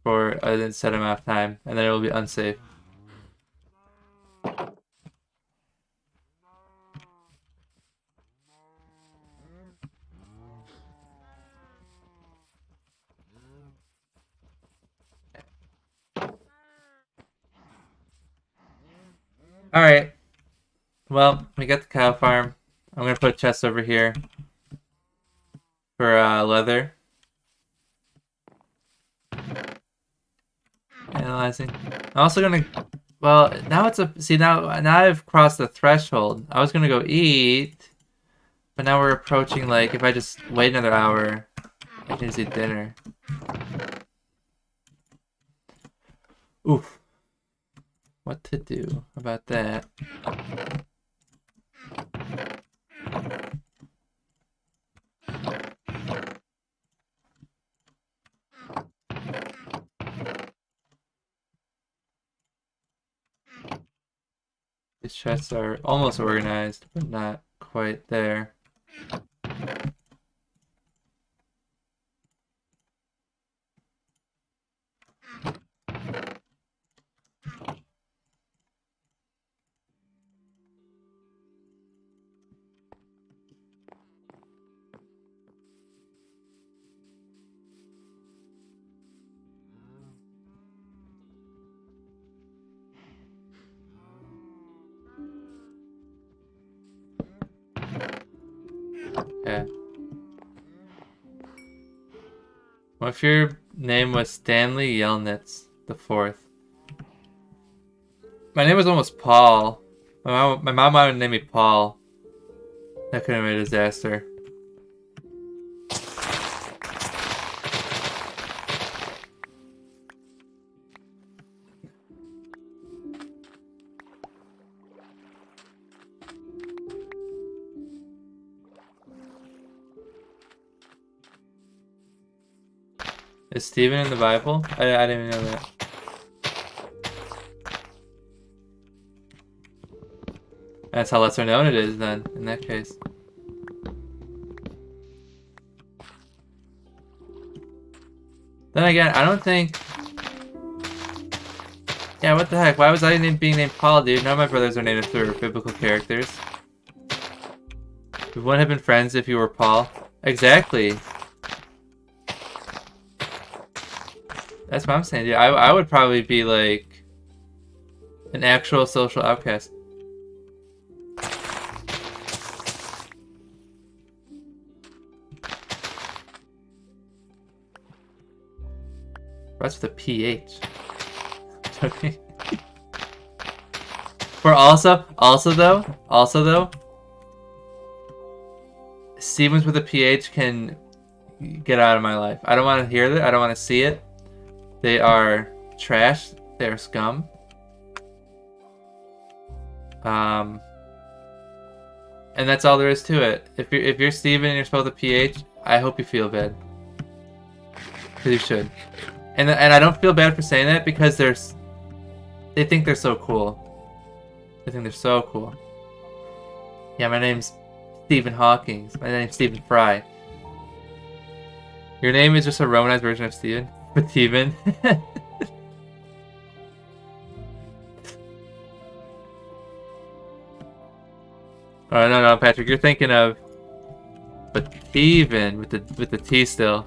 For a set amount of time. And then it will be unsafe. Alright. Well, we got the cow farm. I'm gonna put a chest over here for leather. Analyzing. I'm also gonna. Well, now it's a. See, now I've crossed the threshold. I was gonna go eat, but now we're approaching. Like, if I just wait another hour, I can just eat dinner. Oof. What to do about that? These chests are almost organized, but not quite there. Okay. What if your name was Stanley Yelnats the Fourth? My name was almost Paul. My mom wanted to name me Paul. That could have been a disaster. Is Stephen in the Bible? I didn't even know that. That's how lesser known it is then, in that case. Then again, I don't think... Yeah, what the heck? Why was I being named Paul, dude? None of my brothers are named after biblical characters. We wouldn't have been friends if you were Paul. Exactly. That's what I'm saying, dude. I would probably be like an actual social outcast. That's with a PH. Okay. For also though, Stevens with a PH can get out of my life. I don't want to hear that. I don't want to see it. They are trash. They are scum. And that's all there is to it. If you're Steven and you're spelled with a PH, I hope you feel bad. Because you should. And I don't feel bad for saying that because they think they're so cool. They think they're so cool. Yeah, my name's Stephen Hawking. My name's Stephen Fry. Your name is just a Romanized version of Steven. But Steven. Oh no, Patrick, you're thinking of but Steven with the T still.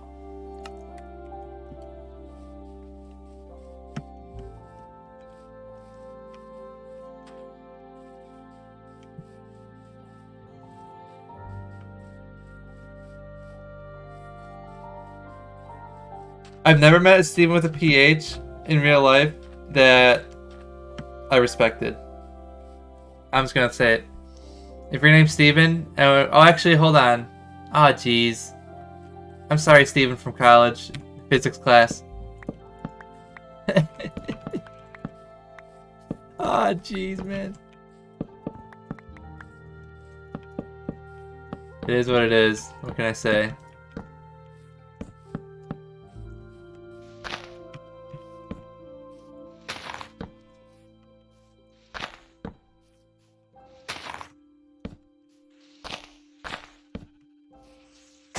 I've never met a Steven with a PH in real life that I respected. I'm just gonna say it. If your name's Steven, oh actually, hold on. Oh jeez. I'm sorry, Steven from college, physics class. Oh jeez, man. It is what it is. What can I say?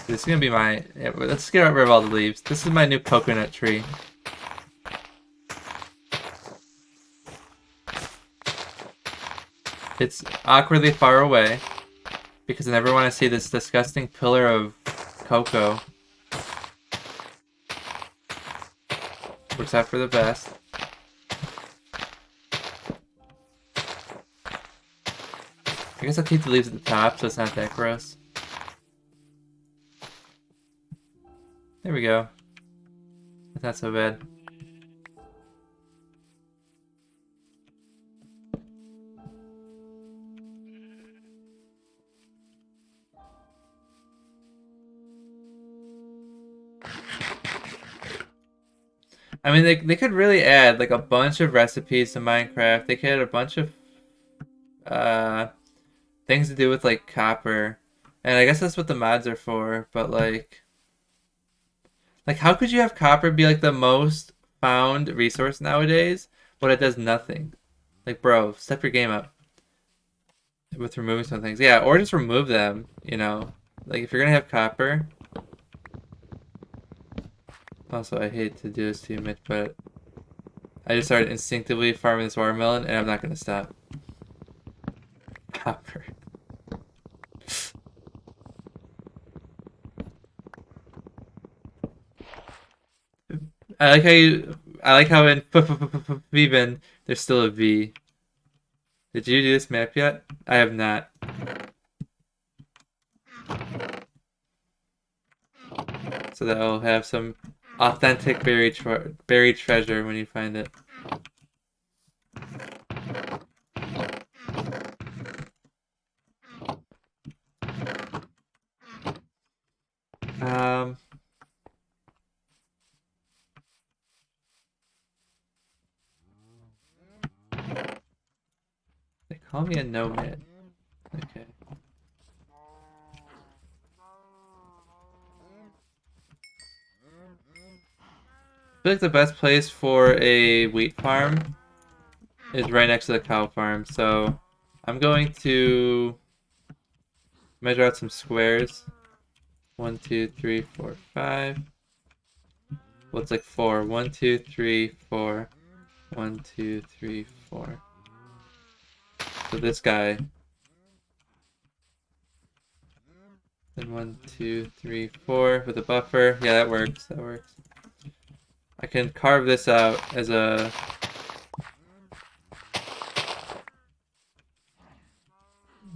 This is gonna be my... Yeah, let's get rid of all the leaves. This is my new coconut tree. It's awkwardly far away because I never want to see this disgusting pillar of cocoa. Works out for the best. I guess I'll keep the leaves at the top so it's not that gross. There we go. That's not so bad. I mean, they could really add like a bunch of recipes to Minecraft. They could add a bunch of things to do with like copper, and I guess that's what the mods are for. But like how could you have copper be like the most found resource nowadays, but it does nothing? Like, bro, step your game up with removing some things. Yeah, or just remove them. You know, like if you're gonna have copper. Also, I hate to do this to you, Mitch, but I just started instinctively farming this watermelon, and I'm not gonna stop. Copper. I like how in even there's still a V. Did you do this map yet? I have not. So that I'll have some authentic buried treasure when you find it. They call me a nomad. Okay. I feel like the best place for a wheat farm is right next to the cow farm, so I'm going to measure out some squares. 1, 2, 3, 4, 5. Well, it's like 4. 1, 2, 3, 4. 1, 2, 3, 4. So this guy. Then 1, 2, 3, 4 with a buffer. Yeah, that works. That works. I can carve this out as a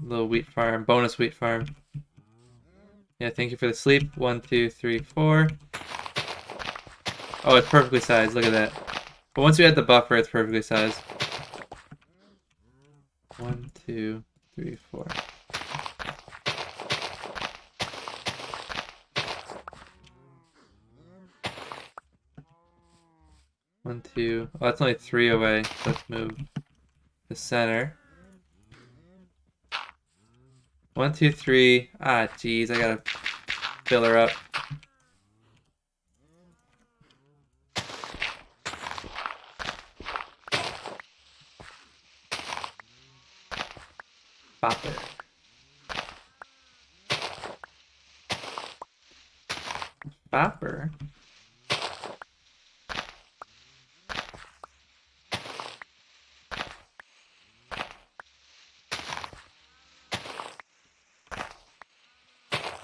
little wheat farm, bonus wheat farm. Yeah, thank you for the sleep. 1, 2, 3, 4. Oh, it's perfectly sized. Look at that. But once you add the buffer, it's perfectly sized. 1, 2, 3, 4. One, two. Oh, that's only 3 away. So let's move the center. 1, 2, 3. Ah, jeez, I gotta fill her up. Bopper. Bopper?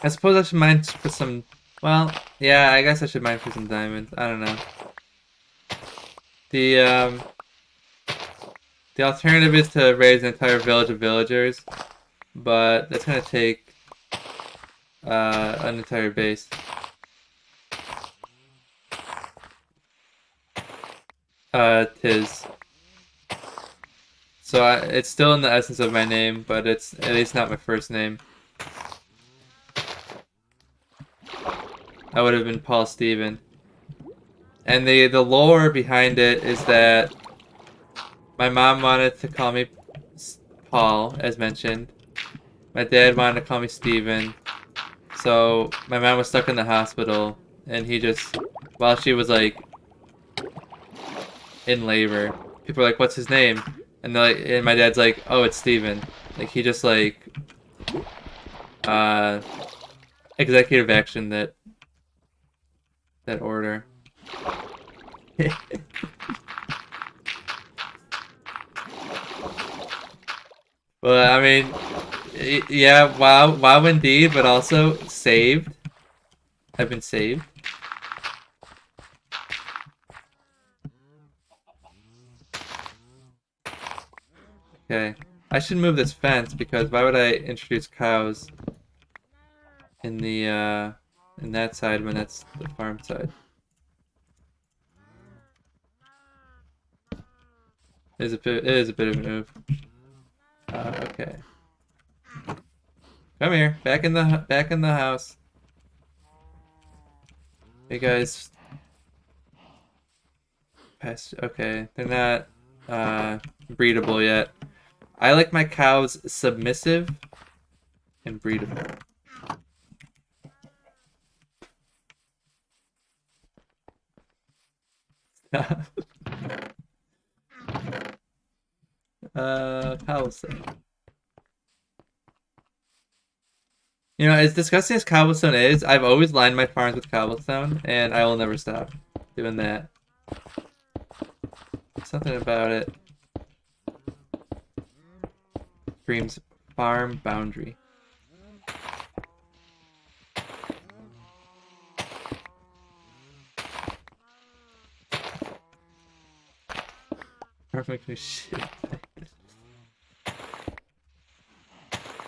I suppose I should mine for some... Well, yeah, I guess I should mine for some diamonds. I don't know. The alternative is to raise an entire village of villagers, but that's gonna take an entire base. Tis. So it's still in the essence of my name, but it's at least not my first name. I would have been Paul Steven. And the lore behind it is that my mom wanted to call me Paul, as mentioned. My dad wanted to call me Steven. So my mom was stuck in the hospital, and he just, while she was like in labor, people were like, "What's his name?" And they're like, and my dad's like, "Oh, it's Steven." Like he just like executive action that order. Well, I mean, yeah, wow indeed, but also saved. I've been saved. Okay. I should move this fence because why would I introduce cows in the in that side when that's the farm side? It is a bit of a move. Okay. Come here, back in the house. Hey guys. Okay, they're not breedable yet. I like my cows submissive and breedable. Cobblestone. You know, as disgusting as cobblestone is, I've always lined my farms with cobblestone, and I will never stop doing that. Something about it screams farm boundary. Perfectly shit.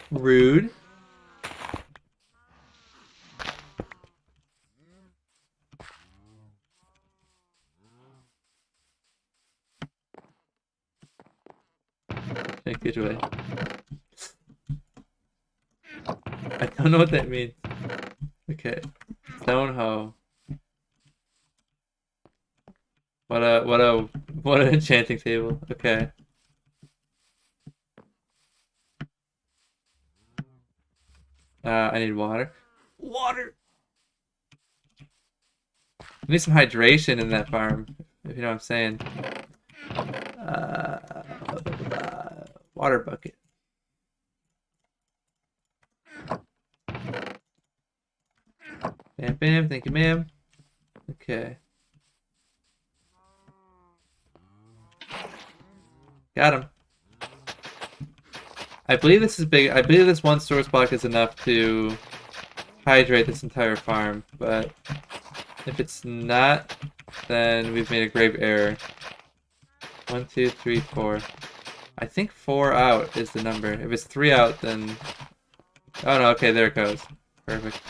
Rude. Good way. I don't know what that means. Okay. Stone hoe. What an enchanting table. Okay. I need water. Water! I need some hydration in that farm, if you know what I'm saying. Water bucket. Bam, bam. Thank you, ma'am. Okay. Got him. I believe this is big. I believe this one source block is enough to hydrate this entire farm, but if it's not, then we've made a grave error. 1, 2, 3, 4. I think 4 out is the number. If it's 3 out, then... Oh no, okay, there it goes. Perfect.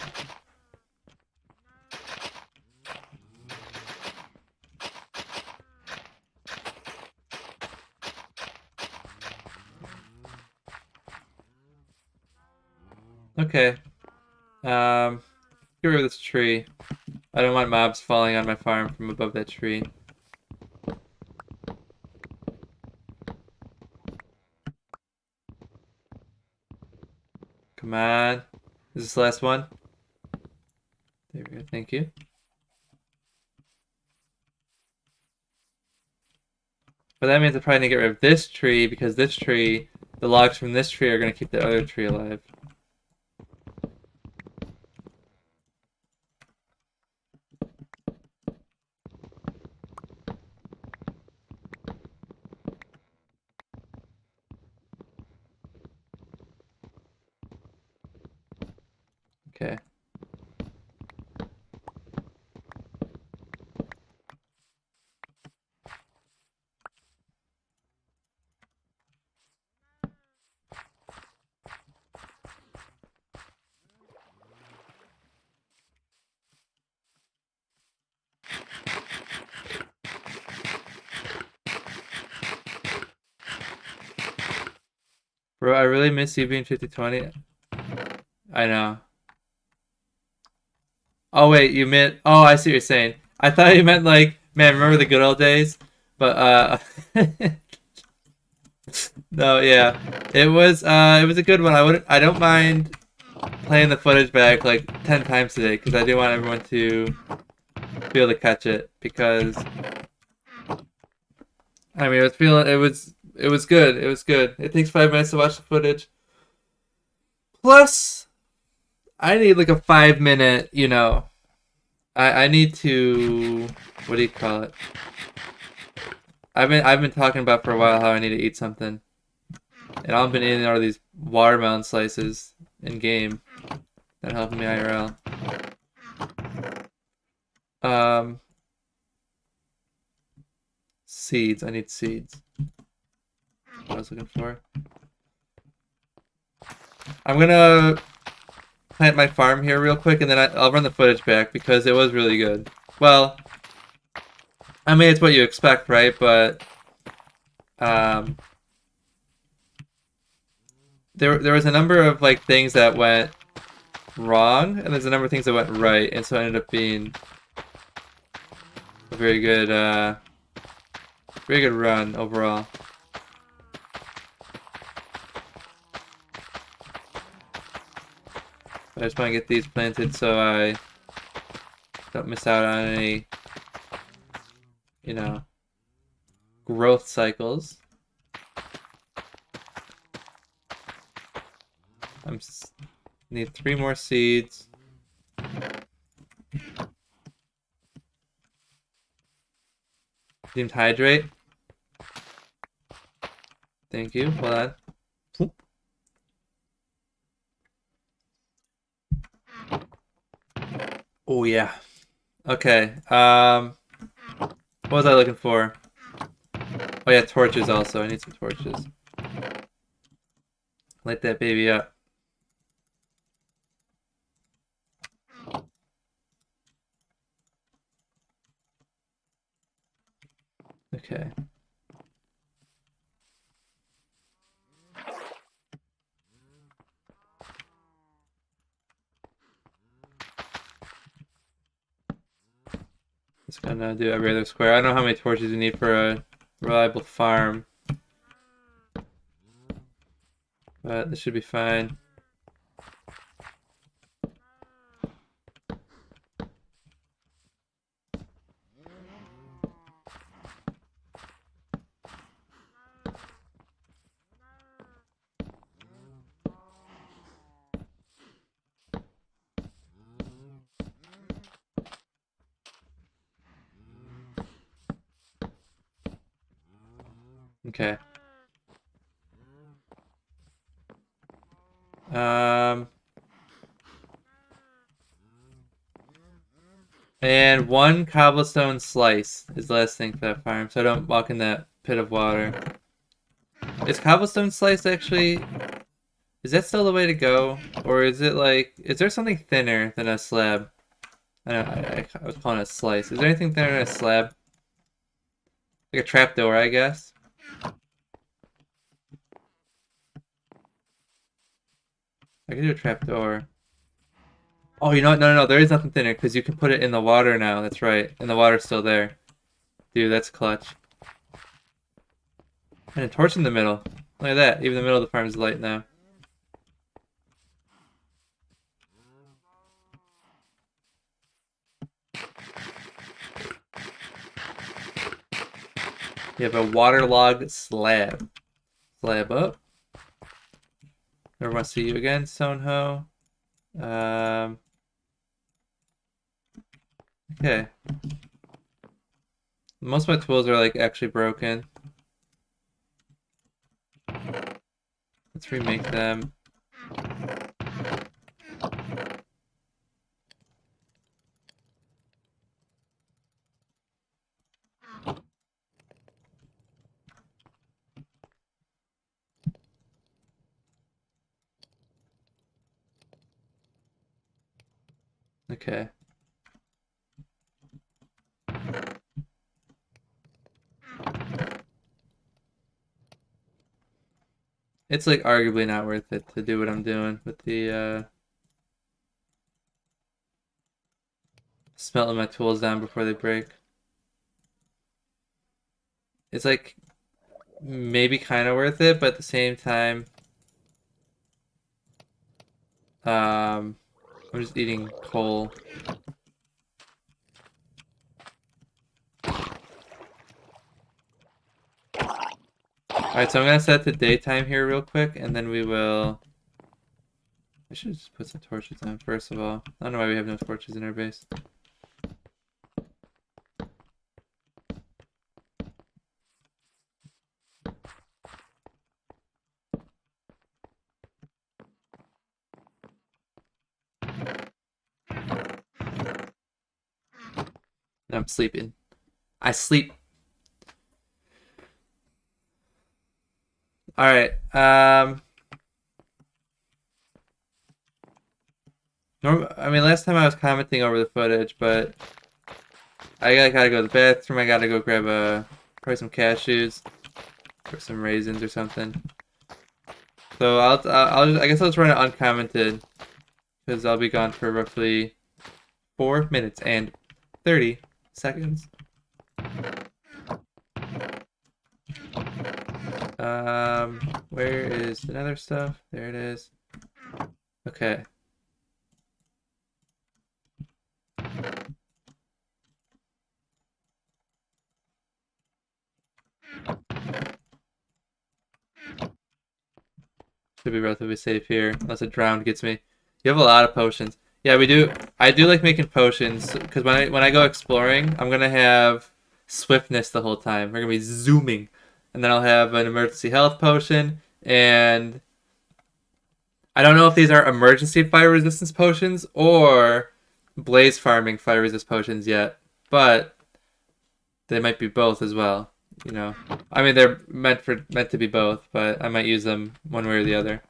Okay. Get rid of this tree. I don't want mobs falling on my farm from above that tree. Come on. Is this the last one? There we go. Thank you. But that means I probably need to get rid of this tree because this tree, the logs from this tree are going to keep the other tree alive. Okay. Bro, I really miss you being 50/20. I know. Oh wait, you meant... Oh, I see what you're saying. I thought you meant like, man, remember the good old days? But no, yeah. It was a good one. I don't mind playing the footage back like 10 times today because I do want everyone to be able to catch it because I mean, it was good. It was good. It takes 5 minutes to watch the footage. Plus, I need like a 5-minute, you know. I need to, what do you call it? I've been talking about for a while how I need to eat something. And I've been eating all these watermelon slices in game. That helping me IRL. Seeds. I need seeds. What I was looking for. I'm gonna plant my farm here real quick, and then I'll run the footage back because it was really good. Well, I mean, it's what you expect, right? But there was a number of like things that went wrong, and there's a number of things that went right, and so it ended up being a very good run overall. I just want to get these planted so I don't miss out on any, you know, growth cycles. Need 3 more seeds. Deemed hydrate. Thank you. Hold on. Oh yeah. Okay. What was I looking for? Oh yeah, torches also. I need some torches. Light that baby up. Okay. Just gonna do every other square. I don't know how many torches you need for a reliable farm, but this should be fine. Okay. And 1 cobblestone slice is the last thing for that farm, so I don't walk in that pit of water. Is cobblestone slice actually... Is that still the way to go? Or is it like... Is there something thinner than a slab? I don't know, I was calling it a slice. Is there anything thinner than a slab? Like a trapdoor, I guess? I can do a trapdoor. Oh, you know what? No. There is nothing thinner because you can put it in the water now. That's right. And the water's still there. Dude, that's clutch. And a torch in the middle. Look at that. Even the middle of the farm is light now. You have a waterlogged slab. Slab up. Never want to see you again, Stonehoe. Okay. Most of my tools are like actually broken. Let's remake them. Okay. It's like arguably not worth it to do what I'm doing with the smelting my tools down before they break. It's like maybe kind of worth it, but at the same time, I'm just eating coal. Alright, so I'm gonna set the daytime here real quick, and then we will... I should just put some torches on first of all. I don't know why we have no torches in our base. I'm sleeping. I sleep. Alright, I mean, last time I was commenting over the footage, but I gotta go to the bathroom. I gotta go grab probably some cashews or some raisins or something. So I guess I'll just run it uncommented because I'll be gone for roughly 4 minutes and 30 seconds. Where is the other stuff? There it is. Okay. Should be relatively safe here, unless a drown gets me. You have a lot of potions. Yeah, we do. I do like making potions because when I go exploring, I'm gonna have swiftness the whole time. We're gonna be zooming, and then I'll have an emergency health potion, and I don't know if these are emergency fire resistance potions or blaze farming fire resist potions yet, but they might be both as well. You know, I mean they're meant to be both, but I might use them one way or the other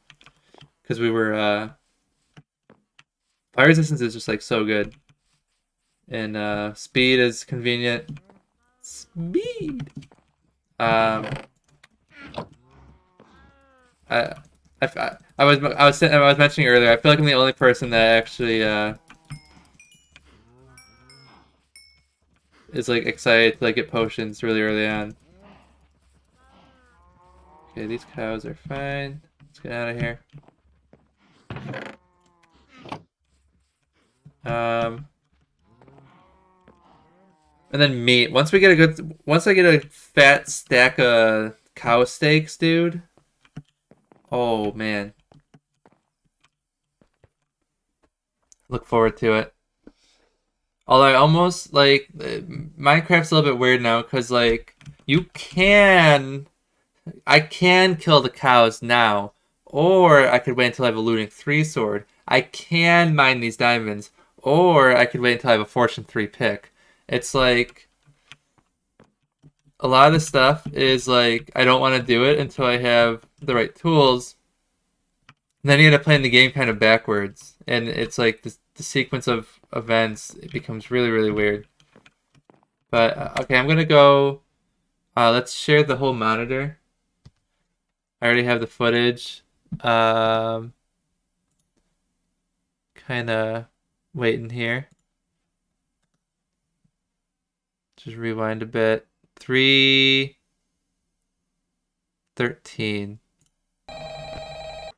because we were fire resistance is just like so good, and speed is convenient. Speed. I was mentioning earlier. I feel like I'm the only person that actually is like excited to like get potions really early on. Okay, these cows are fine. Let's get out of here. And then meat. Once I get a fat stack of cow steaks, dude. Oh man. Look forward to it. Although I almost like Minecraft's a little bit weird now because like I can kill the cows now, or I could wait until I have a looting 3 sword. I can mine these diamonds, or I could wait until I have a fortune 3 pick. It's like a lot of the stuff is like I don't want to do it until I have the right tools. And then you end up playing the game kind of backwards, and it's like the sequence of events, it becomes really, really weird. But okay, I'm gonna go. Let's share the whole monitor. I already have the footage. Kind of waiting here. Just rewind a bit. 3:13.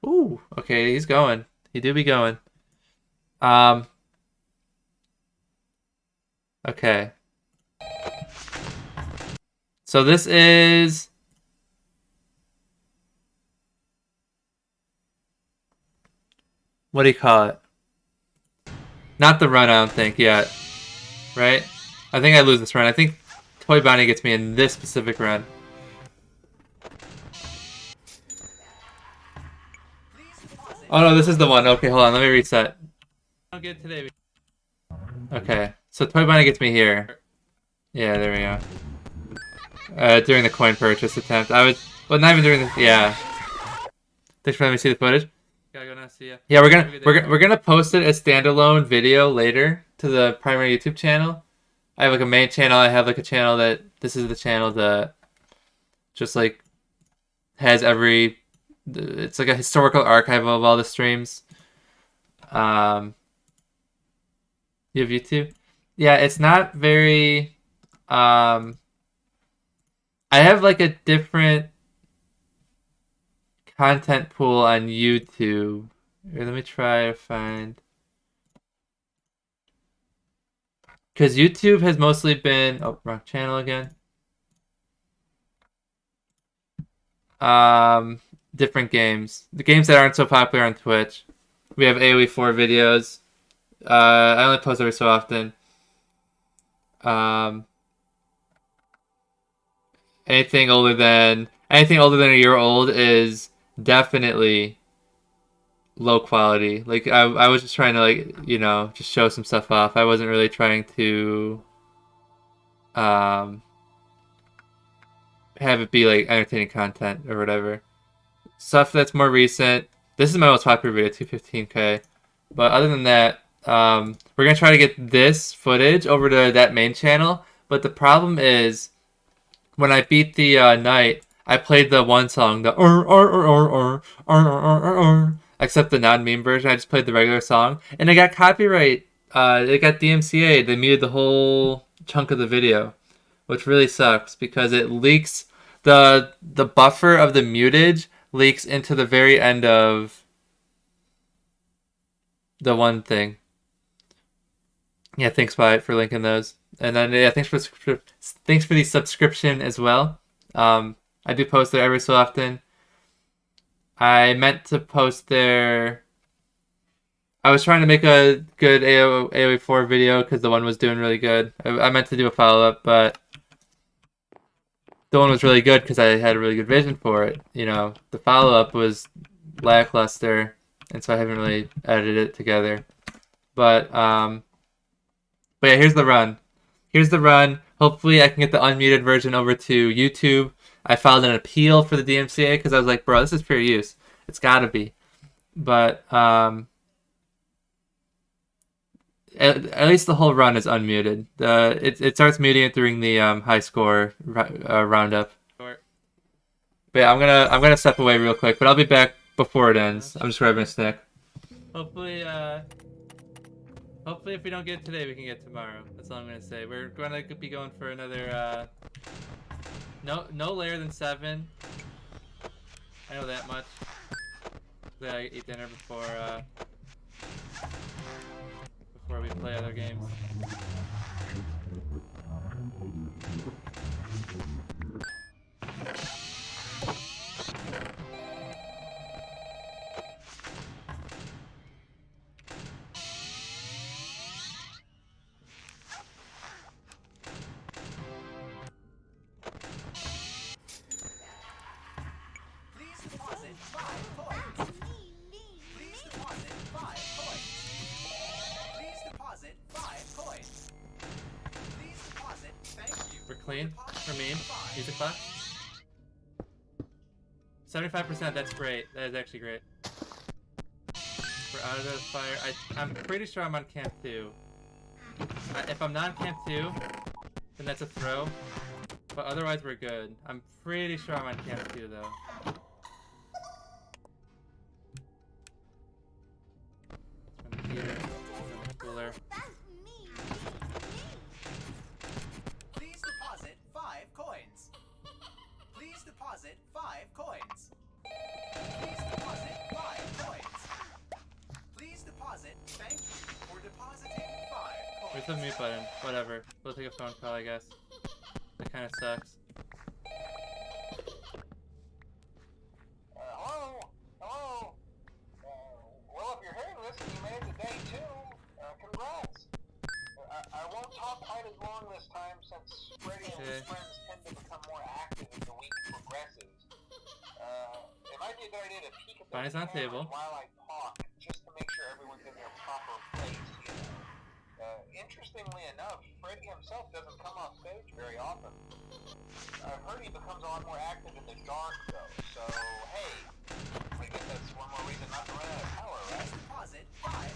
Ooh, okay, he's going. He do be going. Okay. So this is what do you call it? Not the run, I don't think yet. Right? I think I lose this run. I think Toy Bonnie gets me in this specific run. Oh no, this is the one. Okay, hold on. Let me reset. I'll get today. Okay, so Toy Bonnie gets me here. Yeah, there we go. During the coin purchase attempt, not even during the. Yeah. Thanks for letting me see the footage. Gotta go now. See ya. Yeah, we're gonna post it as standalone video later to the primary YouTube channel. I have like a main channel. I have like a channel that this is the channel that just like has it's like a historical archive of all the streams. You have YouTube? Yeah, it's not very I have like a different content pool on YouTube. Here, let me try to find. Because YouTube has mostly been... Oh, wrong channel again. Different games. The games that aren't so popular on Twitch. We have AoE 4 videos. I only post every so often. Anything older than a year old is definitely low quality. Like I was just trying to like, you know, just show some stuff off. I wasn't really trying to have it be like entertaining content or whatever. Stuff that's more recent. This is my most popular video, 215K. But other than that, we're gonna try to get this footage over to that main channel. But the problem is, when I beat the night, I played the one song, the except the non-meme version. I just played the regular song, and it got copyright. It got DMCA. They muted the whole chunk of the video, which really sucks because it leaks. The buffer of the mutage leaks into the very end of the one thing. Yeah, thanks Wyatt for linking those. And then yeah, thanks for the subscription as well. I do post there every so often. I meant to post there. I was trying to make a good AoE 4 video because the one was doing really good. I meant to do a follow-up, but the one was really good because I had a really good vision for it. You know, the follow-up was lackluster, and so I haven't really edited it together. But yeah, here's the run. Here's the run. Hopefully I can get the unmuted version over to YouTube. I filed an appeal for the DMCA because I was like, bro, this is fair use. It's gotta be. But at least the whole run is unmuted. It starts muting it during the high score roundup. But yeah, I'm gonna step away real quick, but I'll be back before it ends. I'm just grabbing a snack. Hopefully if we don't get it today, we can get it tomorrow. That's all I'm gonna say. We're gonna be going for another no later than 7. I know that much. I eat dinner before we play other games. Clean for me. Music box. 75%. That's great. That is actually great. We're out of the fire. I'm pretty sure I'm on camp 2. If I'm not on camp 2, then that's a throw. But otherwise, we're good. I'm pretty sure I'm on camp 2 though. From the heater, from the cooler. Where's the mute button? Whatever. We'll take a phone call, I guess. That kind of sucks. Hello? Hello? Well, if you're hearing this and you made it to day 2, congrats. I won't talk quite as long this time since Freddy and his friends tend to become more active as the week progresses. It might be a good idea to peek at the camera while I talk, just to make sure everyone's in their proper place, you know. Interestingly enough, Freddy himself doesn't come off stage very often. I've heard he becomes a lot more active in the dark, though, so hey, I guess that's one more reason not to run out of power, right? I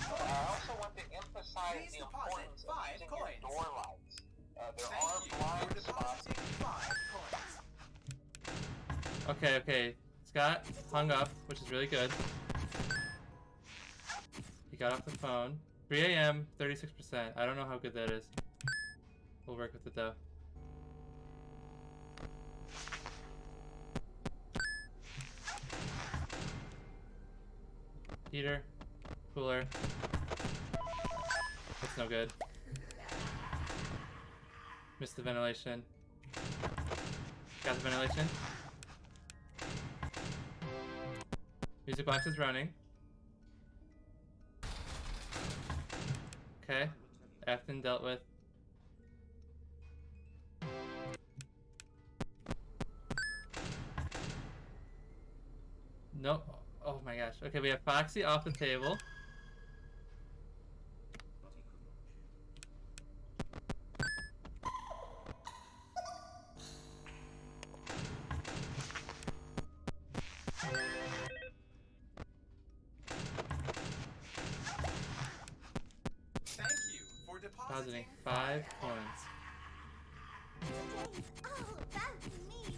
also want to emphasize the importance of using your door lights. There are blind spots. Okay. Scott hung up, which is really good. He got off the phone. 3 a.m., 36%. I don't know how good that is. We'll work with it though. Heater, cooler. That's no good. Missed the ventilation. Got the ventilation. Music box is running. Okay. Afton dealt with. Nope. Oh my gosh. Okay, we have Foxy off the table. depositing 5 coins. Oh, that's me.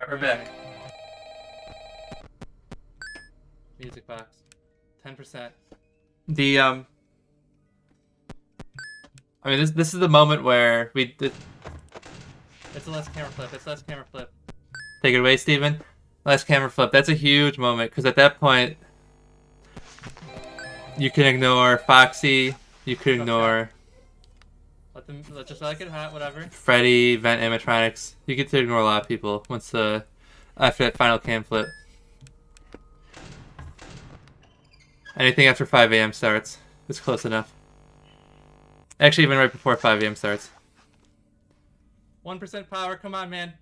We're back. Music box. 10%. The I mean, this is the moment where we did. It's a less camera flip. It's less camera flip. Take it away, Steven. Last camera flip. That's a huge moment because at that point, you can ignore Foxy. You could ignore Let's just let it get hot. Whatever. Freddy, Vent Animatronics. You get to ignore a lot of people once after that final cam flip. Anything after 5 a.m. starts is close enough. Actually, even right before 5 a.m. starts. 1% power. Come on, man.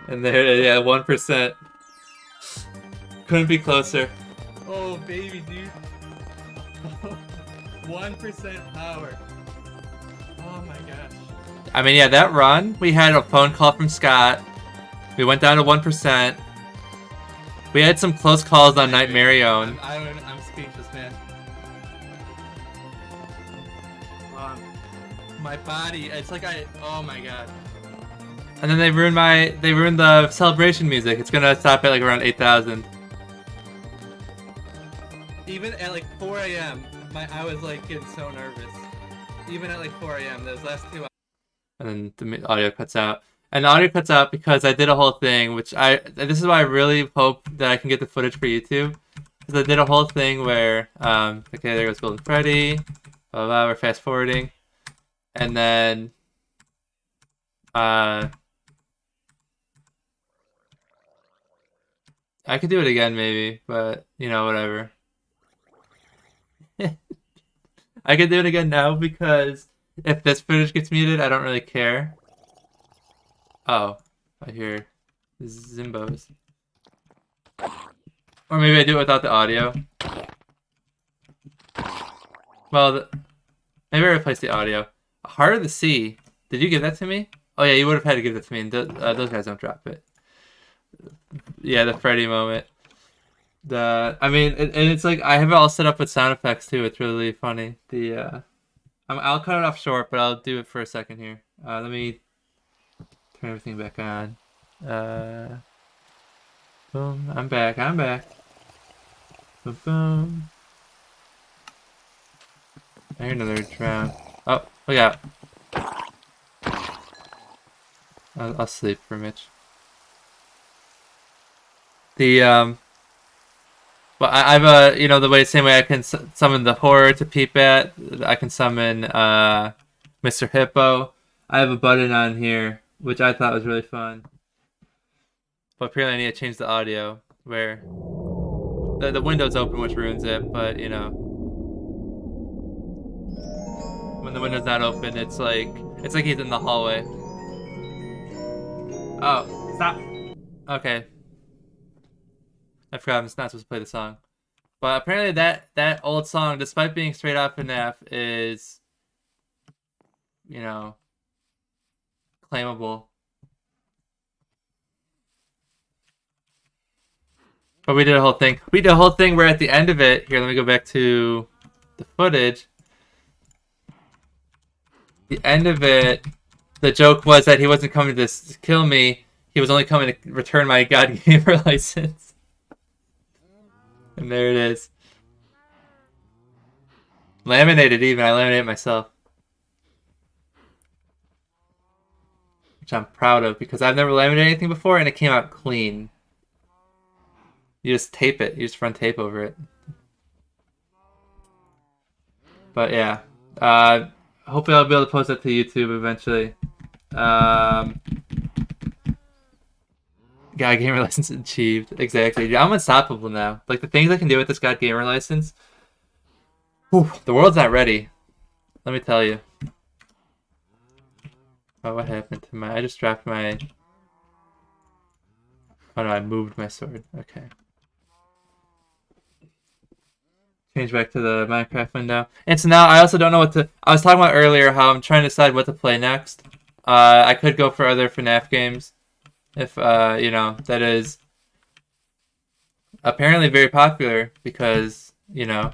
And there, yeah, 1%. Couldn't be closer. Oh, baby, dude. 1% power. Oh my gosh. I mean, yeah, that run, we had a phone call from Scott. We went down to 1%. We had some close calls on Nightmarion. I'm speechless, man. My body, it's like oh my god. And then they ruined the celebration music. It's gonna stop at like around 8,000. Even at like 4 a.m., I was like getting so nervous. Even at like 4 a.m., those last 2 hours. And then the audio cuts out. And the audio cuts out because I did a whole thing, this is why I really hope that I can get the footage for YouTube. Because I did a whole thing where, okay, there goes Golden Freddy, blah, blah, we're fast forwarding. And then, I could do it again maybe, but, you know, whatever. I could do it again now because if this footage gets muted, I don't really care. Oh, I hear Zimbos. Or maybe I do it without the audio. Well, maybe I replace the audio. Heart of the Sea. Did you give that to me? Oh yeah, you would have had to give that to me. And those guys don't drop it. Yeah, the Freddy moment. I mean, and it's like I have it all set up with sound effects too. It's really funny. I'll cut it off short, but I'll do it for a second here. Let me turn everything back on. Boom. I'm back. Boom, boom. I hear another drown. Oh, look out. I'll sleep for Mitch. Well, I've you know, same way I can summon the horror to peep at, I can summon Mr. Hippo. I have a button on here, which I thought was really fun. But apparently I need to change the audio, where the window's open, which ruins it, but, you know. When the window's not open, it's like he's in the hallway. Oh, stop! Okay. I forgot I'm not supposed to play the song. But apparently that old song, despite being straight off FNAF, is, you know, claimable. But we did a whole thing. We did a whole thing where at the end of it, here, let me go back to the footage. The end of it, the joke was that he wasn't coming to kill me. He was only coming to return my God Gamer license. And there it is. Laminated even. I laminated it myself. Which I'm proud of because I've never laminated anything before and it came out clean. You just tape it. You just run tape over it. But yeah. Hopefully I'll be able to post that to YouTube eventually. God Gamer license achieved. Exactly. I'm unstoppable now. Like the things I can do with this God Gamer license. Whew, the world's not ready. Let me tell you. Oh, what happened to I just dropped my... Oh no, I moved my sword. Okay. change back to the Minecraft window. And so now I also don't know what to... I was talking about earlier how I'm trying to decide what to play next. I could go for other FNAF games. If, you know, that is apparently very popular because, you know,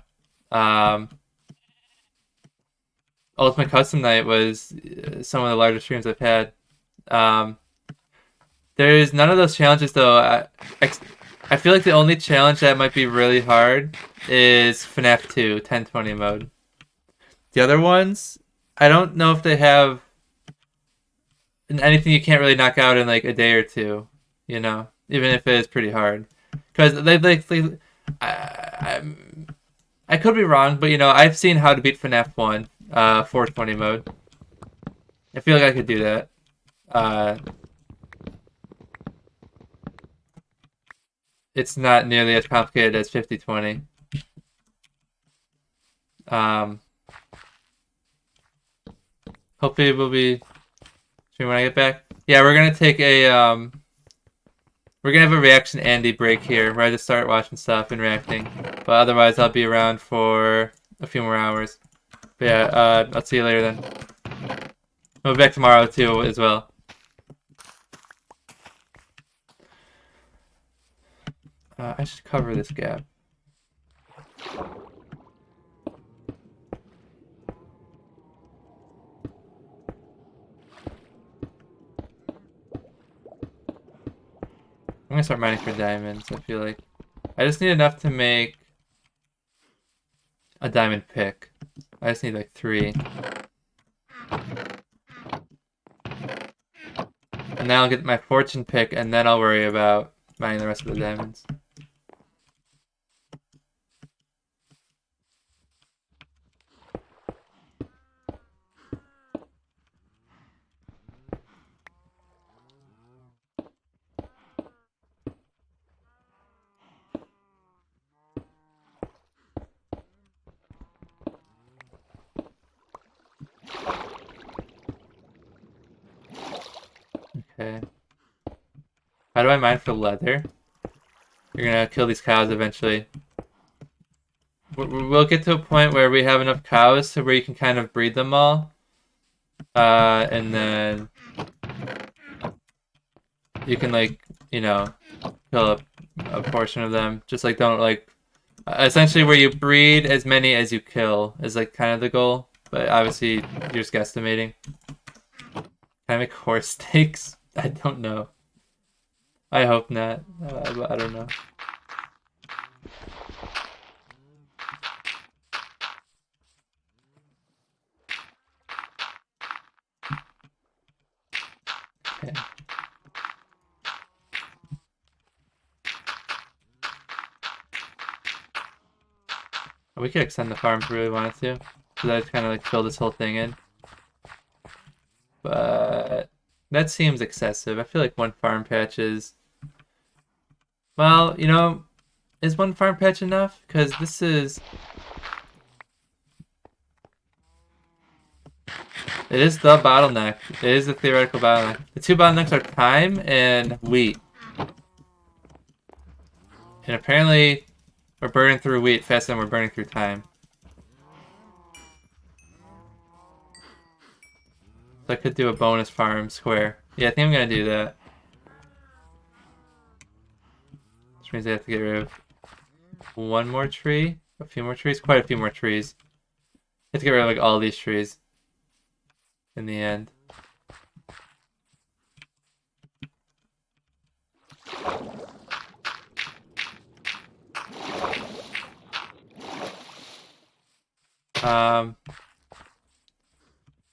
Ultimate Custom Night was some of the largest streams I've had. There's none of those challenges, though. I feel like the only challenge that might be really hard is FNAF 2 1020 mode. The other ones, I don't know if they have anything you can't really knock out in like a day or two, you know, even if it is pretty hard. Because I could be wrong, but you know, I've seen how to beat FNAF 1 420 mode. I feel like I could do that. It's not nearly as complicated as 5020. Hopefully we'll be streaming when I get back. Yeah, we're gonna take a we're gonna have a reaction Andy break here where I just start watching stuff and reacting. But otherwise I'll be around for a few more hours. But yeah, I'll see you later then. I'll be back tomorrow too as well. I should cover this gap. I'm gonna start mining for diamonds, I feel like. I just need enough to make a diamond pick. I just need like 3. And then I'll get my fortune pick, and then I'll worry about mining the rest of the diamonds. Okay. How do I mine for leather? You're gonna kill these cows eventually. We'll get to a point where we have enough cows to where you can kind of breed them all. And then you can, like, you know, kill a portion of them. Just like don't like essentially where you breed as many as you kill is like kind of the goal. But obviously you're just guesstimating. Can I make horse steaks? I don't know. I hope not. I don't know. Okay. We could extend the farm if we really wanted to. So that kind of like fill this whole thing in. But that seems excessive. I feel like 1 farm patch is... Well, you know, is 1 farm patch enough? Because this is... It is the bottleneck. It is the theoretical bottleneck. The 2 bottlenecks are time and wheat. And apparently, we're burning through wheat faster than we're burning through time. So I could do a bonus farm square. Yeah, I think I'm gonna do that. Which means I have to get rid of 1 more tree, a few more trees, quite a few more trees. I have to get rid of like all these trees in the end.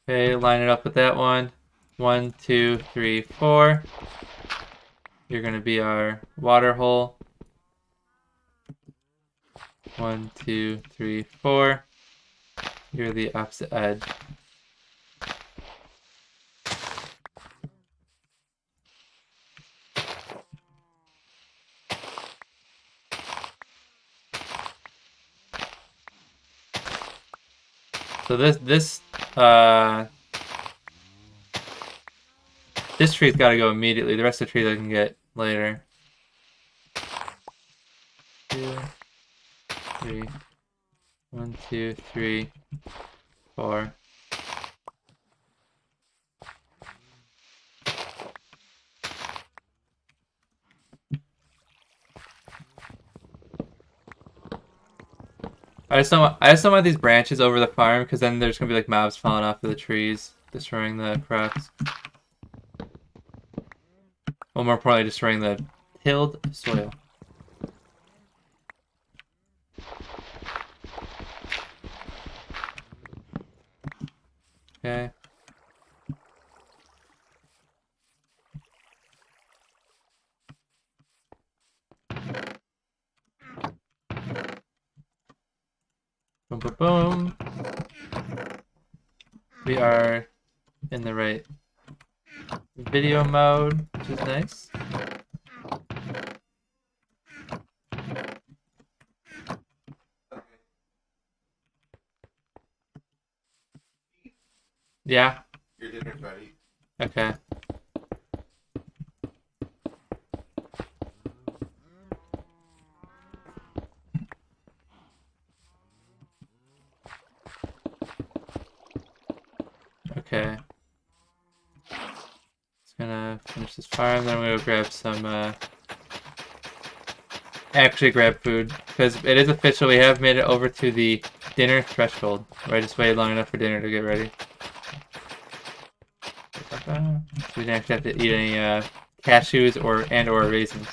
Okay, line it up with that one. 1, 2, 3, 4. You're gonna be our water hole. 1, 2, 3, 4. You're the opposite edge. So this tree's got to go immediately. The rest of the trees I can get later. 2, 3, 1, 2, 3, 4. I just don't want these branches over the farm because then there's gonna be like mobs falling off of the trees, destroying the crops. Well, more importantly, destroying the tilled soil. Okay. Boom, boom, boom. We are in the right video mode, which is nice. Yeah. Your dinner's ready. Okay. Okay. Just gonna finish this farm, then I'm gonna go grab some, actually grab food, because it is official, we have made it over to the dinner threshold, where I just waited long enough for dinner to get ready. We didn't actually have to eat any, cashews or raisins.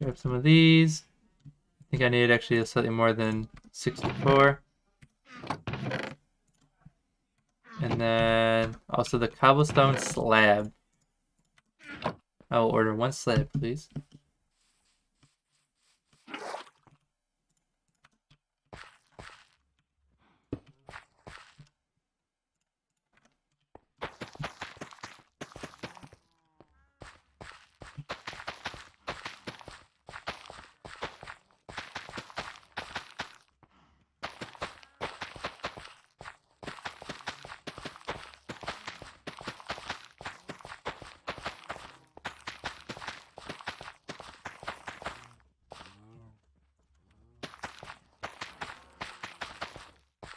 Grab some of these. I think I need actually slightly more than 64. And then also the cobblestone slab. I will order 1 slab, please.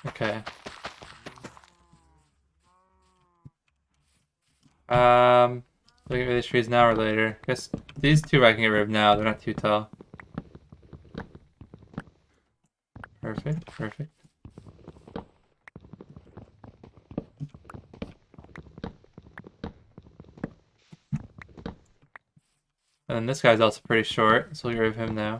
Okay. Look at these trees now or later. I guess these two I can get rid of now. They're not too tall. Perfect, perfect. And then this guy's also pretty short, so we'll get rid of him now.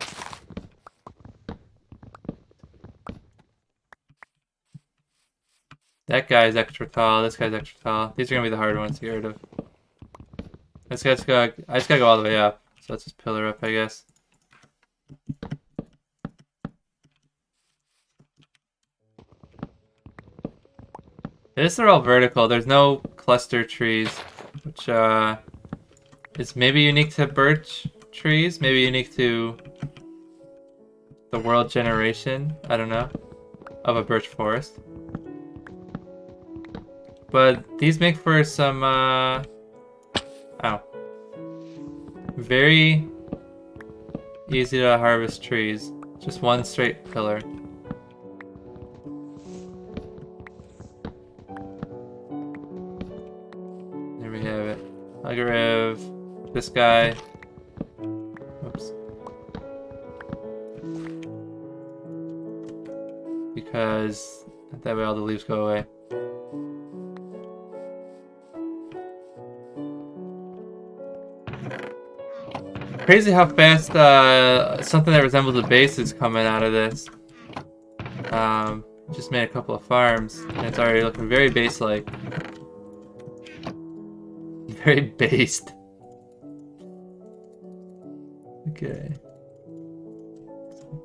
That guy's extra tall, this guy's extra tall. These are gonna be the hard ones to get rid of. This guy's got, I just gotta go all the way up. So let's just pillar up, I guess. These are all vertical. There's no cluster trees, which is maybe unique to birch trees, maybe unique to the world generation, I don't know, of a birch forest. But these make for some, very easy to harvest trees. Just 1 straight pillar. There we have it. I'll get rid of this guy. Oops. Because that way all the leaves go away. Crazy how fast something that resembles a base is coming out of this. Just made a couple of farms, and it's already looking very base-like. Very based. Okay.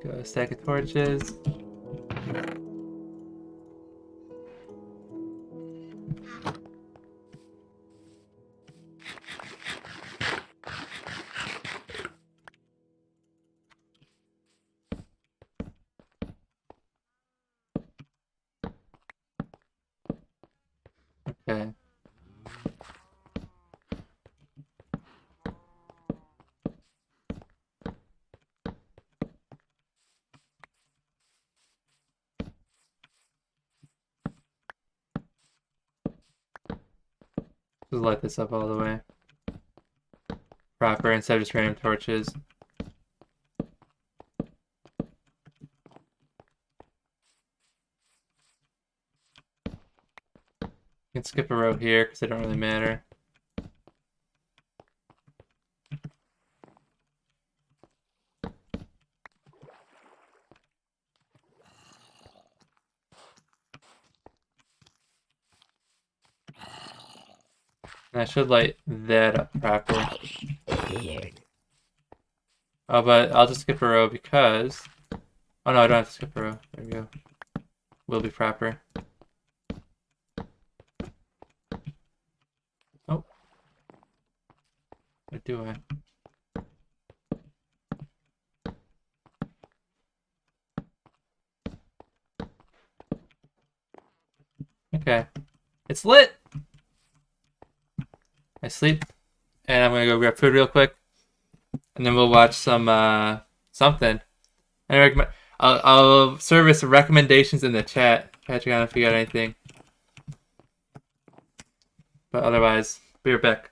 Got a stack of torches. Okay. Just light this up all the way. Proper instead of just random torches. You can skip a row here because they don't really matter. And I should light that up properly. Oh, but I'll just skip a row because... Oh no, I don't have to skip a row. There we go. Will be proper. Oh. What do I? Okay. It's lit! I sleep. And I'm gonna go grab food real quick. And then we'll watch some, something. And I'll service recommendations in the chat. Patrick, I don't know if you got anything. But otherwise, be right back.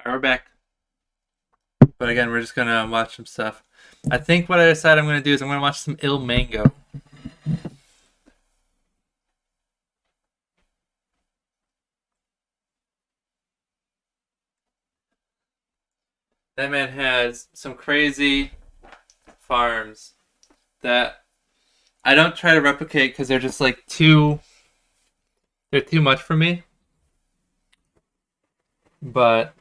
Alright, we're back. But again, we're just gonna watch some stuff. I think what I decided I'm gonna do is I'm gonna watch some Ilmango. That man has some crazy farms that I don't try to replicate because they're just like they're too much for me. But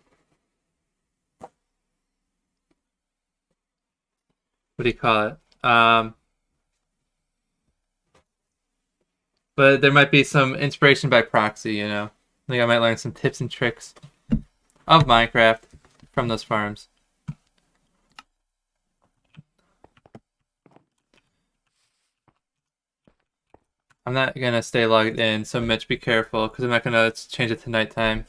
what do you call it? But there might be some inspiration by proxy, you know? Like I might learn some tips and tricks of Minecraft from those farms. I'm not gonna stay logged in, so Mitch, be careful, because I'm not gonna change it to nighttime.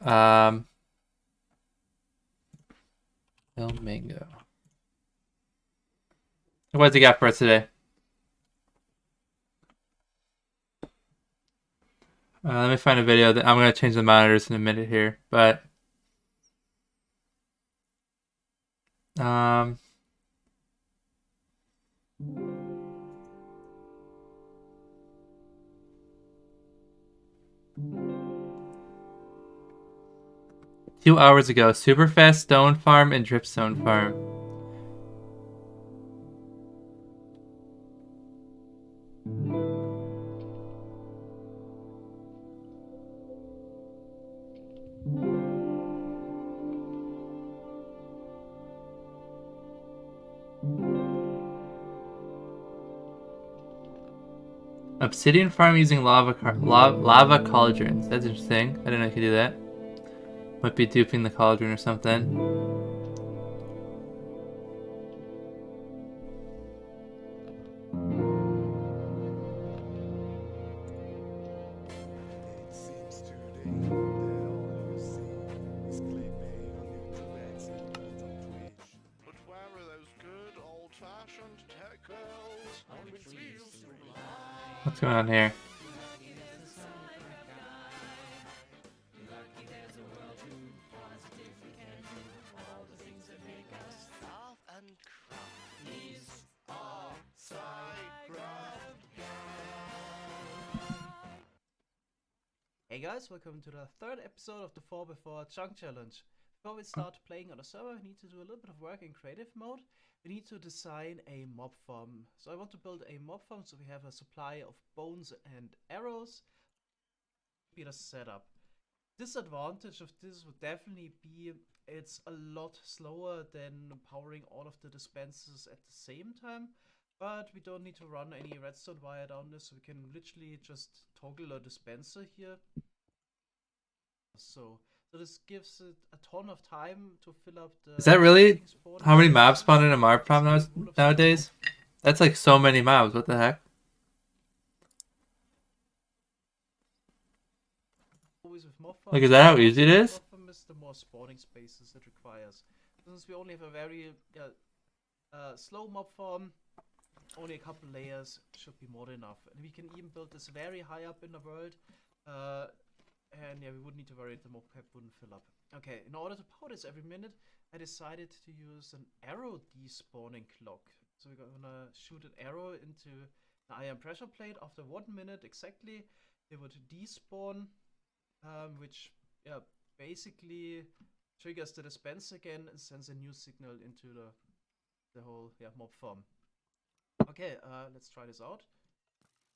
El Mango. What's he got for us today? Let me find a video. I'm gonna change the monitors in a minute here, but 2 hours ago, super fast stone farm and dripstone farm. Obsidian farm using lava cauldrons. That's interesting. I didn't know you could do that. Might be duping the cauldron or something. What's going on here? Hey guys, welcome to the third episode of the 4x4 Chunk Challenge. Before we start playing on a server, we need to do a little bit of work in creative mode. We need to design a mob farm. So I want to build a mob farm so we have a supply of bones and arrows. Be the setup. Disadvantage of this would definitely be it's a lot slower than powering all of the dispensers at the same time. But we don't need to run any redstone wire down this, so we can literally just toggle a dispenser here. So this gives it a ton of time to fill up the... Is that really how many mobs spawn in a mob farm nowadays? That's like so many mobs, what the heck? Like, is that how easy it is? The more spawning spaces it requires. Since we only have a very slow mob farm, only a couple layers should be more than enough. And we can even build this very high up in the world. And yeah, we wouldn't need to worry if the mob cap wouldn't fill up. Okay, in order to power this every minute, I decided to use an arrow despawning clock. So we're gonna shoot an arrow into the iron pressure plate. After 1 minute exactly, it would despawn, which basically triggers the dispenser again and sends a new signal into the whole mob farm. Okay, let's try this out.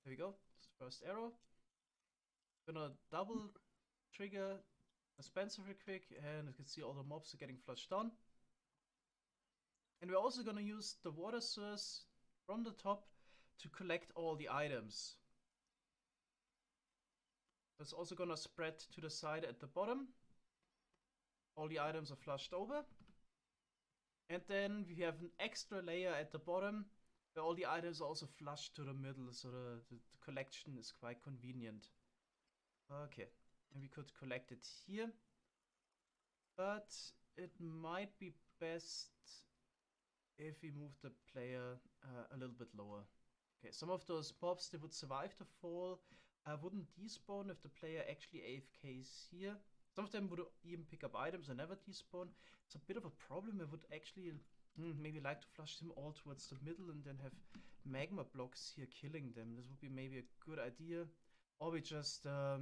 Here we go. First arrow. Gonna double trigger dispenser real quick, and you can see all the mobs are getting flushed down. And we're also gonna use the water source from the top to collect all the items. That's also gonna spread to the side at the bottom. All the items are flushed over. And then we have an extra layer at the bottom where all the items are also flushed to the middle, so the collection is quite convenient. Okay, and we could collect it here. But it might be best if we move the player a little bit lower. Okay, some of those mobs, they would survive the fall. Wouldn't despawn if the player actually AFKs here. Some of them would even pick up items and never despawn. It's a bit of a problem. I would actually maybe like to flush them all towards the middle and then have magma blocks here killing them. This would be maybe a good idea. Or we just, I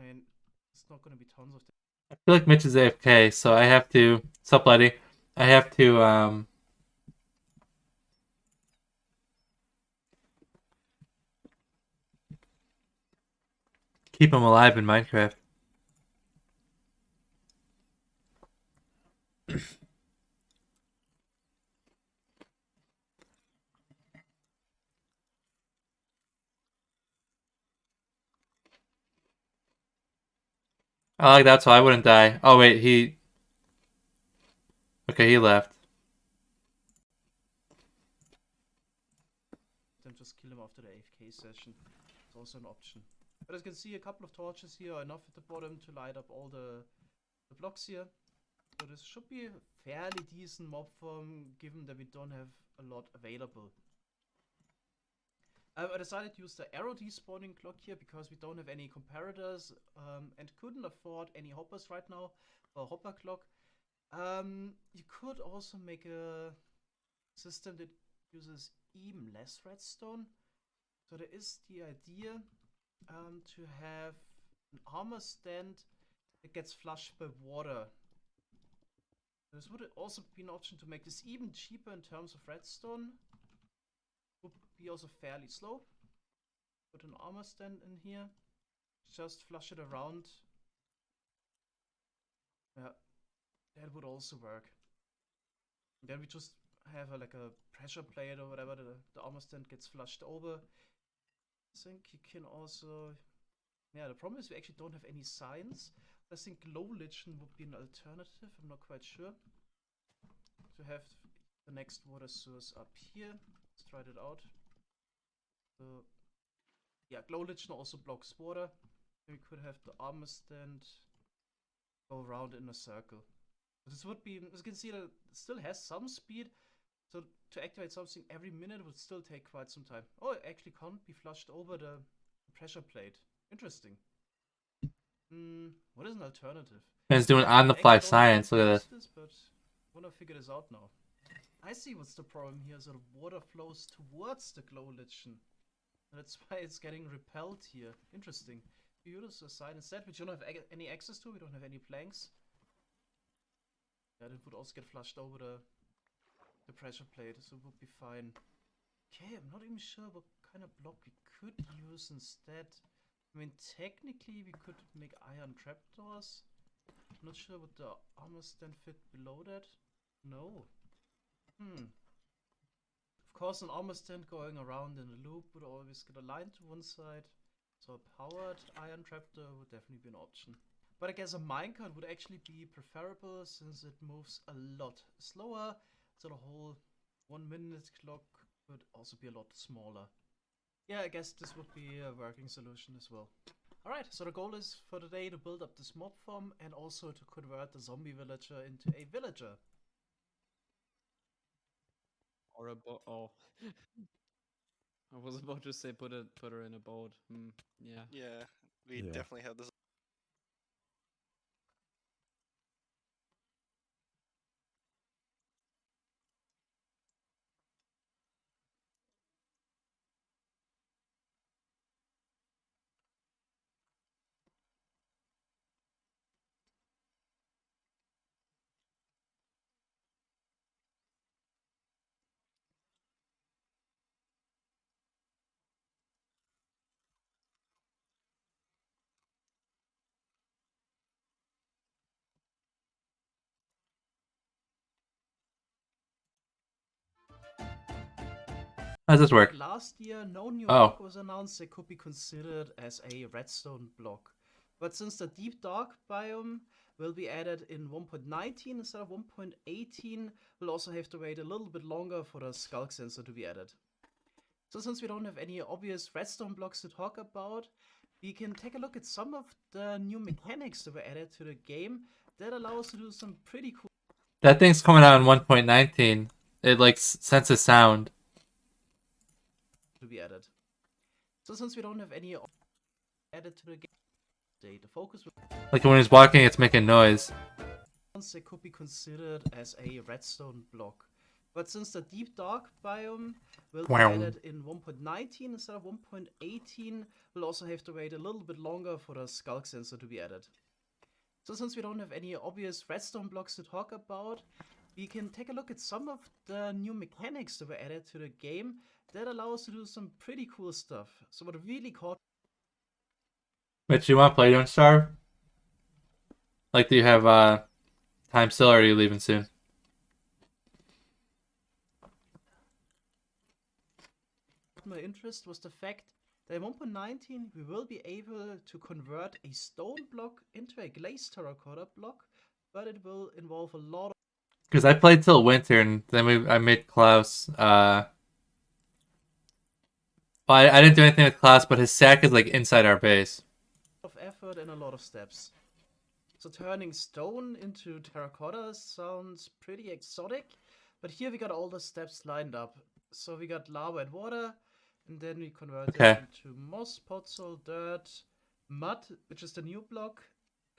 mean, it's not going to be tons of them. I feel like Mitch is AFK, so I have to. Sup, buddy? I have to keep him alive in Minecraft. I like that, so I wouldn't die. Oh wait, he. Okay, he left. Then just kill him after the AFK session. It's also an option. But as you can see, a couple of torches here are enough at the bottom to light up all the blocks here. So this should be a fairly decent mob farm, given that we don't have a lot available. I decided to use the arrow despawning clock here because we don't have any comparators and couldn't afford any hoppers right now for a hopper clock. You could also make a system that uses even less redstone. So there is the idea to have an armor stand that gets flushed by water. This would also be an option to make this even cheaper in terms of redstone. Would be also fairly slow. Put an armor stand in here. Just flush it around. Yeah, that would also work. And then we just have like a pressure plate or whatever. The armor stand gets flushed over. I think you can also... Yeah, the problem is we actually don't have any signs. I think low lichen would be an alternative. I'm not quite sure. To have the next water source up here. Let's try it out. So, yeah, glow lichen also blocks water. We could have the armor stand go around in a circle. This would be, as you can see, it still has some speed. So to activate something every minute would still take quite some time. Oh, it actually can't be flushed over the pressure plate. Interesting. What is an alternative? Man's doing on-the-fly science. Look at this. But I wanna figure this out now. I see what's the problem here. So the water flows towards the glow lichen. And that's why it's getting repelled here. Interesting. We use a sign instead, which you don't have any access to. We don't have any planks. Yeah, that would also get flushed over the pressure plate, so it would be fine. Okay, I'm not even sure what kind of block we could use instead. I mean, technically we could make iron trapdoors. I'm not sure would the armor stand fit below that. No. Of course, an armor stand going around in a loop would always get a line to one side. So a powered iron trapdoor would definitely be an option. But I guess a minecart would actually be preferable since it moves a lot slower. So the whole 1 minute clock would also be a lot smaller. Yeah, I guess this would be a working solution as well. Alright, so the goal is for today to build up this mob farm and also to convert the zombie villager into a villager. Or a boat. Oh. I was about to say put her in a boat. Yeah. Yeah, we definitely have this. How does this work? Last year, no new block was announced that could be considered as a redstone block. But since the deep dark biome will be added in 1.19 instead of 1.18, we'll also have to wait a little bit longer for the skulk sensor to be added. So since we don't have any obvious redstone blocks to talk about, we can take a look at some of the new mechanics that were added to the game that allow us to do some pretty cool... That thing's coming out in 1.19. It like senses sound. To be added. So since we don't have any added to the game, the focus was... Like when he's walking, it's making noise. It could be considered as a redstone block. But since the deep dark biome will be added in 1.19 instead of 1.18, we'll also have to wait a little bit longer for the skulk sensor to be added. So since we don't have any obvious redstone blocks to talk about, we can take a look at some of the new mechanics that were added to the game that allow us to do some pretty cool stuff. So what really caught... Mitch, you want to play Don't Starve? Like, do you have time still, or are you leaving soon? my interest was the fact that in 1.19 we will be able to convert a stone block into a glazed terracotta block, but it will involve a lot of... Because I played till winter, and then I made Klaus. Well, I didn't do anything with Klaus, but his sack is like inside our base. Of effort and a lot of steps. So turning stone into terracotta sounds pretty exotic, but here we got all the steps lined up. So we got lava and water, and then we convert it into moss, podzol, dirt, mud, which is the new block,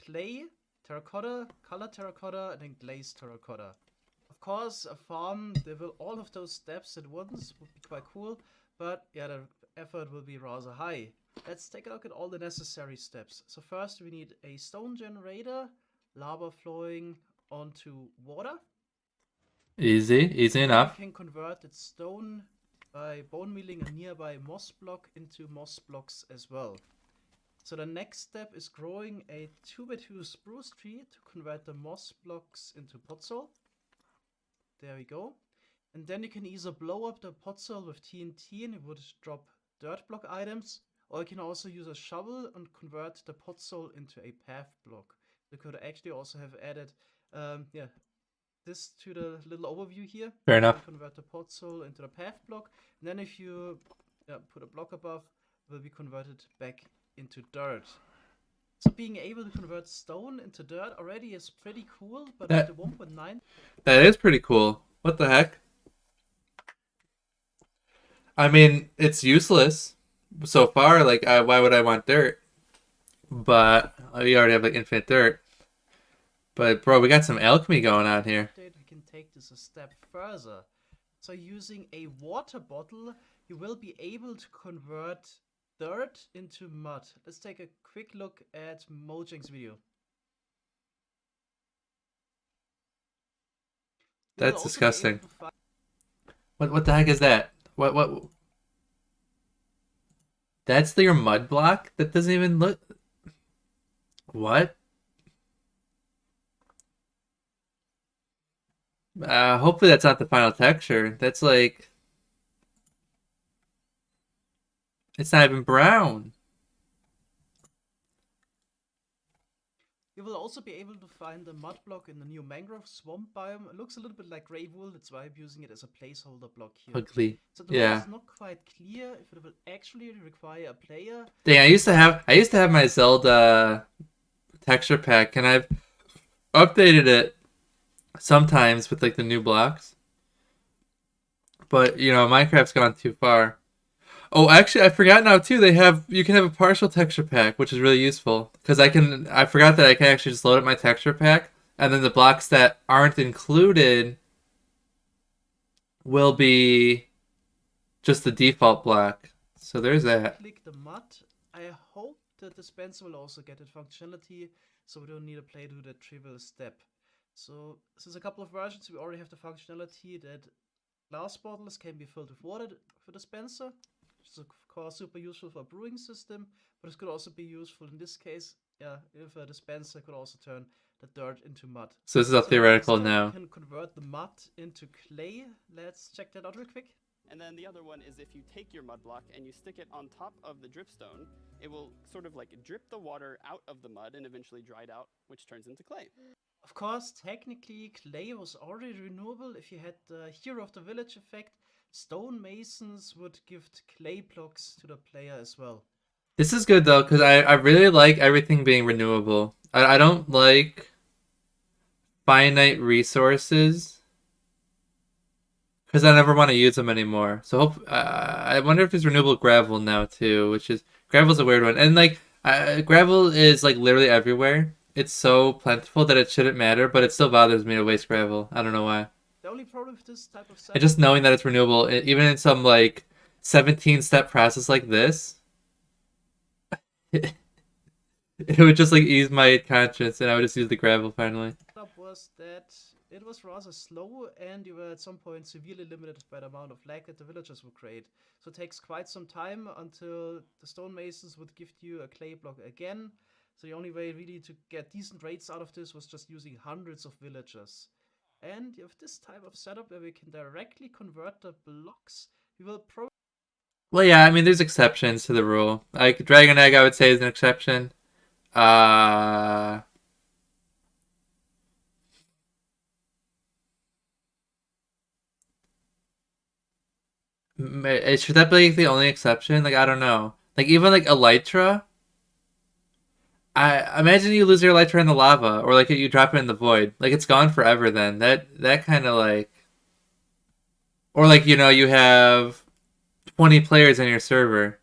clay, terracotta, colored terracotta, and then glazed terracotta. Of course, a farm that will all of those steps at once would be quite cool, but yeah, the effort will be rather high. Let's take a look at all the necessary steps. So first we need a stone generator, lava flowing onto water. Easy enough. You can convert that stone by bone mealing a nearby moss block into moss blocks as well. So the next step is growing a 2x2 spruce tree to convert the moss blocks into podzol. There we go. And then you can either blow up the podzol with TNT and it would drop dirt block items, or you can also use a shovel and convert the podzol into a path block. You could actually also have added this to the little overview here. Fair enough. Convert the podzol into the path block. And then if you put a block above, it will be converted back into dirt. So being able to convert stone into dirt already is pretty cool, but at the 1.9... That is pretty cool. What the heck? I mean, it's useless so far. Like, why would I want dirt? But we already have like infinite dirt. But bro, we got some alchemy going on here. We can take this a step further. So using a water bottle, you will be able to convert dirt into mud. Let's take a quick look at Mojang's video. That's disgusting. What the heck is that? What? That's your mud block? That doesn't even look... What? Hopefully that's not the final texture. That's like... It's not even brown. You will also be able to find the mud block in the new mangrove swamp biome. It looks a little bit like grey wool, that's why I'm using it as a placeholder block here. Ugly. So the yeah. It's not quite clear if it will actually require a player. Dang, I used to have my Zelda texture pack, and I've updated it sometimes with like the new blocks. But you know, Minecraft's gone too far. Oh, actually, I forgot now too. You can have a partial texture pack, which is really useful because I forgot that I can actually just load up my texture pack, and then the blocks that aren't included will be just the default block. So there's that. Click the mud. I hope the dispenser will also get that functionality, so we don't need to play through that trivial step. So since a couple of versions, we already have the functionality that glass bottles can be filled with water for dispenser. Which is of course super useful for a brewing system, but it could also be useful in this case, if a dispenser could also turn the dirt into mud. So this is a theoretical now. You can convert the mud into clay. Let's check that out real quick. And then the other one is if you take your mud block and you stick it on top of the dripstone, it will sort of like drip the water out of the mud and eventually dry it out, which turns into clay. Of course, technically clay was already renewable if you had the Hero of the Village effect. Stone masons would give clay blocks to the player as well. This is good though, because I really like everything being renewable. I don't like finite resources because I never want to use them anymore. So I wonder if there's renewable gravel now too, gravel's a weird one. And like gravel is like literally everywhere. It's so plentiful that it shouldn't matter, but it still bothers me to waste gravel. I don't know why. The only problem with this type of and just knowing that it's renewable, even in some like 17-step process like this, It would just like ease my conscience, and I would just use the gravel finally. Was that it was rather slow, and you were at some point severely limited by the amount of lag that the villagers would create. So it takes quite some time until the stonemasons would give you a clay block again. So the only way really to get decent rates out of this was just using hundreds of villagers. And you have this type of setup where we can directly convert the blocks. We will probably... Well, yeah, I mean, there's exceptions to the rule. Like, Dragon Egg, I would say, is an exception. Should that be like, the only exception? Like, I don't know. Like, even like Elytra, I imagine you lose your Elytra in the lava, or like you drop it in the void. Like, it's gone forever then. That kind of like... Or like, you know, you have 20 players in your server.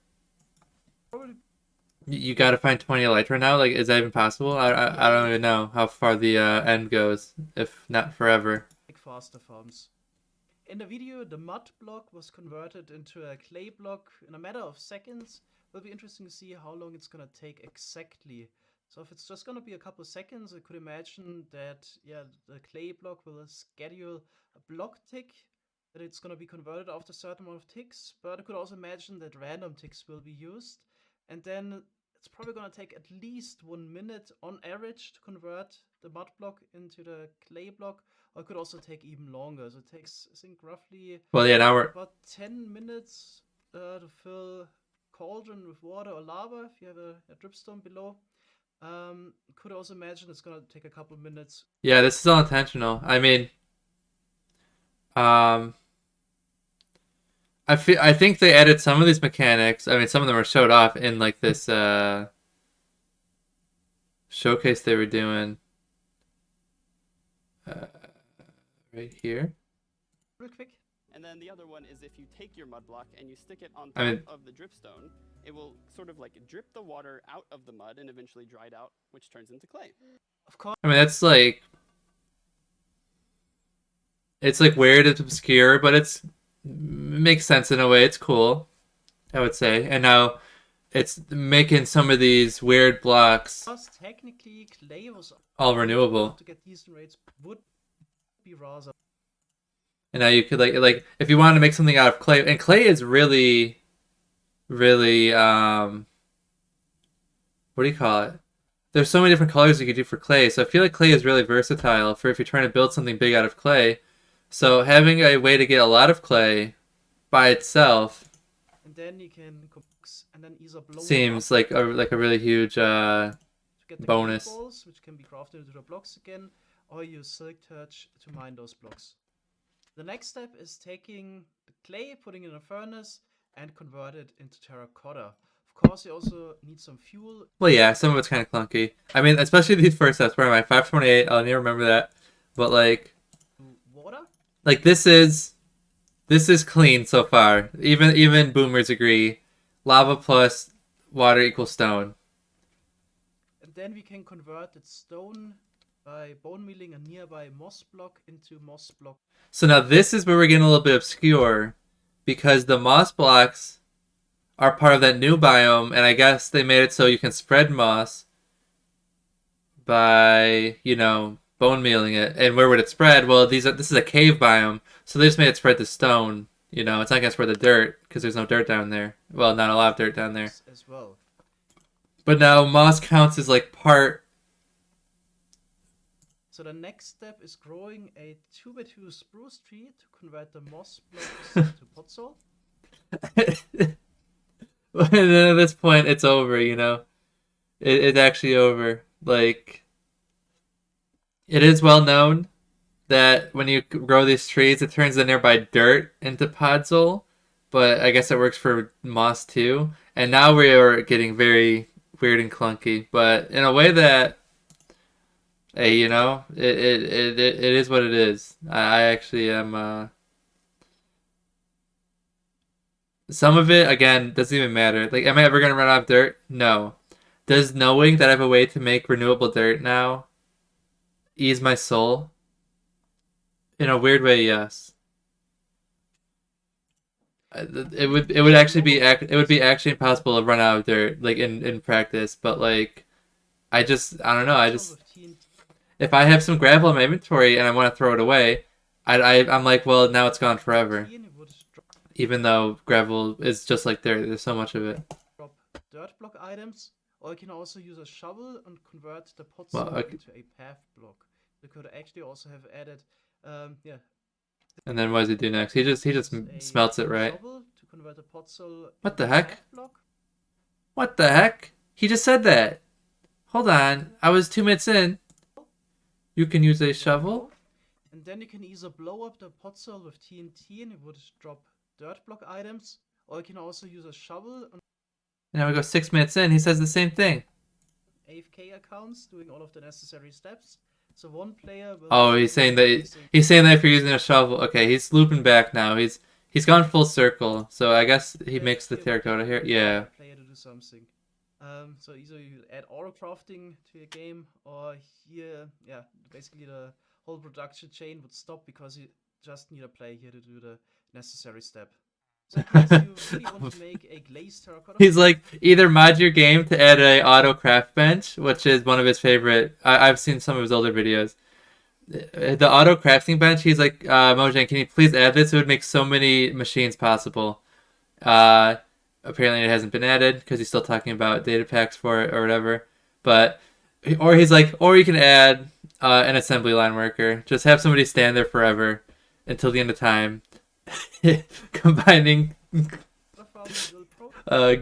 You gotta find 20 Elytra now? Like, is that even possible? I don't even know how far the end goes, if not forever. Faster farms. In the video, the mud block was converted into a clay block in a matter of seconds. It'll be interesting to see how long it's gonna take exactly. So if it's just gonna be a couple seconds, I could imagine that, yeah, the clay block will schedule a block tick, that it's gonna be converted after a certain amount of ticks, but I could also imagine that random ticks will be used, and then it's probably gonna take at least 1 minute on average to convert the mud block into the clay block. Or it could also take even longer. So it takes, I think, roughly about 10 minutes to fill cauldron with water or lava if you have a dripstone below. Could also imagine it's gonna take a couple minutes. Yeah, this is all intentional. I mean, I think they added some of these mechanics. I mean, some of them were showed off in like this showcase they were doing. Right here. Real quick. And then the other one is if you take your mud block and you stick it on top of the dripstone, it will sort of like drip the water out of the mud and eventually dry it out, which turns into clay. Of course. I mean, that's like... It's like weird, it's obscure, but it makes sense in a way. It's cool, I would say. And now it's making some of these weird blocks technically clay was all renewable. To get decent rates would be rather. And now you could like if you wanted to make something out of clay, and clay is really what do you call it? There's so many different colors you could do for clay, so I feel like clay is really versatile for if you're trying to build something big out of clay. So having a way to get a lot of clay by itself, and then you can and then either blow seems like a really huge bonus. Balls, which can be crafted into the blocks again, or use silk touch to mine those blocks. The next step is taking the clay, putting it in a furnace, and convert it into terracotta. Of course, you also need some fuel. Well, yeah, some of it's kind of clunky. I mean, especially these first steps. Where am I? 528. I'll never remember that. But like, water. Like this is clean so far. Even boomers agree. Lava plus water equals stone. And then we can convert that stone by bone milling a nearby moss block into moss block. So now this is where we're getting a little bit obscure, because the moss blocks are part of that new biome, and I guess they made it so you can spread moss by, you know, bone mealing it. And where would it spread? Well, this is a cave biome, so they just made it spread the stone. You know, it's not gonna spread the dirt because there's no dirt down there. Well, not a lot of dirt down there. As well. But now moss counts as like part. So the next step is growing a 2x2 spruce tree to convert the moss blocks to podzol. And then at this point, it's over. You know, it's actually over. Like, it is well known that when you grow these trees, it turns the nearby dirt into podzol, but I guess it works for moss too. And now we are getting very weird and clunky, but in a way that, hey, you know, it is what it is. I actually am. Some of it, again, doesn't even matter. Like, am I ever gonna run out of dirt? No. Does knowing that I have a way to make renewable dirt now ease my soul? In a weird way, yes. It would actually be actually impossible to run out of dirt, like in practice, but like I don't know. If I have some gravel in my inventory and I want to throw it away, I'm like, well, now it's gone forever. Even though gravel is just like there's so much of it. Drop dirt block items, or you can also use a shovel and convert the pot soil into a path block. You could actually also have added, yeah. And then what does he do next? He just smelts it, right? To convert the pot soil what the heck? What the heck? He just said that. Hold on, I was 2 minutes in. You can use a shovel. And then you can either blow up the pot soil with TNT and it would drop dirt block items, or you can also use a shovel. And now we go 6 minutes in, he says the same thing. AFK accounts doing all of the necessary steps. So one player will... Oh, he's saying that if you're using a shovel. Okay, he's looping back now. He's gone full circle. So I guess he makes the terracotta here. Yeah. Player to do something. So either you add auto crafting to your game, or here, yeah, basically the whole production chain would stop because you just need a player here to do the necessary step. So in case you really want to make a glazed terracotta... He's like, either mod your game to add a auto craft bench, which is one of his favorite... I've seen some of his older videos. The auto crafting bench, he's like, Mojang, can you please add this? It would make so many machines possible. Apparently it hasn't been added because he's still talking about data packs for it or whatever. But, or he's like, or you can add an assembly line worker. Just have somebody stand there forever until the end of time. Combining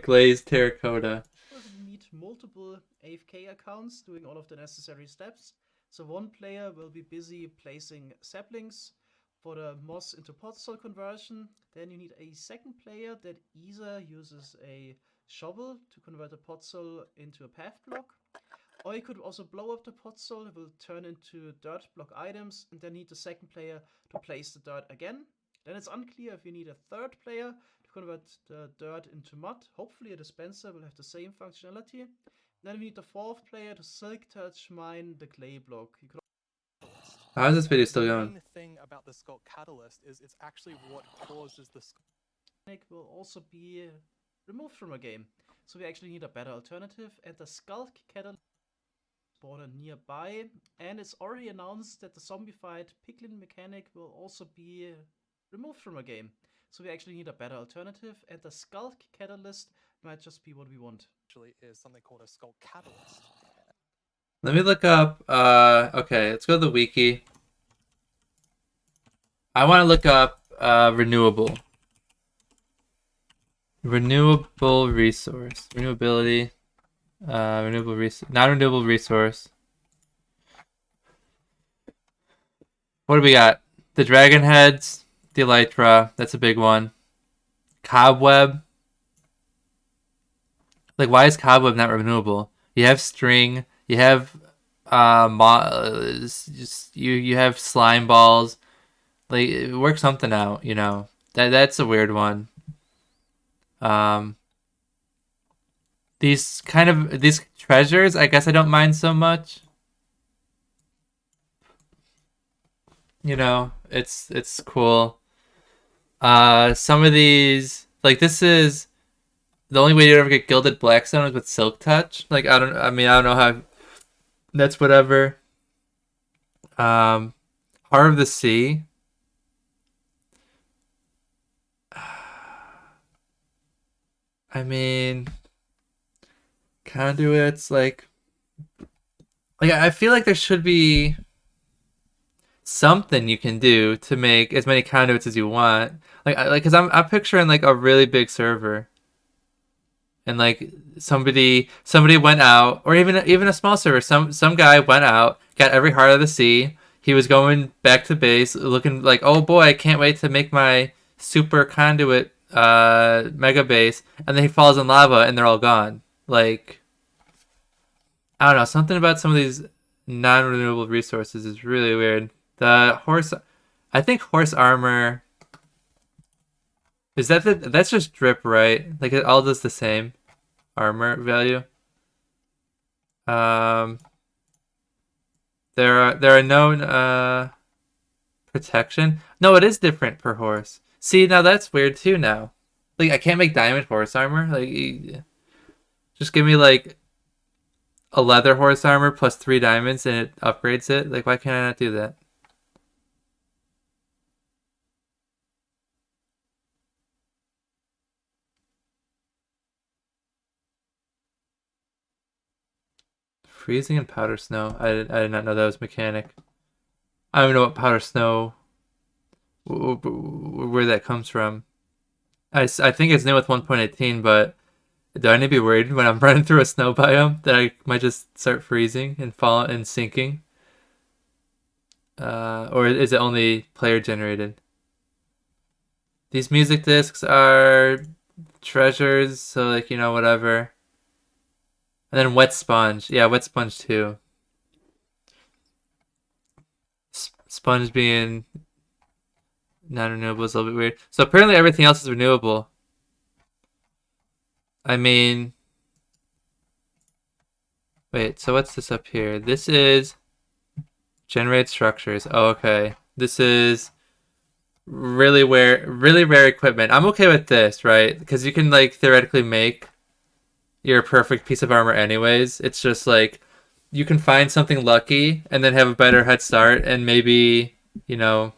glazed terracotta. You need multiple AFK accounts doing all of the necessary steps. So one player will be busy placing saplings for the moss into pot soil conversion. Then you need a second player that either uses a shovel to convert the pot soil into a path block, or you could also blow up the pot soil. It will turn into dirt block items, and then need the second player to place the dirt again. Then it's unclear if you need a third player to convert the dirt into mud. Hopefully a dispenser will have the same functionality. Then we need the fourth player to silk touch mine the clay block. You could... How is this video still going? The main thing about the Sculk Catalyst is it's actually what causes the Sculk will also be removed from a game. So we actually need a better alternative, and the Sculk Catalyst spawner nearby. And it's already announced that the zombified piglin mechanic will also be removed from a game. So we actually need a better alternative, and the Sculk Catalyst might just be what we want. Actually is something called a Sculk Catalyst. Let me look up, okay, let's go to the wiki. I want to look up renewable. Renewable resource. Renewability. Renewable resource. Non-renewable resource. What do we got? The dragon heads. The elytra. That's a big one. Cobweb. Like, why is cobweb not renewable? You have string. You have you have slime balls. Like, work something out, you know. That's a weird one. These treasures, I guess I don't mind so much. You know, it's cool. Some of these, like, this is the only way you ever get gilded blackstone is with silk touch. Like, I don't know how. That's whatever. Heart of the Sea. I mean, conduits, like I feel like there should be something you can do to make as many conduits as you want. Because I'm picturing like a really big server, and like somebody went out, or even a small server. Some guy went out, got every heart of the sea. He was going back to base, looking like, oh boy, I can't wait to make my super conduit mega base, and then he falls in lava and they're all gone. Like, I don't know, something about some of these non-renewable resources is really weird. The horse, I think horse armor, that's just drip, right? Like, it all does the same armor value. There are no protection. No, it is different per horse. See, now that's weird too now. Like, I can't make diamond horse armor. Like, just give me like a leather horse armor plus 3 diamonds and it upgrades it. Like, why can't I not do that? Freezing and powder snow. I did not know that was mechanic. I don't even know what powder snow, where that comes from. I think it's new with 1.18, but do I need to be worried when I'm running through a snow biome that I might just start freezing and fall and sinking? Or is it only player generated? These music discs are treasures, so like, you know, whatever. And then wet sponge. Yeah, wet sponge too. Sponge being non-renewable is a little bit weird. So apparently everything else is renewable. I mean... Wait, so what's this up here? This is... Generate structures. Oh, okay. This is... really rare equipment. I'm okay with this, right? Because you can, like, theoretically make your perfect piece of armor anyways. It's just, like... You can find something lucky and then have a better head start and maybe, you know,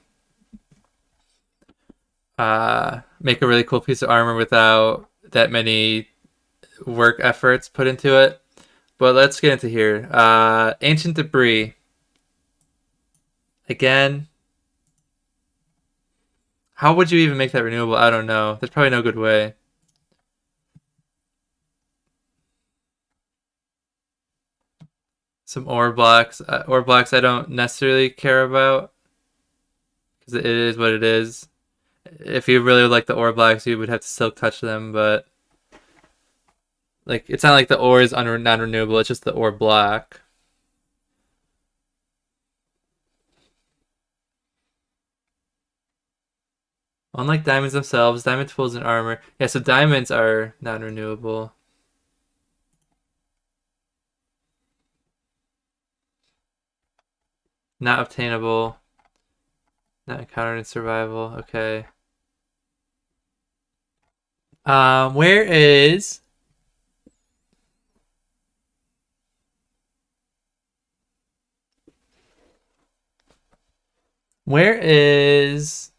make a really cool piece of armor without that many work efforts put into it. But let's get into here. Ancient debris. Again, how would you even make that renewable? I don't know. There's probably no good way. Some ore blocks. Ore blocks I don't necessarily care about because it is what it is. If you really would like the ore blocks, you would have to silk touch them, but like it's not like the ore is non-renewable. It's just the ore block. Unlike diamonds themselves, diamond tools and armor. Yeah, so diamonds are non-renewable. Not obtainable. Not encountered in survival. Okay. Where is... Where is...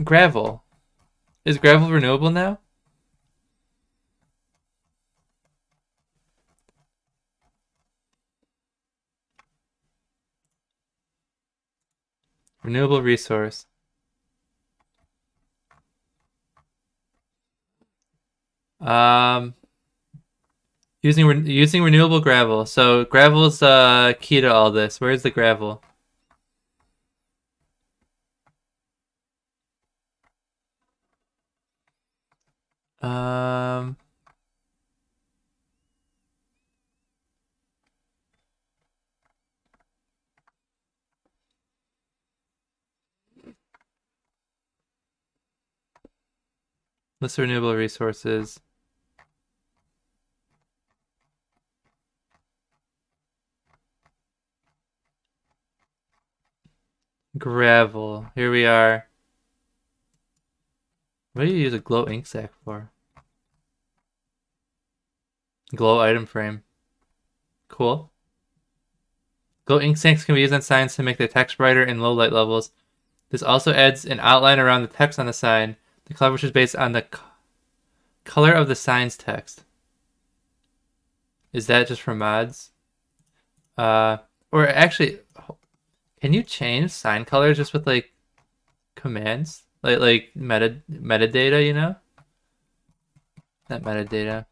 Gravel? Is gravel renewable now? Renewable resource. Using renewable gravel. So gravel's key to all this. Where's the gravel? List of renewable resources. Gravel. Here we are. What do you use a glow ink sac for? Glow item frame. Cool. Glow ink sacs can be used on signs to make the text brighter in low light levels. This also adds an outline around the text on the sign. The color which is based on the color of the sign's text. Is that just for mods? Or actually, can you change sign colors just with like commands? Like metadata, you know? Not metadata.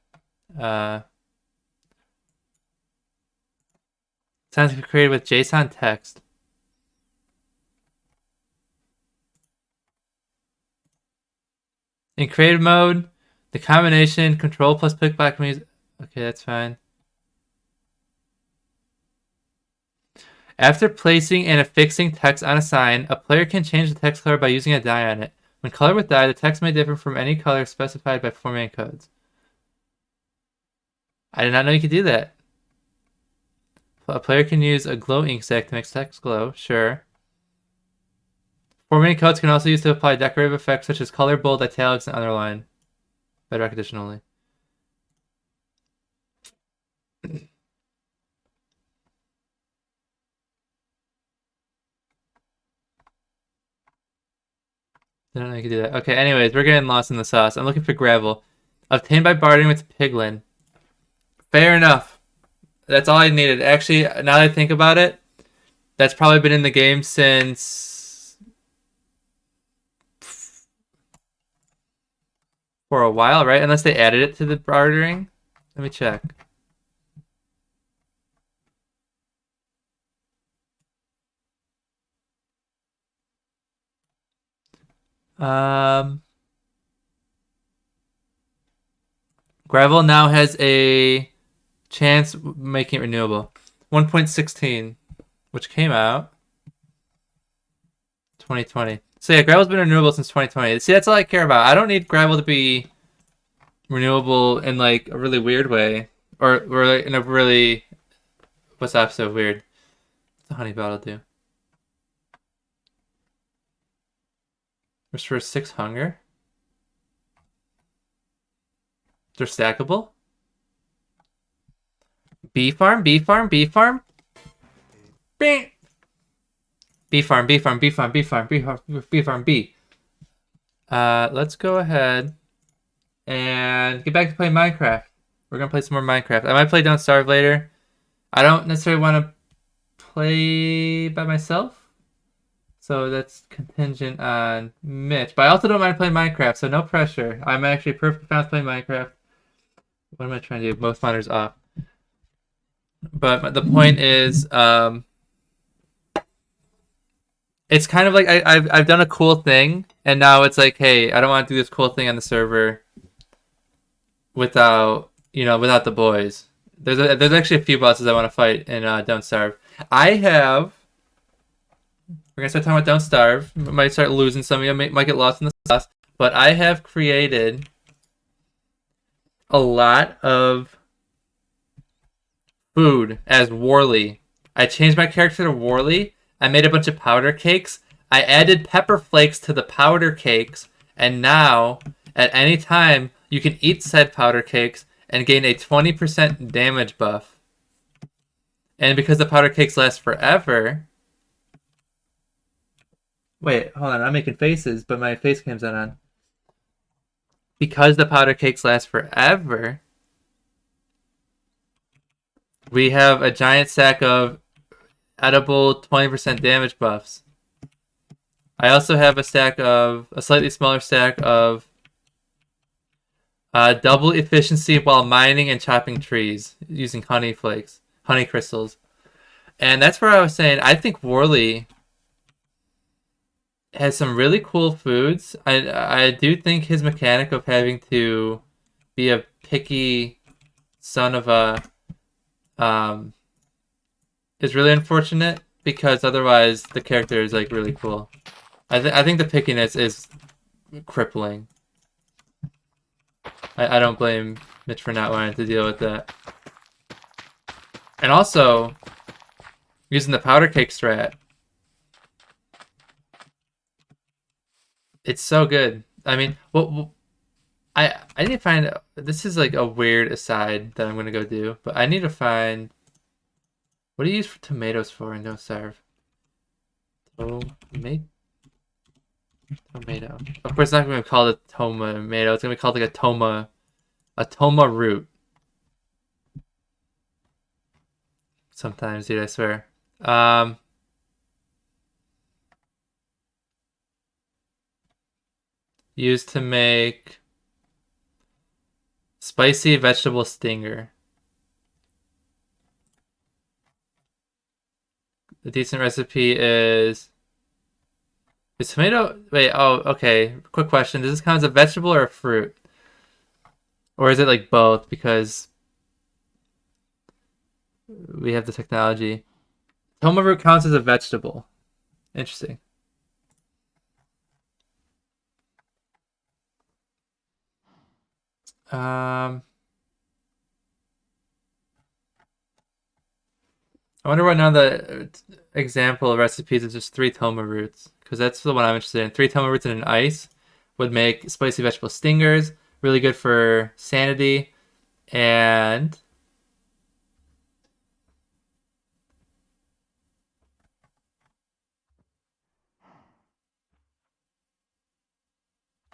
Signs can be created with JSON text. In creative mode, the combination control plus pickblock means... Okay, that's fine. After placing and affixing text on a sign, a player can change the text color by using a dye on it. When colored with dye, the text may differ from any color specified by formatting codes. I did not know you could do that. A player can use a glow ink sac to make text glow, sure. Formatting codes can also be used to apply decorative effects such as color, bold, italics, and underline. Bedrock Edition only. I don't know you can do that. Okay, anyways, we're getting lost in the sauce. I'm looking for gravel. Obtained by bartering with Piglin. Fair enough. That's all I needed. Actually, now that I think about it, that's probably been in the game since... for a while, right? Unless they added it to the bartering. Let me check. Gravel now has a chance making it renewable. 1.16, which came out 2020. So yeah, gravel's been renewable since 2020. See, that's all I care about. I don't need gravel to be renewable in like a really weird way, or in a really, what's the opposite of weird? What's the honey bottle do? Restores 6 hunger. They're stackable. Bee farm, bee farm, bee farm. Bing. Bee farm, bee farm, bee farm, bee farm, bee farm, bee farm, bee. Let's go ahead and get back to playing Minecraft. We're gonna play some more Minecraft. I might play Don't Starve later. I don't necessarily want to play by myself, so that's contingent on Mitch. But I also don't mind playing Minecraft, so no pressure. I'm actually perfectly fine with playing Minecraft. What am I trying to do? Most monitors off. But the point is, it's kind of like I've done a cool thing, and now it's like, hey, I don't want to do this cool thing on the server without the boys. There's actually a few bosses I want to fight in Don't Starve. We're gonna start talking about Don't Starve. Might start losing some of you. Might get lost in the sauce. But I have created a lot of food as Warly. I changed my character to Warly. I made a bunch of powder cakes. I added pepper flakes to the powder cakes, and now at any time you can eat said powder cakes and gain a 20% damage buff. And because the powder cakes last forever... Wait, hold on. I'm making faces, but my face cam's not on. Because the powder cakes last forever, we have a giant stack of edible 20% damage buffs. I also have a slightly smaller stack of double efficiency while mining and chopping trees using honey crystals. And that's where I was saying, I think Warly has some really cool foods. I do think his mechanic of having to be a picky son of a is really unfortunate, because otherwise the character is like really cool. I think the pickiness is crippling. I don't blame Mitch for not wanting to deal with that. And also, using the powder cake strat, it's so good. I mean, I need to find... This is like a weird aside that I'm going to go do, but I need to find... What do you use tomatoes for in Don't Starve? Tomato. Of course, it's not going to be called a tomato. It's going to be called like a toma root. Sometimes, dude, I swear. Used to make spicy vegetable stinger. The decent recipe is tomato... Wait, oh, okay. Quick question. Does this count as a vegetable or a fruit? Or is it like both? Because we have the technology. Toma root counts as a vegetable. Interesting. I wonder what now the example of recipes is just 3 toma roots, because that's the one I'm interested in. 3 toma roots and an ice would make spicy vegetable stingers. really good for sanity, and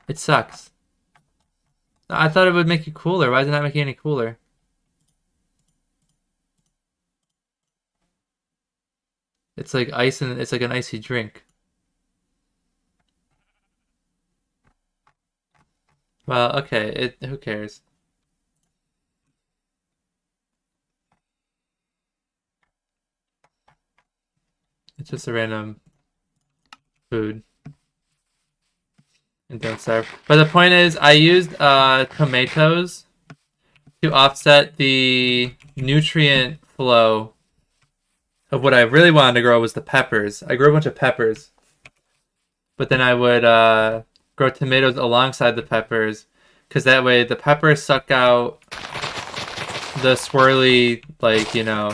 it sucks. I thought it would make it cooler. Why is it not making it any cooler? It's like ice and it's like an icy drink. Well, okay, who cares? It's just a random food. And don't starve. But the point is, I used tomatoes to offset the nutrient flow of what I really wanted to grow was the peppers. I grew a bunch of peppers. But then I would grow tomatoes alongside the peppers, because that way the peppers suck out the swirly, like, you know,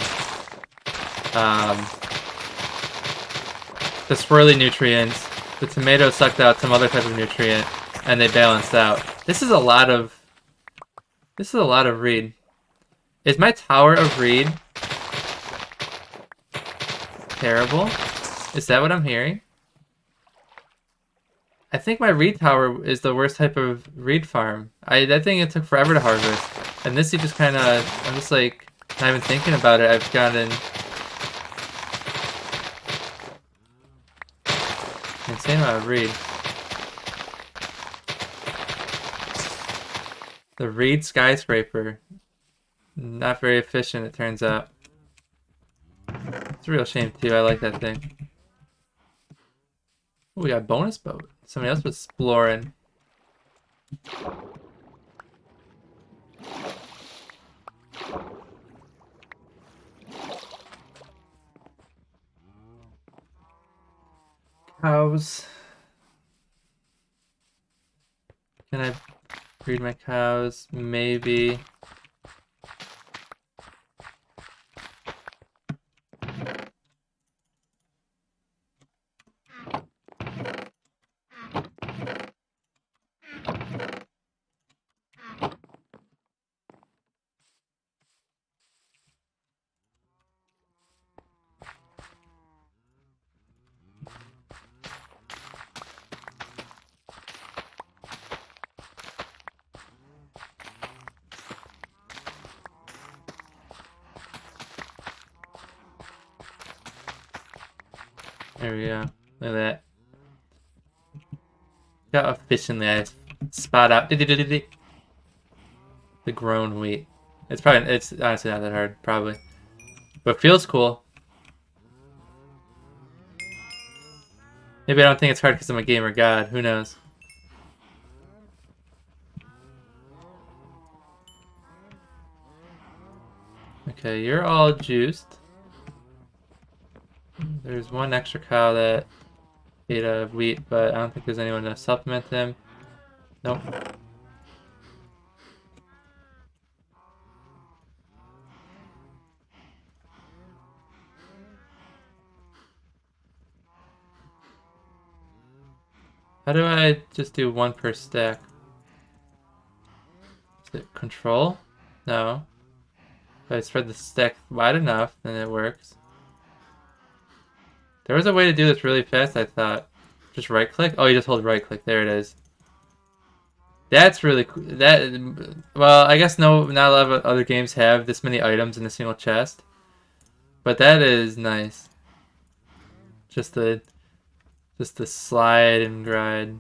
the swirly nutrients. The tomato sucked out some other type of nutrient, and they balanced out. This is a lot of reed. Is my tower of reed terrible? Is that what I'm hearing? I think my reed tower is the worst type of reed farm. That thing, it took forever to harvest. And this, you just kind of, I'm just like, not even thinking about it. I've gotten insane amount of reed. The reed skyscraper. Not very efficient, it turns out. It's a real shame too. I like that thing. Ooh, we got a bonus boat. Somebody else was exploring. Cows. Can I breed my cows? Maybe. There we go. Look at that. Got efficiently I spot out the grown wheat. It's honestly not that hard, probably. But feels cool. Maybe I don't think it's hard because I'm a gamer god. Who knows? Okay, you're all juiced. There's one extra cow that ate a wheat, but I don't think there's anyone to supplement him. Nope. How do I just do one per stack? Is it control? No. If I spread the stack wide enough, then it works. There was a way to do this really fast, I thought. Just right click? Oh, you just hold right click. There it is. That's really cool. Well, I guess not a lot of other games have this many items in a single chest. But that is nice. Just the slide and grind.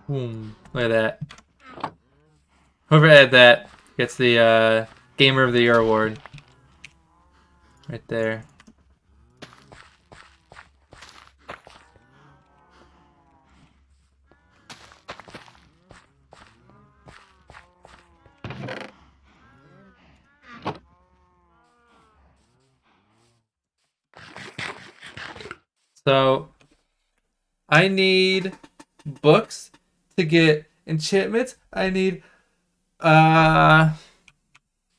Boom. Look at that. Whoever added that gets the Gamer of the Year award. Right there. So, I need books to get enchantments. I need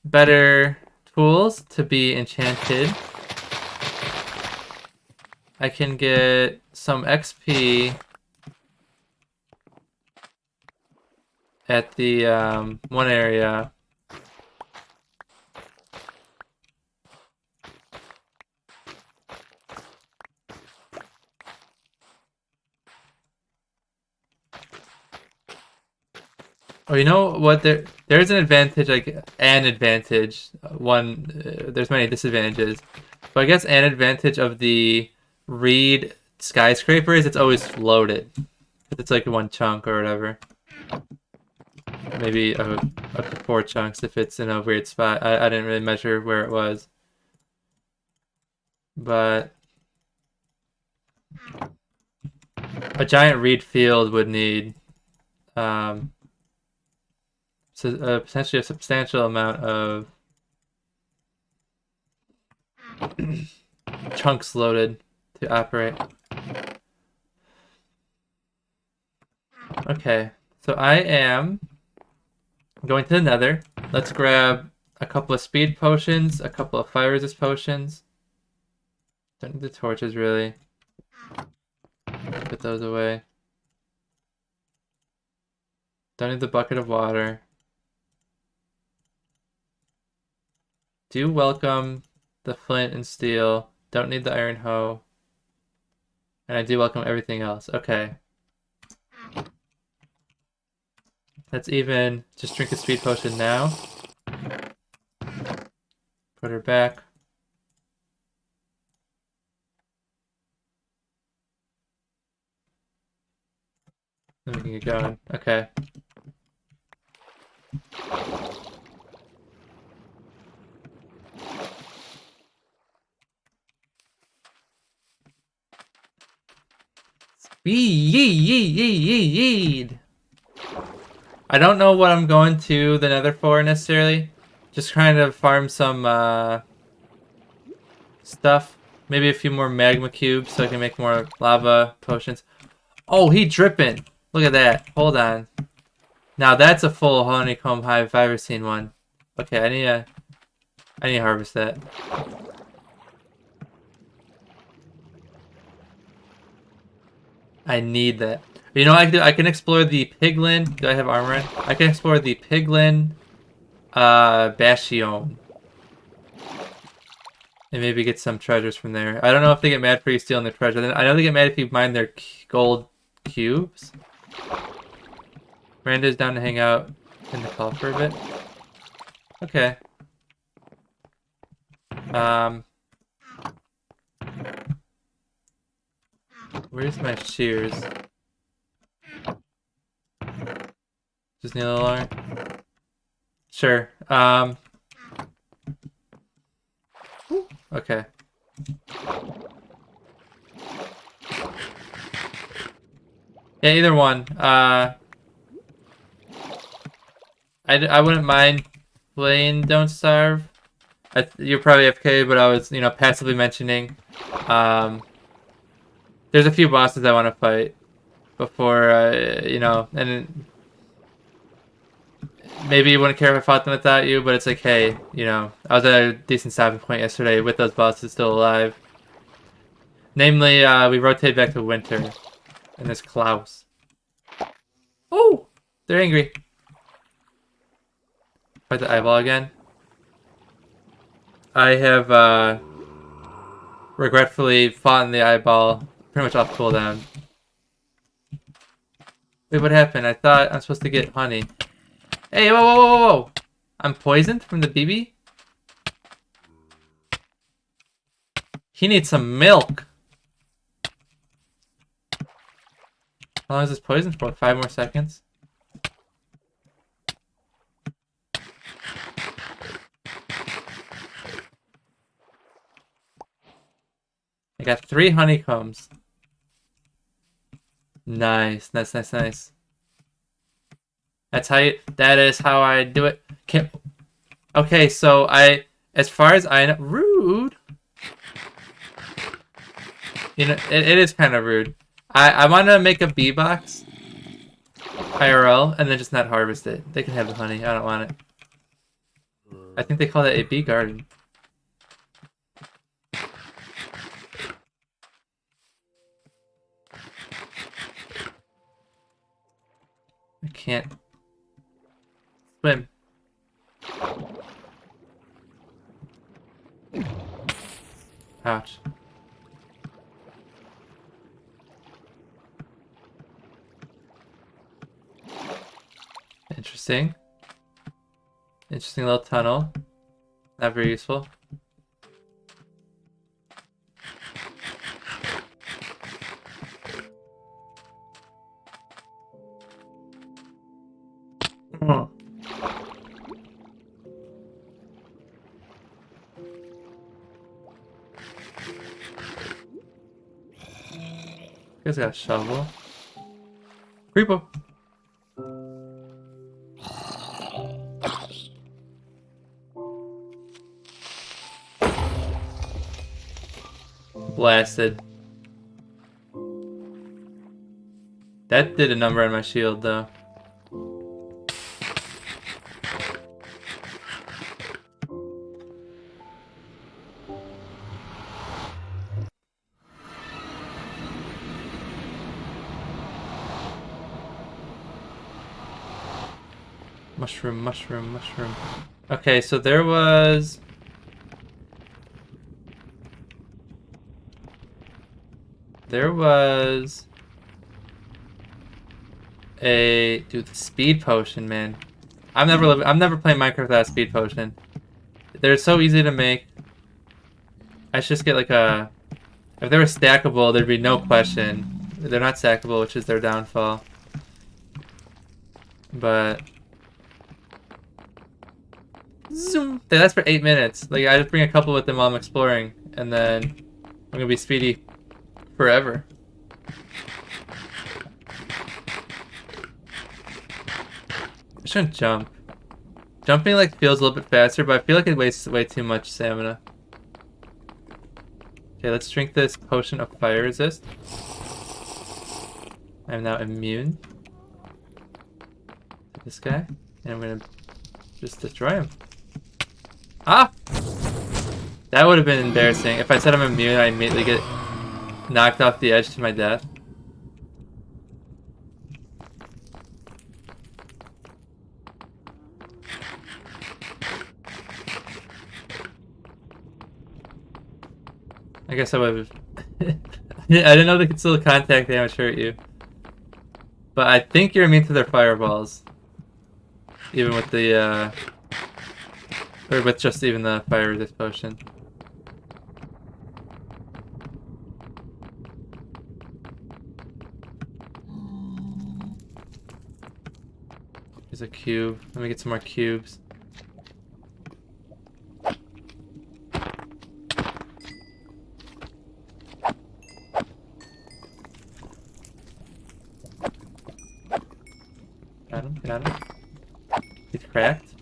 better tools to be enchanted. I can get some XP at the one area. Oh, you know what? There's an advantage, like an advantage. There's many disadvantages, but I guess an advantage of the Reed skyscraper is it's always loaded. It's like one chunk or whatever. Maybe up to 4 chunks if it's in a weird spot. I didn't really measure where it was, but a giant Reed field would need potentially a substantial amount of chunks loaded to operate. Okay, so I am going to the Nether. Let's grab a couple of speed potions, a couple of fire resist potions. Don't need the torches really. Put those away. Don't need the bucket of water. Do welcome the flint and steel. Don't need the iron hoe. And I do welcome everything else. Okay. Let's even just drink a speed potion now. Put her back. Then we can get going. Okay. Speed. I don't know what I'm going to the Nether for necessarily. Just trying to farm some stuff. Maybe a few more magma cubes so I can make more lava potions. Oh, he dripping. Look at that. Hold on. Now that's a full honeycomb hive if I've ever seen one. Okay, I need to harvest that. I need that. You know what I can do? I can explore the Piglin. Do I have armor in? I can explore the Piglin Bastion. And maybe get some treasures from there. I don't know if they get mad for you stealing their treasure. I know they get mad if you mine their gold cubes. Miranda's down to hang out in the call for a bit. Okay. Where's my shears? Just need a little longer? Sure. Okay. Yeah, either one. I wouldn't mind playing Don't Starve. You're probably FK, but I was, passively mentioning. There's a few bosses I want to fight before, and maybe you wouldn't care if I fought them without you, but it's like, hey, I was at a decent stopping point yesterday with those bosses still alive. Namely, we rotate back to winter, and there's Klaus. Oh, they're angry. Fight the eyeball again. I have regretfully fought in the eyeball. Pretty much off cooldown. Wait, what happened? I thought I'm supposed to get honey. Hey, whoa. I'm poisoned from the BB? He needs some milk. How long is this poison for? 5 more seconds? I got 3 honeycombs. Nice. That is how I do it. Okay, so as far as I know, rude. It is kind of rude. I want to make a bee box, IRL, and then just not harvest it. They can have the honey. I don't want it. I think they call that a bee garden. I can't Swim. Ouch. Interesting. Interesting little tunnel. Not very useful. Oh. You guys got a shovel. Creeper. Blasted. That did a number on my shield, though. Mushroom, mushroom, mushroom. Okay, so there was... a... Dude, the speed potion, man. I'm never playing Minecraft without a speed potion. They're so easy to make. I should just get like a... If they were stackable, there'd be no question. They're not stackable, which is their downfall. But... Zoom! They last for 8 minutes. Like, I just bring a couple with them while I'm exploring, and then I'm gonna be speedy forever. I shouldn't jump. Jumping like feels a little bit faster, but I feel like it wastes way too much stamina. Okay, let's drink this potion of fire resist. I'm now immune to this guy, and I'm gonna just destroy him. Ah! That would have been embarrassing. If I said I'm immune, I immediately get knocked off the edge to my death. I guess I would have... I didn't know they could still contact damage hurt you. But I think you're immune to their fireballs. Even with the, or with just even the fire resist potion. There's a cube. Let me get some more cubes. Got him, got him. He's cracked.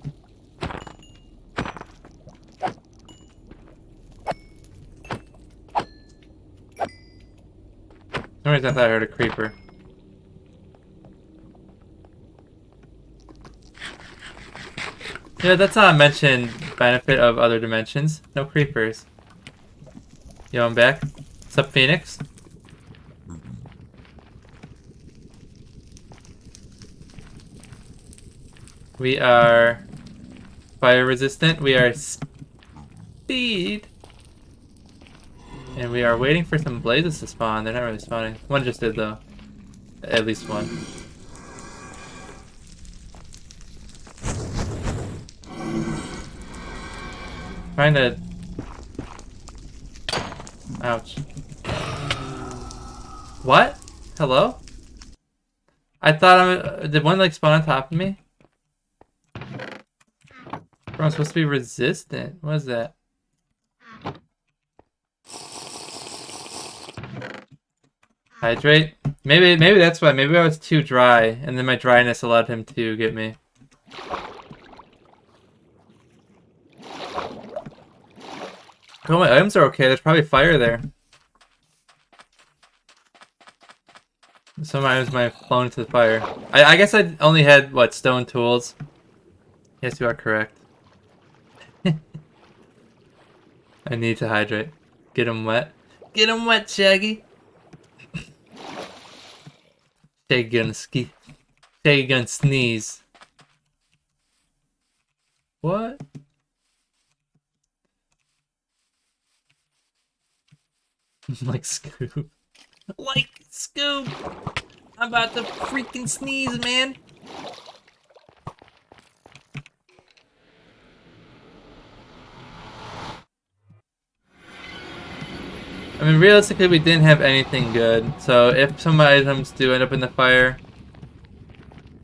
For some reason I thought I heard a creeper. Yeah, that's not a mentioned benefit of other dimensions. No creepers. Yo, I'm back. What's up, Phoenix? We are fire resistant. We are speed. And we are waiting for some blazes to spawn. They're not really spawning. One just did, though. At least one. Trying to... Ouch. What? Hello? I thought did one like spawn on top of me? Bro, I'm supposed to be resistant. What is that? Hydrate? Maybe that's why. Maybe I was too dry, and then my dryness allowed him to get me. Oh, my items are okay. There's probably fire there. Some items might have flown into the fire. I guess I only had, what, stone tools? Yes, you are correct. I need to hydrate. Get him wet. Get him wet, Shaggy! Shaggy gonna ski. Shaggy gonna sneeze. What? Like Scoob. Like Scoob! I'm about to freaking sneeze, man! I mean, realistically, we didn't have anything good, so if some items do end up in the fire,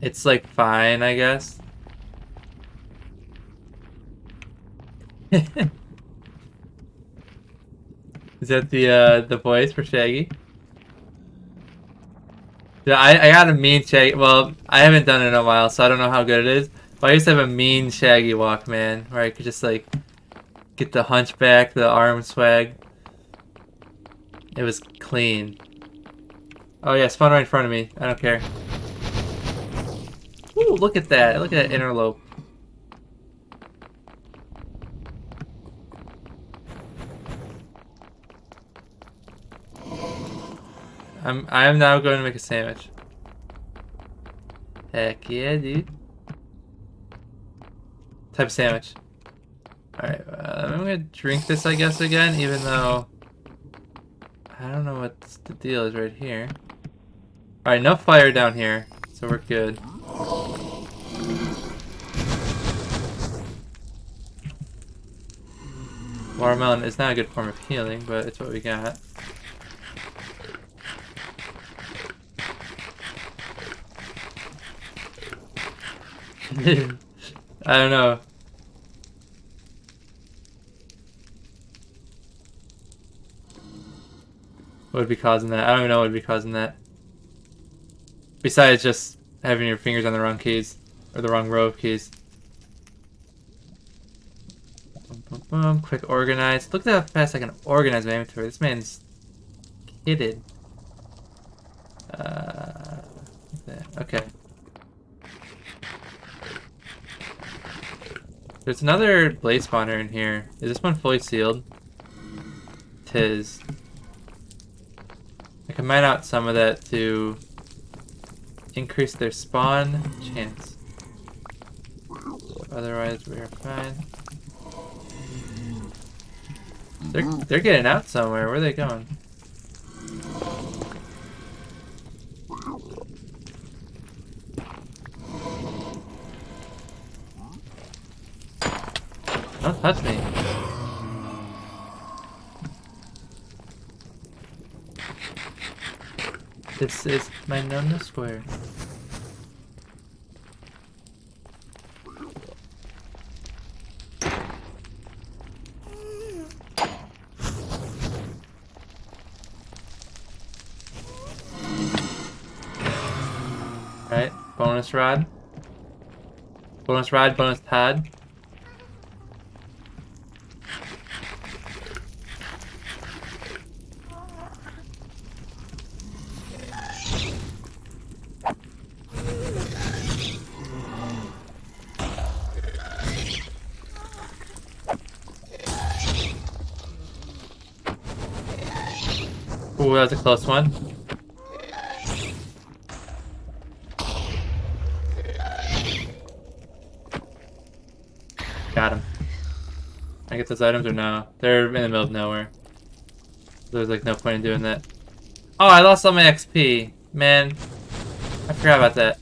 it's like fine, I guess. Is that the voice for Shaggy? Yeah, I got a mean Shaggy. Well, I haven't done it in a while, so I don't know how good it is. But I used to have a mean Shaggy Walkman where I could just like get the hunchback, the arm swag. It was clean. Oh yeah, spawn right in front of me. I don't care. Ooh, look at that! Look at that interlope. I am now going to make a sandwich. Heck yeah, dude. Type of sandwich. Alright, I'm gonna drink this, I guess, again, even though I don't know what the deal is right here. Alright, no fire down here, so we're good. Watermelon is not a good form of healing, but it's what we got. I don't know. What would be causing that? I don't even know what would be causing that. Besides just having your fingers on the wrong keys. Or the wrong row of keys. Boom, boom, boom. Quick organize. Look at how fast I can organize my inventory. This man's kidded. Okay. There's another blaze spawner in here. Is this one fully sealed? Tis. I can mine out some of that to increase their spawn chance. Otherwise, we are fine. They're getting out somewhere. Where are they going? Don't touch me. This is my no-no square. Alright, bonus rod. Bonus rod, bonus pad. Ooh, that was a close one. Got him. I get those items or no? They're in the middle of nowhere. There's like no point in doing that. Oh, I lost all my XP. Man, I forgot about that.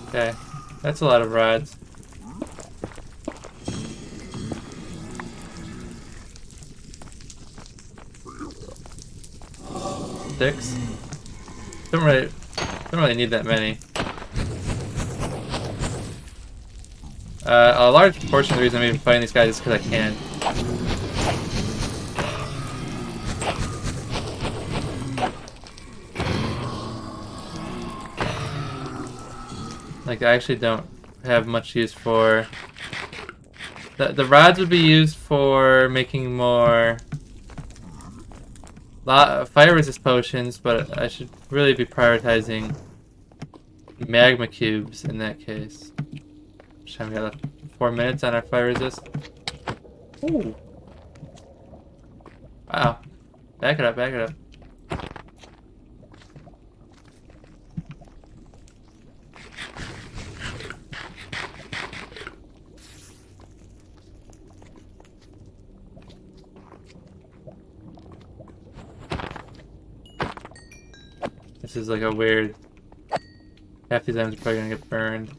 Okay, that's a lot of rods. Sticks? Don't really need that many. A large portion of the reason I'm even fighting these guys is because I can. Like, I actually don't have much use for... The rods would be used for making more fire resist potions, but I should really be prioritizing magma cubes in that case. Which time we got left? 4 minutes on our fire resist. Ooh. Wow. Back it up, back it up. This is like a weird... Half these items are probably gonna get burned.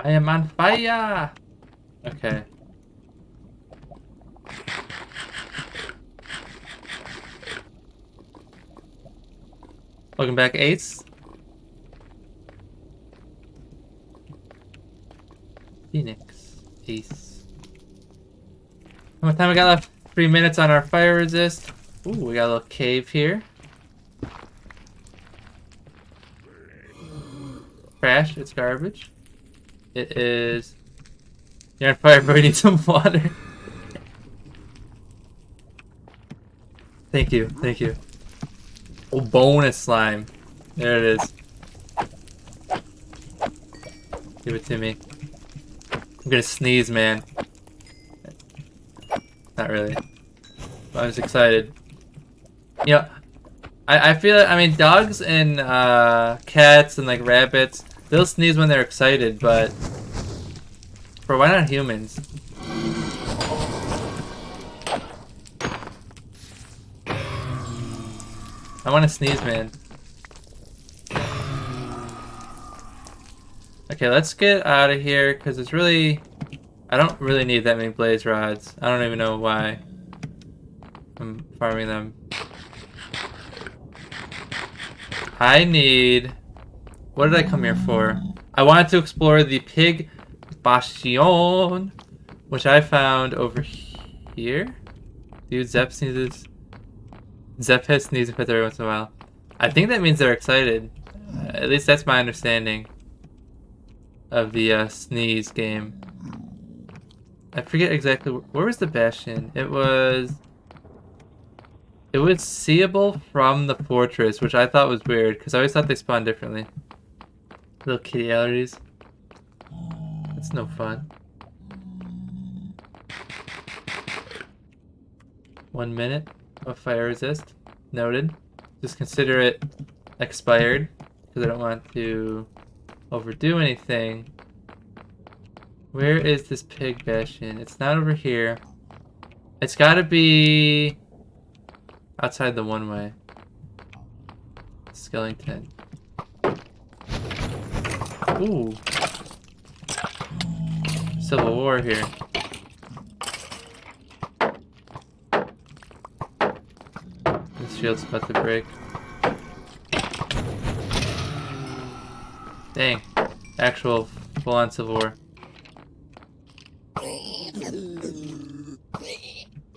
I am on fire! Okay. Welcome back, Ace. Phoenix. Ace. How much time we got left? 3 minutes on our fire resist. Ooh, we got a little cave here. Trash, it's garbage. It is... You're on fire, bro, you need some water. Thank you, thank you. Oh, bonus slime. There it is. Give it to me. I'm gonna sneeze, man. Not really. But I was excited. You know, I feel like, I mean, dogs and cats and like rabbits, they'll sneeze when they're excited, but for why not humans? I want to sneeze, man. Okay, let's get out of here because it's really... I don't really need that many blaze rods. I don't even know why I'm farming them. I need... What did I come here for? I wanted to explore the pig bastion, which I found over here. Dude, Zep sneezes. Zep has sneezing fits every once in a while. I think that means they're excited. At least that's my understanding of the sneeze game. I forget exactly where was the bastion. It was seeable from the fortress, which I thought was weird because I always thought they spawned differently. Little kitty allergies. That's no fun. 1 minute of fire resist. Noted. Just consider it expired because I don't want to overdo anything. Where is this pig bastion? It's not over here. It's gotta be outside the one way. Skellington. Ooh. Civil War here. This shield's about to break. Dang. Actual full-on Civil War.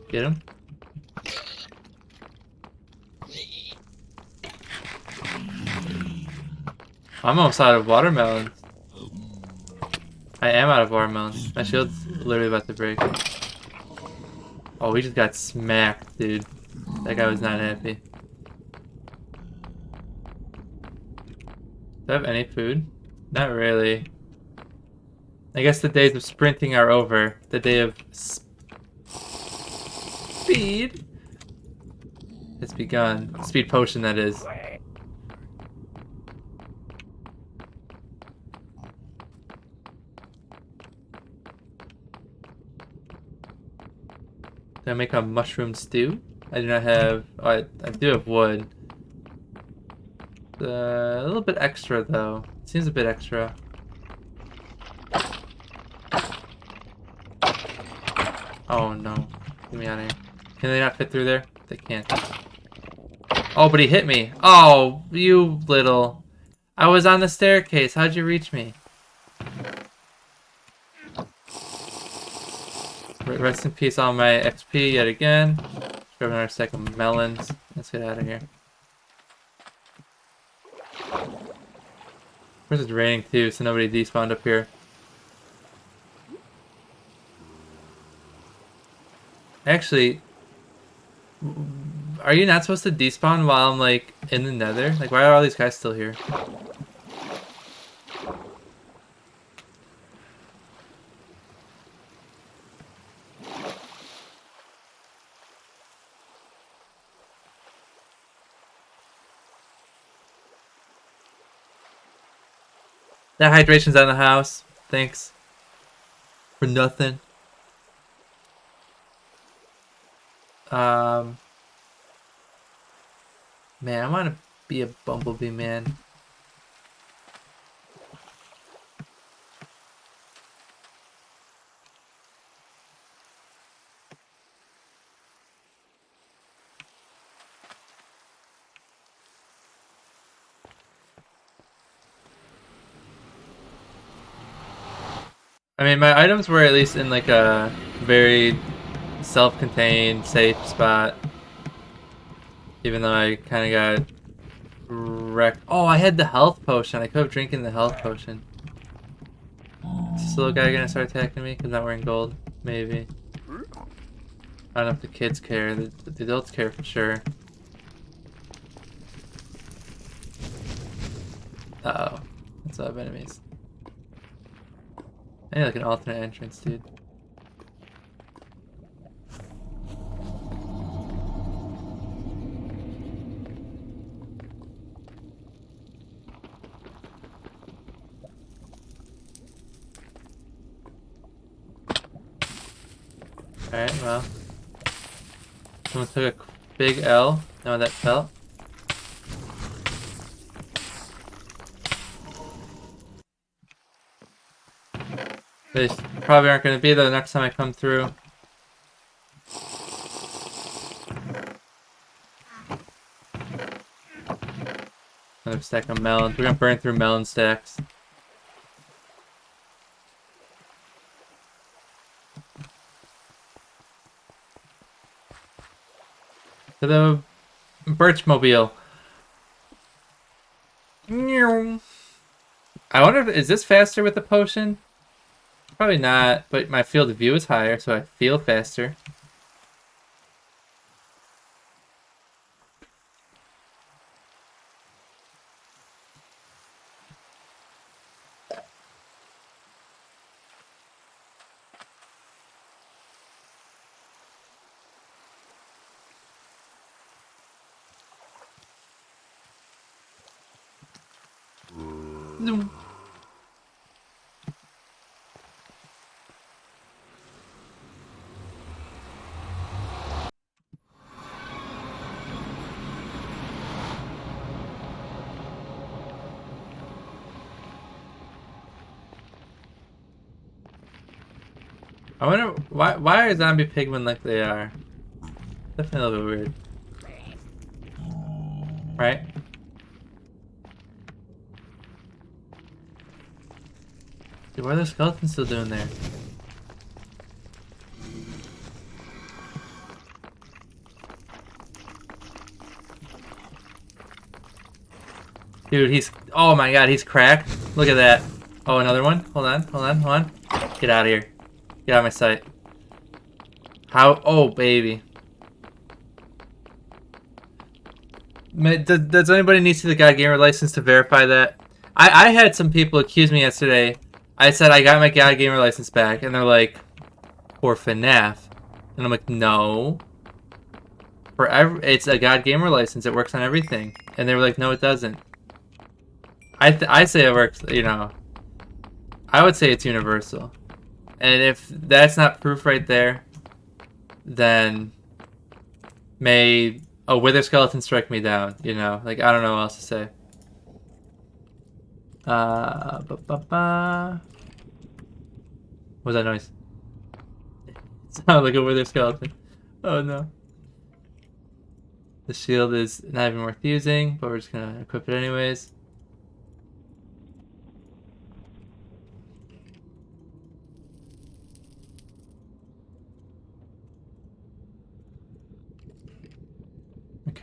Get him? I'm almost out of watermelons. I am out of watermelons. My shield's literally about to break. Oh, we just got smacked, dude. That guy was not happy. Do I have any food? Not really. I guess the days of sprinting are over. The day of speed has begun. Speed potion, that is. Did I make a mushroom stew? I do not have... Oh, I do have wood. A little bit extra, though. Seems a bit extra. Oh, no. Get me out of here. Can they not fit through there? They can't. Oh, but he hit me. Oh, you little... I was on the staircase. How'd you reach me? Rest in peace all my XP yet again. Grab another stack of melons. Let's get out of here. Of course it's raining too, so nobody despawned up here. Actually, are you not supposed to despawn while I'm like in the nether? Like, why are all these guys still here? That hydration's on the house. Thanks. For nothing. Man, I want to be a bumblebee, man. I mean, my items were at least in like a very self-contained, safe spot. Even though I kind of got wrecked. Oh, I had the health potion. I could have drinking the health potion. Is this little guy gonna start attacking me because I'm not wearing gold? Maybe. I don't know if the kids care. The adults care for sure. Uh-oh. That's a lot of enemies. I need like an alternate entrance, dude. Alright, well. Someone took a big L. Know how that felt? They probably aren't going to be there the next time I come through. Another stack of melons. We're going to burn through melon stacks. To the Birchmobile. I wonder if, is this faster with the potion? Probably not, but my field of view is higher, so I feel faster. No. I wonder why are zombie pigmen like they are? Definitely a little bit weird. Right? Dude, what are the skeletons still doing there? Dude, he's... Oh my god, he's cracked. Look at that. Oh, another one? Hold on, hold on, hold on. Get out of here. Get out of my sight. How? Oh, baby. Does anybody need to see the God Gamer license to verify that? I had some people accuse me yesterday. I said I got my God Gamer license back, and they're like, for FNAF. And I'm like, no. It's a God Gamer license. It works on everything. And they were like, no, it doesn't. I say it works, you know. I would say it's universal. And if that's not proof right there, then may a wither skeleton strike me down, you know? Like, I don't know what else to say. What was that noise? It sounded like a wither skeleton. Oh no. The shield is not even worth using, but we're just gonna equip it anyways.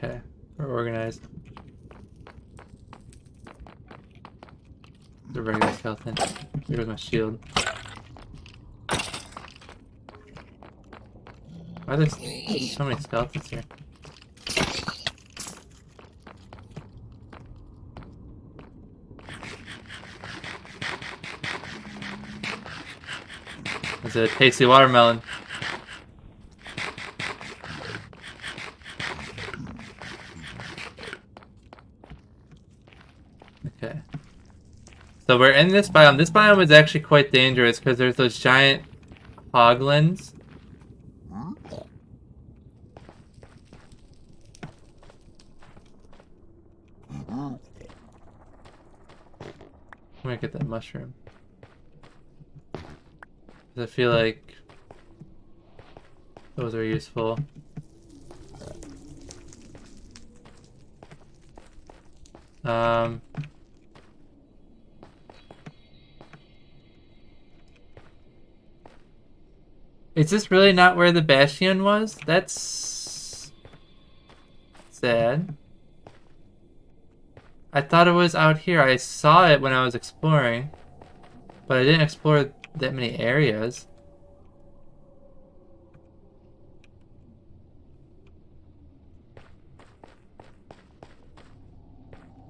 Okay, we're organized. The regular skeleton. Here goes my shield. Why are there so many skeletons here? It's a tasty watermelon. Okay. So we're in this biome. This biome is actually quite dangerous because there's those giant hoglins. I'm gonna get that mushroom. I feel like those are useful. Is this really not where the Bastion was? That's sad. I thought it was out here. I saw it when I was exploring, but I didn't explore that many areas.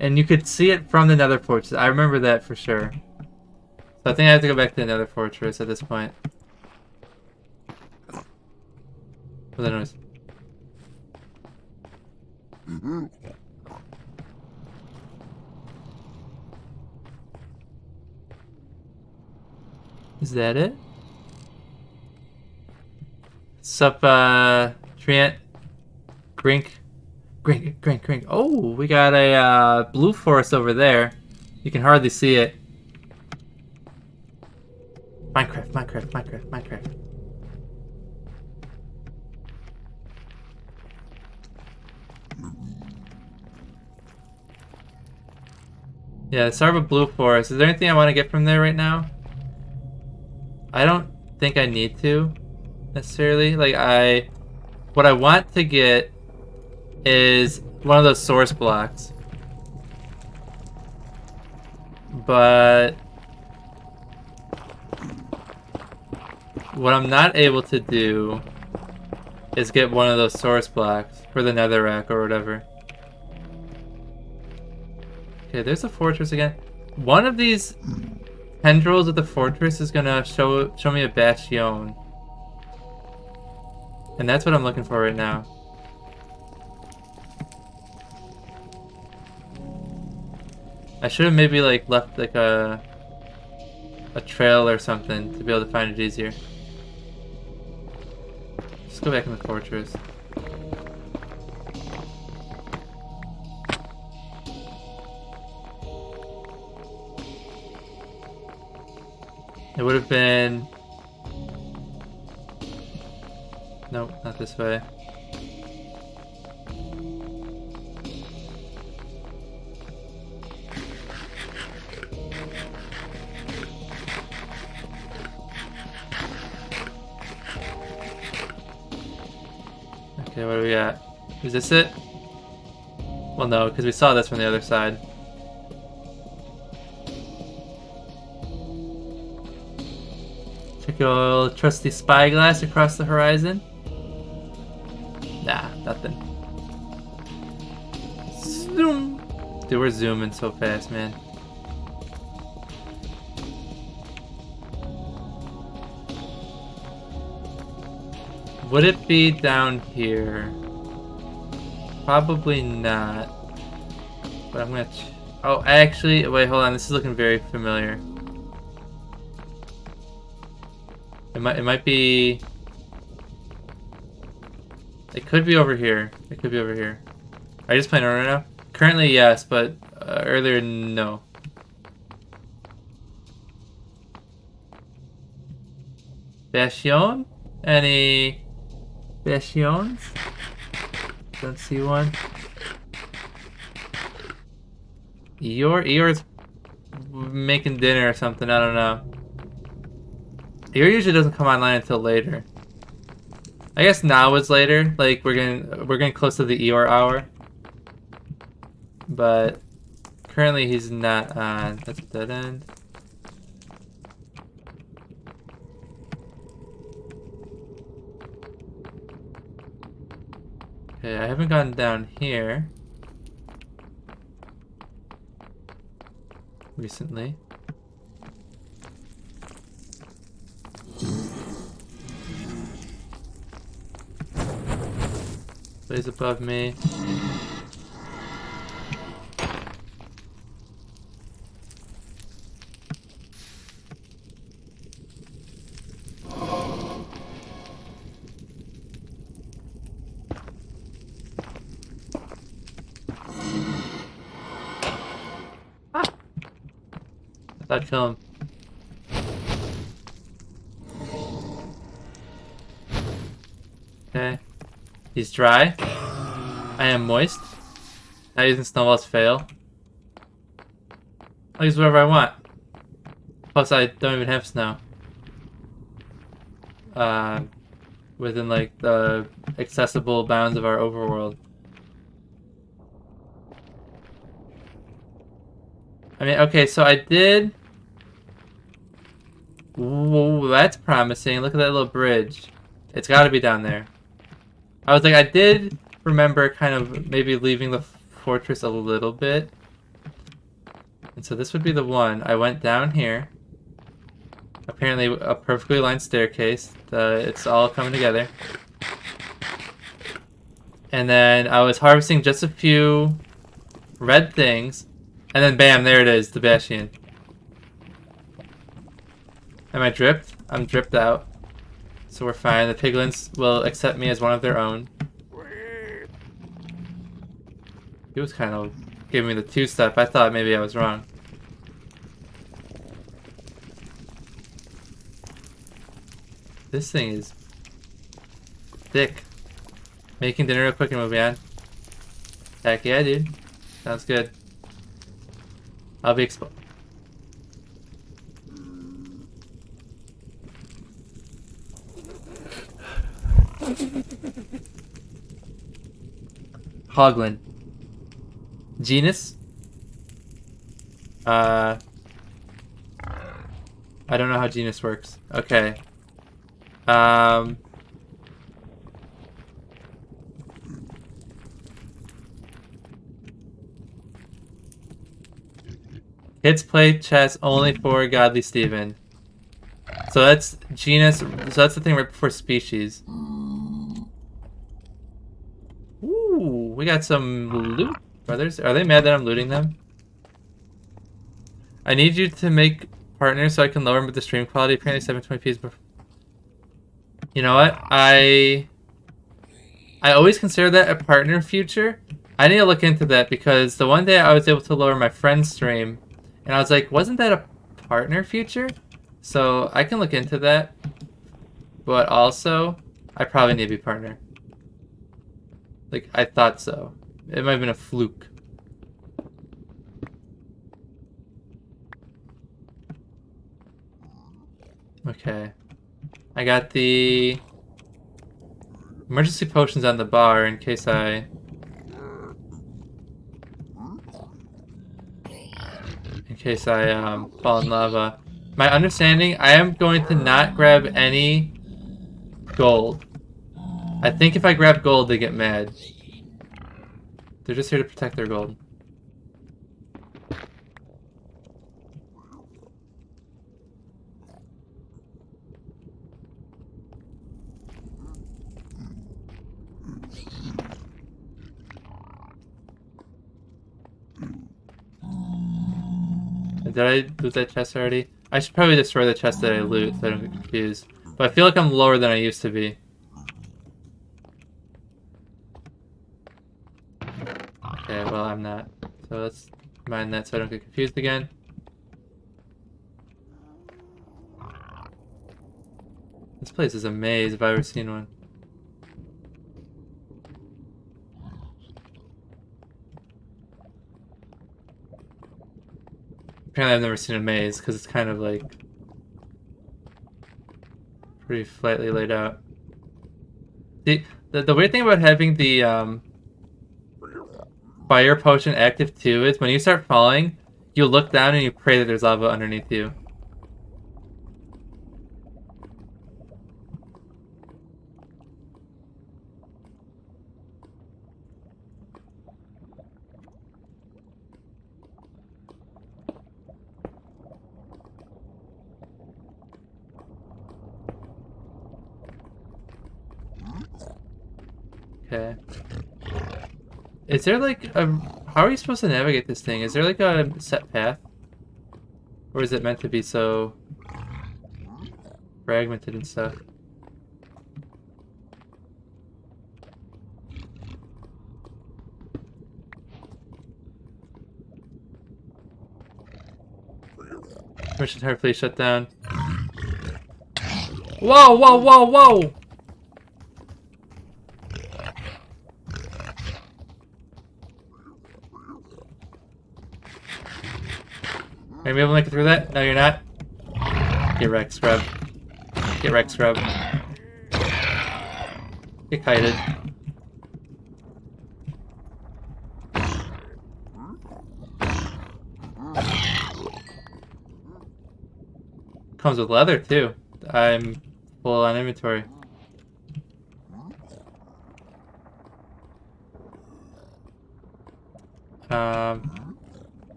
And you could see it from the Nether Fortress. I remember that for sure. So I think I have to go back to the Nether Fortress at this point. What's that noise? Is that it? Sup, Trient? Grink? Grink. Oh, we got a blue forest over there. You can hardly see it. Minecraft. Yeah, start with blue forest. Is there anything I want to get from there right now? I don't think I need to, necessarily. Like, what I want to get is one of those source blocks. But what I'm not able to do is get one of those source blocks for the netherrack or whatever. Okay, there's a fortress again. One of these tendrils of the fortress is gonna show me a bastion. And that's what I'm looking for right now. I should have maybe like left like a trail or something to be able to find it easier. Let's go back in the fortress. It would have been... Nope, not this way. Okay, what do we got? Is this it? Well, no, because we saw this from the other side. Check your old trusty spyglass across the horizon. Nah, nothing. Zoom! Dude, we're zooming so fast, man. Would it be down here? Probably not. But I'm gonna... Oh, actually, wait, hold on. This is looking very familiar. It might be... It could be over here. It could be over here. Are you just playing right now? Currently, yes, but earlier, no. Bastion? Any bastions? Don't see one. Eeyore's making dinner or something, I don't know. Eeyore usually doesn't come online until later. I guess now is later. Like we're getting close to the Eeyore hour. but currently he's not on. That's a dead end. Okay, I haven't gone down here recently. Plays above me. I'd kill him. Okay. He's dry. I am moist. Not using snowballs fail. I'll use whatever I want. Plus I don't even have snow. Within like the accessible bounds of our overworld. I mean, okay, so I did... Whoa, that's promising. Look at that little bridge. It's gotta be down there. I was like, I did remember kind of maybe leaving the fortress a little bit. And so this would be the one. I went down here. Apparently a perfectly lined staircase. It's all coming together. And then I was harvesting just a few red things. And then bam, there it is, the Bastion. Am I dripped? I'm dripped out. So we're fine. The piglins will accept me as one of their own. He was kind of giving me the two-step. I thought maybe I was wrong. This thing is thick. Making dinner real quick and moving on. Heck yeah, dude. Sounds good. I'll be exposed. Hoglin. Genus? I don't know how genus works. Okay. Kids play chess only for Godly Steven. So that's genus. So that's the thing right before species. Ooh, we got some loot, brothers. Are they mad that I'm looting them? I need you to make partners so I can lower the stream quality. Apparently 720p is before. You know what? I always consider that a partner feature. I need to look into that because the one day I was able to lower my friend's stream and I was like, wasn't that a partner feature? So I can look into that. But also, I probably need to be partner. Like, I thought so. It might have been a fluke. Okay. I got the emergency potions on the bar in case I... fall in lava. My understanding, I am going to not grab any gold. I think if I grab gold, they get mad. They're just here to protect their gold. Did I loot that chest already? I should probably destroy the chest that I loot so I don't get confused. But I feel like I'm lower than I used to be. Okay, well I'm not. So let's mine that so I don't get confused again. This place is a maze if I've ever seen one. Apparently I've never seen a maze because it's kind of like pretty flatly laid out. The weird thing about having the fire potion active too is when you start falling, you look down and you pray that there's lava underneath you. Okay. Is there like a... How are you supposed to navigate this thing? Is there like a set path? Or is it meant to be so... fragmented and stuff? Mission hard, please shut down. Whoa, whoa, whoa, whoa! Are you able to make it through that? No, you're not. Get wrecked, scrub. Get wrecked, scrub. Get kited. Comes with leather too. I'm full on inventory.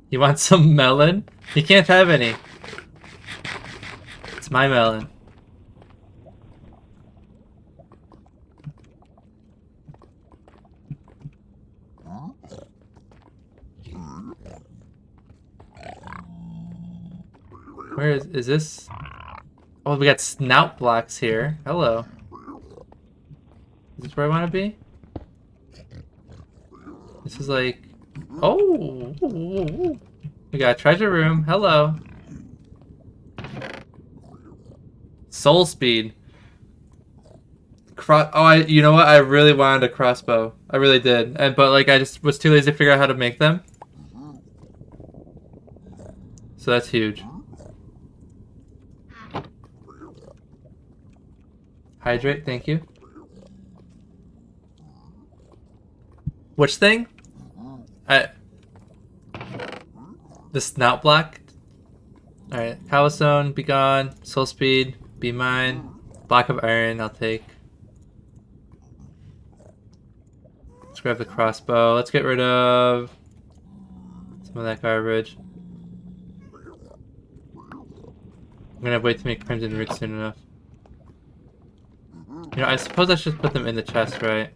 You want some melon? You can't have any. It's my melon. Where is this? Oh, we got snout blocks here. Hello. Is this where I want to be? This is like... Oh! We got a treasure room. Hello. Soul speed. You know what? I really wanted a crossbow. I really did. But like, I just was too lazy to figure out how to make them. So that's huge. Hydrate, thank you. Which thing? The snout block. Alright, cobblestone, be gone. Soul speed, be mine. Block of iron, I'll take. Let's grab the crossbow. Let's get rid of some of that garbage. I'm gonna have way too many crimson roots soon enough. You know, I suppose I should put them in the chest, right?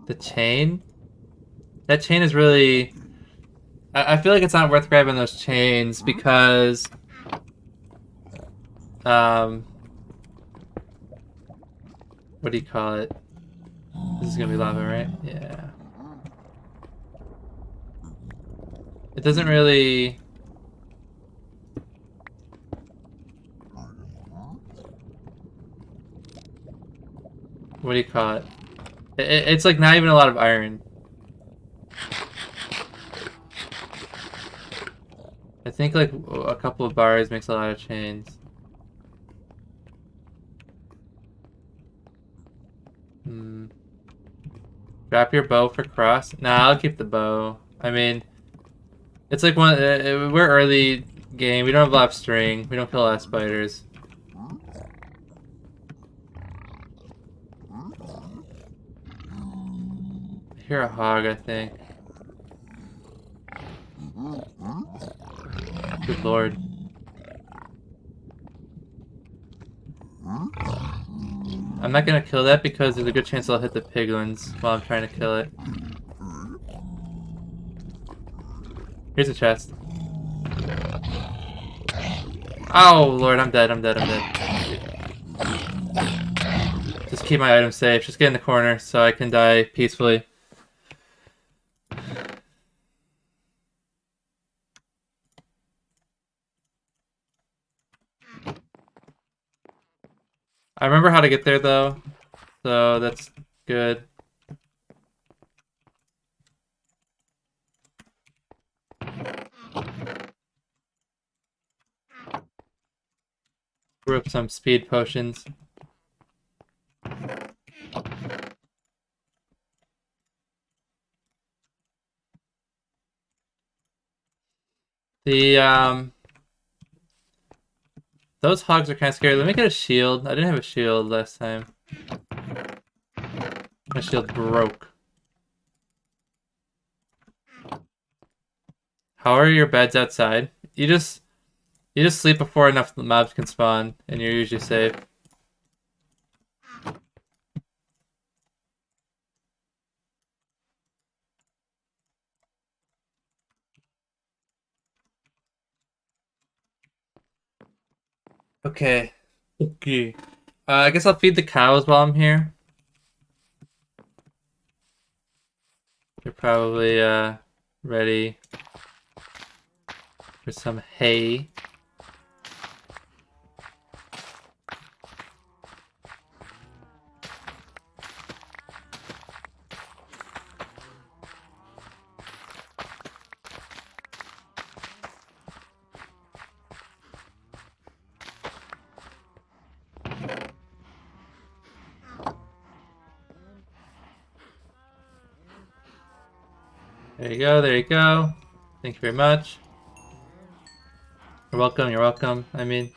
The chain? That chain is really... I feel like it's not worth grabbing those chains because... What do you call it? This is gonna be lava, right? Yeah. It doesn't really... What do you call it? It's like not even a lot of iron. I think like a couple of bars makes a lot of chains. Drop your bow for cross? Nah, I'll keep the bow. I mean, it's like we're early game. We don't have a lot of string. We don't kill a lot of spiders. I hear a hog, I think. Good lord. I'm not gonna kill that because there's a good chance I'll hit the piglins while I'm trying to kill it. Here's a chest. Oh lord, I'm dead, I'm dead, I'm dead. Just keep my items safe. Just get in the corner so I can die peacefully. I remember how to get there though, so that's good. Brew up some speed potions. The those hogs are kind of scary. Let me get a shield. I didn't have a shield last time. My shield broke. How are your beds outside? You just sleep before enough mobs can spawn, and you're usually safe. Okay. Okay. I guess I'll feed the cows while I'm here. They're probably ready for some hay. There you go, there you go. Thank you very much. You're welcome, you're welcome. I mean...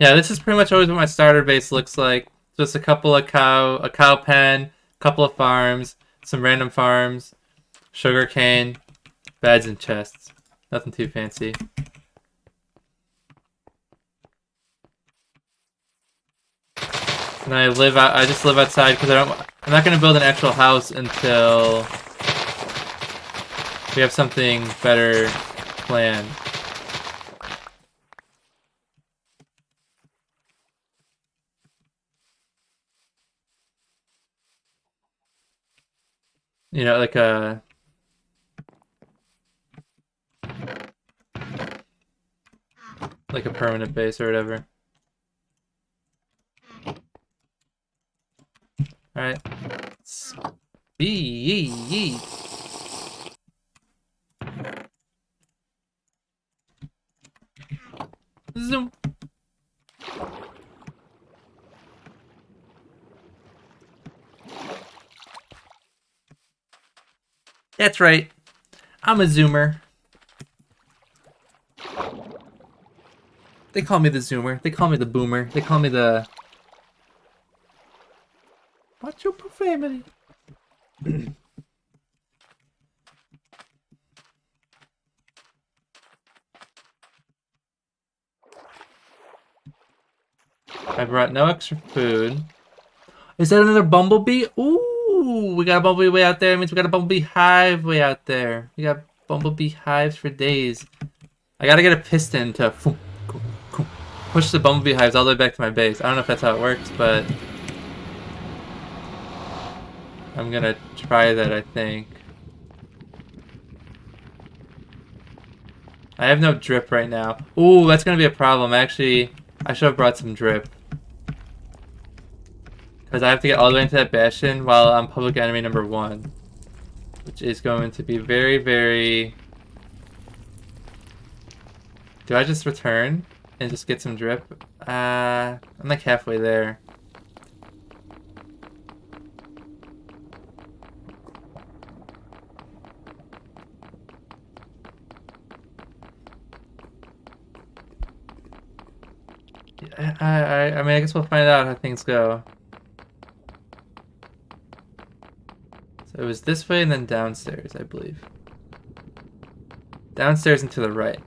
Yeah, this is pretty much always what my starter base looks like. Just a couple of a cow pen, a couple of farms, some random farms, sugar cane, beds and chests. Nothing too fancy. And I just live outside because I'm not gonna build an actual house until we have something better planned. You know, like a permanent base or whatever. Alright. Speed. Zoom. That's right. I'm a zoomer. They call me the zoomer. They call me the boomer. They call me the... Watch your profanity. I brought no extra food. Is that another bumblebee? Ooh, we got a bumblebee way out there. It means we got a bumblebee hive way out there. We got bumblebee hives for days. I gotta get a piston to push the bumblebee hives all the way back to my base. I don't know if that's how it works, but I'm gonna try that, I think. I have no drip right now. Ooh, that's gonna be a problem. Actually, I should have brought some drip. Because I have to get all the way into that bastion while I'm public enemy number 1. Which is going to be very, very... Do I just return and just get some drip? I'm like halfway there. I mean, I guess we'll find out how things go. So it was this way and then downstairs, I believe. Downstairs and to the right.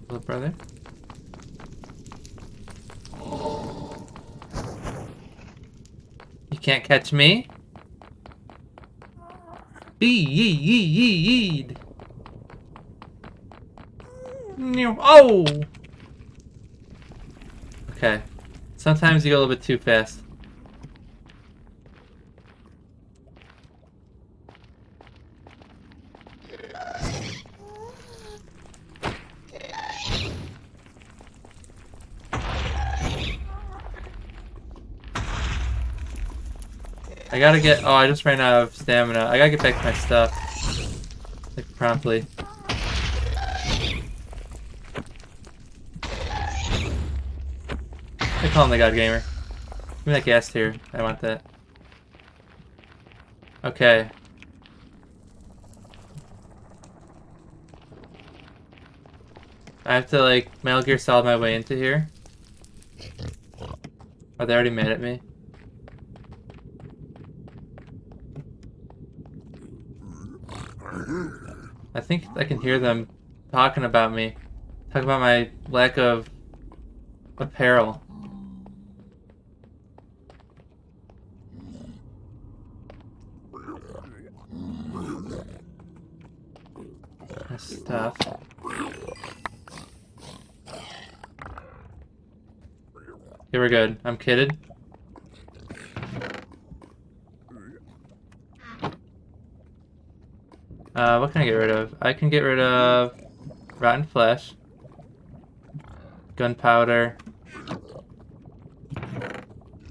Hello, brother. You can't catch me? Yeed. Oh! Okay. Sometimes you go a little bit too fast. I gotta get... Oh, I just ran out of stamina. I gotta get back to my stuff. Like, promptly. I call him the God Gamer. Give me that gas tier. I want that. Okay. I have to like Metal Gear Solid my way into here. Are they already mad at me? I think I can hear them talking about me. Talking about my lack of apparel. Stuff. Okay, we're good. I'm kitted. What can I get rid of? I can get rid of rotten flesh, gunpowder.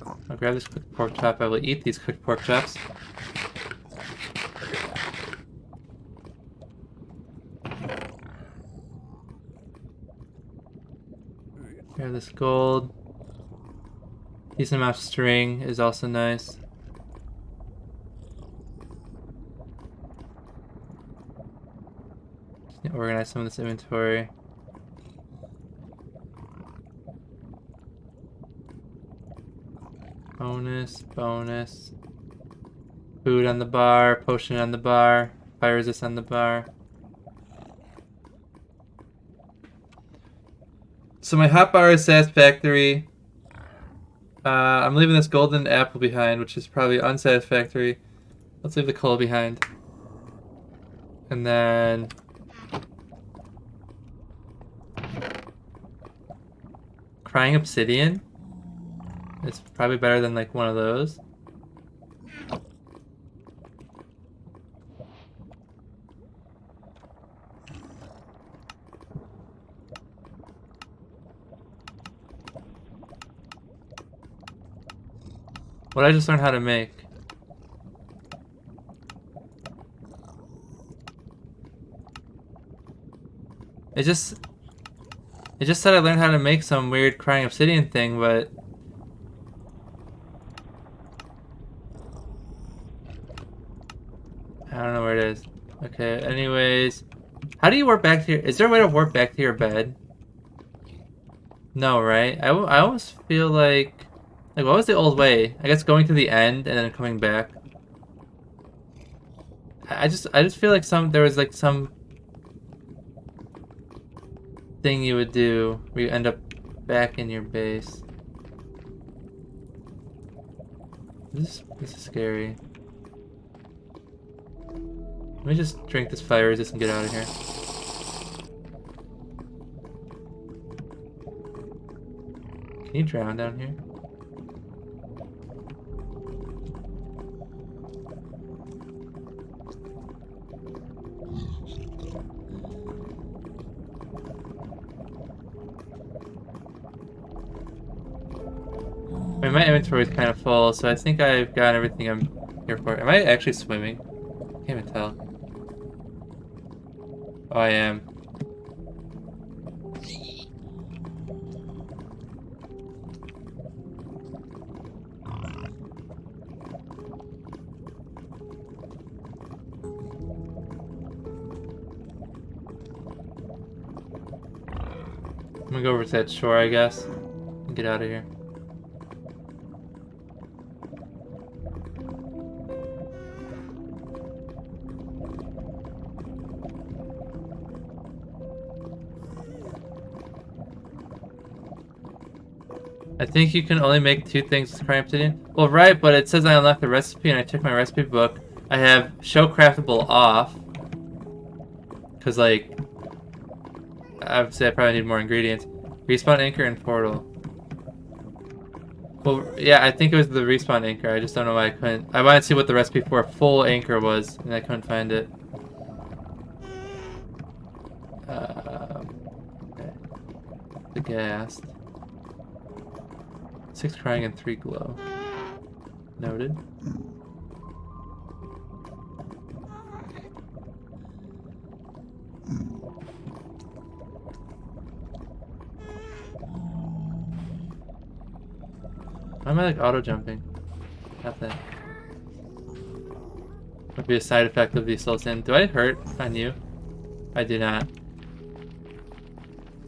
I'll grab this cooked pork chop. I will eat these cooked pork chops. Grab this gold. Decent amount of string is also nice. Just need to organize some of this inventory. Bonus. Food on the bar, potion on the bar, fire resist on the bar. So my hotbar is satisfactory. I'm leaving this golden apple behind, which is probably unsatisfactory. Let's leave the coal behind. And then... Crying obsidian? It's probably better than like one of those. What did I just learn how to make? It just said I learned how to make some weird crying obsidian thing, but I don't know where it is. Okay, anyways, how do you warp back to your... Is there a way to warp back to your bed? No, right? I almost feel like... Like, what was the old way? I guess going to the end and then coming back. I just feel like there was like some thing you would do where you end up back in your base. This is scary. Let me just drink this fire resist and get out of here. Can you drown down here? I mean, my inventory is kind of full, so I think I've got everything I'm here for. Am I actually swimming? I can't even tell. Oh, I am. I'm gonna go over to that shore, I guess, and get out of here. I think you can only make 2 things with crying obsidian. Well, right, but it says I unlocked the recipe and I took my recipe book. I have show craftable off. Because, like, obviously I probably need more ingredients. Respawn anchor and portal. Well, yeah, I think it was the respawn anchor. I just don't know why I couldn't. I wanted to see what the recipe for a full anchor was, and I couldn't find it. Okay. The gas. 6 crying and 3 glow. Noted. Why am I like auto jumping? Nothing. Would be a side effect of the soul sand. Do I hurt on you? I do not.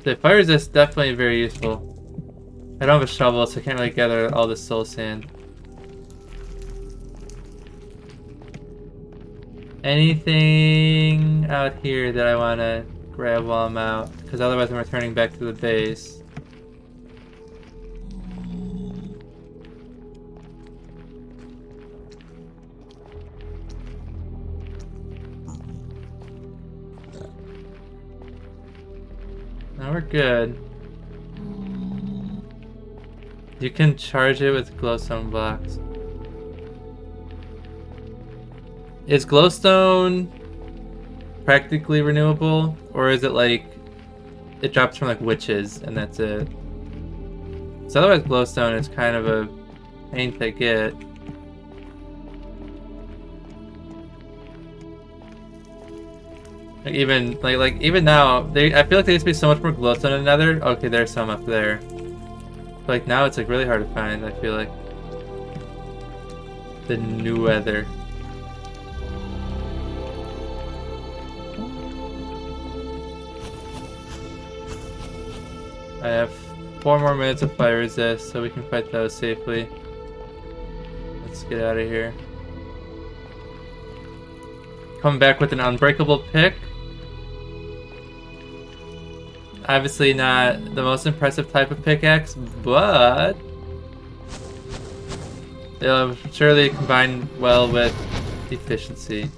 The fire resist definitely very useful. I don't have a shovel, so I can't really gather all this soul sand. Anything out here that I want to grab while I'm out? Because otherwise I'm returning back to the base. Now we're good. You can charge it with glowstone blocks. Is glowstone practically renewable, or is it like it drops from like witches and that's it? So otherwise glowstone is kind of a pain to get. Like even now, I feel like there used to be so much more glowstone in Nether. Okay, there's some up there. But like now it's like really hard to find, I feel like. The new weather. I have 4 more minutes of fire resist, so we can fight those safely. Let's get out of here. Come back with an unbreakable pick. Obviously not the most impressive type of pickaxe, but it'll surely combine well with efficiency.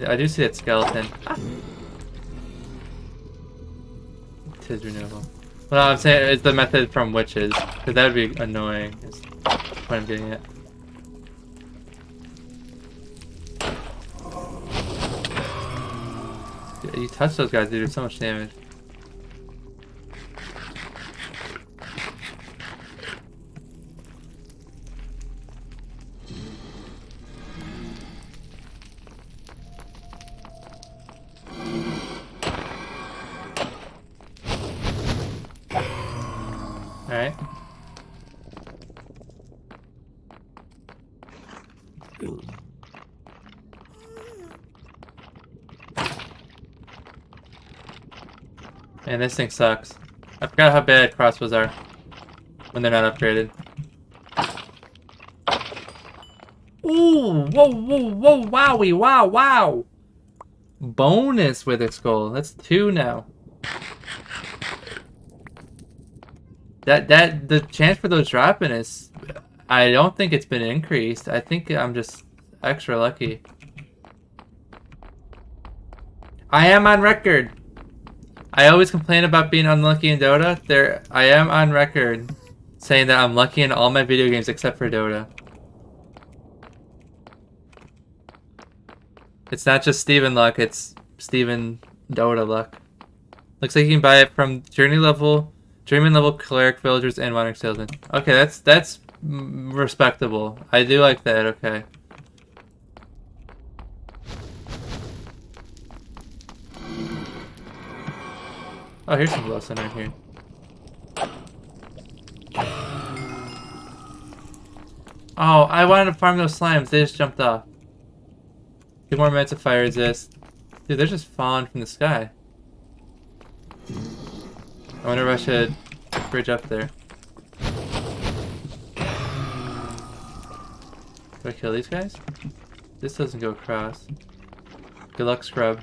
I do see that skeleton. Ah. It is renewable. Well, I'm saying it's the method from witches, because that would be annoying. Is what I'm getting at. You touch those guys, they do so much damage. Alright. Man, this thing sucks. I forgot how bad crossbows are when they're not upgraded. Ooh! Whoa, whoa, whoa, wowie, wow, wow! Bonus Wither Skull. That's 2 now. The chance for those dropping is... I don't think it's been increased. I think I'm just extra lucky. I am on record! I always complain about being unlucky in Dota. I am on record saying that I'm lucky in all my video games except for Dota. It's not just Steven luck, it's Steven Dota luck. Looks like you can buy it from Journeyman level cleric, villagers, and wandering salesman. Okay, that's respectable. I do like that. Okay. Oh, here's some glowstone right here. Oh, I wanted to farm those slimes. They just jumped off. 2 more minutes of fire resist. Dude, they're just falling from the sky. I wonder if I should bridge up there. Do I kill these guys? This doesn't go across. Good luck, scrub.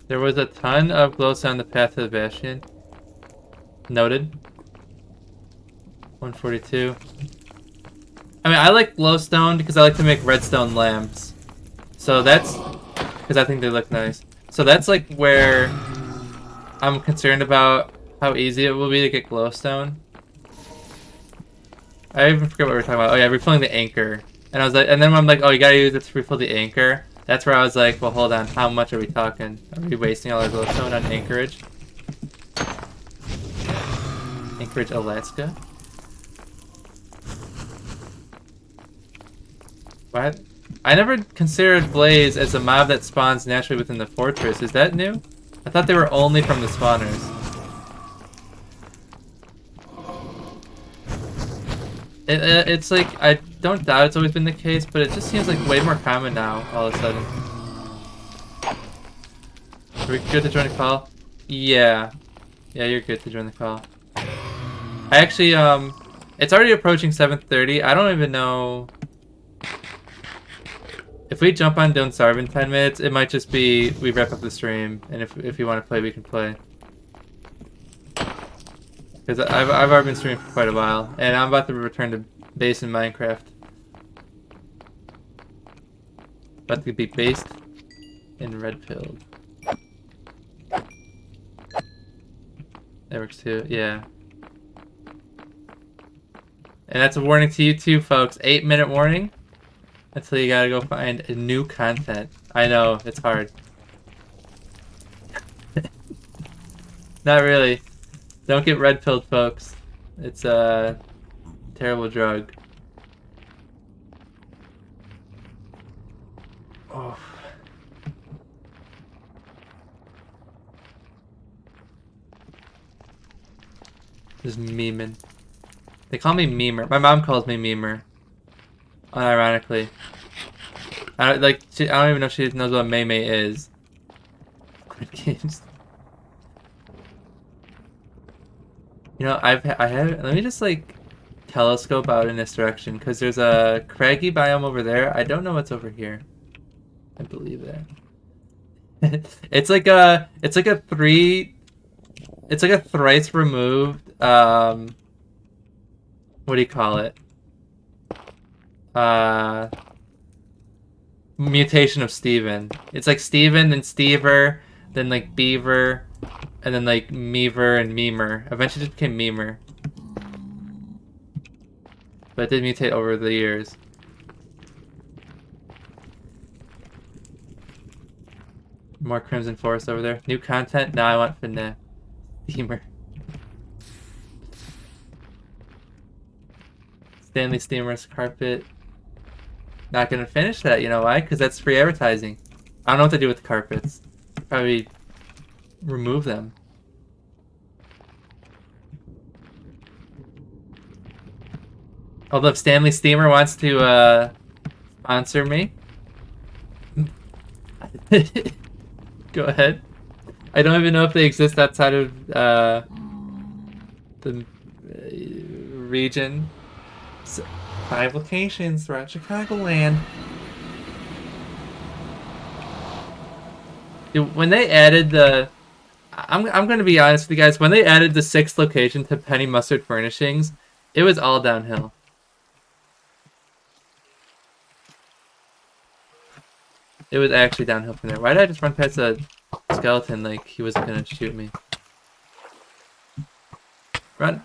There was a ton of glowstone on the path to the Bastion. Noted. 142. I mean, I like glowstone because I like to make redstone lamps. So that's... because I think they look nice. So that's like where I'm concerned about how easy it will be to get glowstone. I even forget what we were talking about. Oh yeah, refilling the anchor. And I was like, and then I'm like, oh, you gotta use it to refill the anchor. That's where I was like, well, hold on. How much are we talking? Are we wasting all our glowstone on Anchorage? Anchorage, Alaska? What? I never considered Blaze as a mob that spawns naturally within the fortress. Is that new? I thought they were only from the spawners. It's like, I don't doubt it's always been the case, but it just seems like way more common now, all of a sudden. Are we good to join the call? Yeah. Yeah, you're good to join the call. I actually, it's already approaching 7:30. I don't even know... If we jump on Don't Starve in 10 minutes, it might just be we wrap up the stream, and if you want to play, we can play. Because I've already been streaming for quite a while, and I'm about to return to base in Minecraft. About to be based in Red Pilled. That works too, yeah. And that's a warning to you too, folks. 8-minute warning. Until you gotta go find new content. I know, it's hard. Not really. Don't get red pilled, folks. It's a terrible drug. Oh. Just memeing. They call me Memer. My mom calls me Memer. Unironically. I don't even know if she knows what Mei Mei is. Squid Games. You know, I have. Let me just like telescope out in this direction because there's a craggy biome over there. I don't know what's over here. I believe that. It's like a thrice removed. What do you call it? Mutation of Steven. It's like Steven, then Stever, then like Beaver, and then like Meaver and Memer. Eventually it became Memer. But it did mutate over the years. More Crimson Forest over there. New content? Now I want Finna. Steamer. Stanley Steamer's carpet. Not gonna finish that, you know why? Because that's free advertising. I don't know what to do with the carpets. Probably remove them. Although if Stanley Steamer wants to sponsor me, go ahead. I don't even know if they exist outside of the region. 5 locations throughout Chicagoland. Dude, when they added the... I'm going to be honest with you guys. When they added the 6th location to Penny Mustard Furnishings, it was all downhill. It was actually downhill from there. Why did I just run past a skeleton like he wasn't going to shoot me? Run.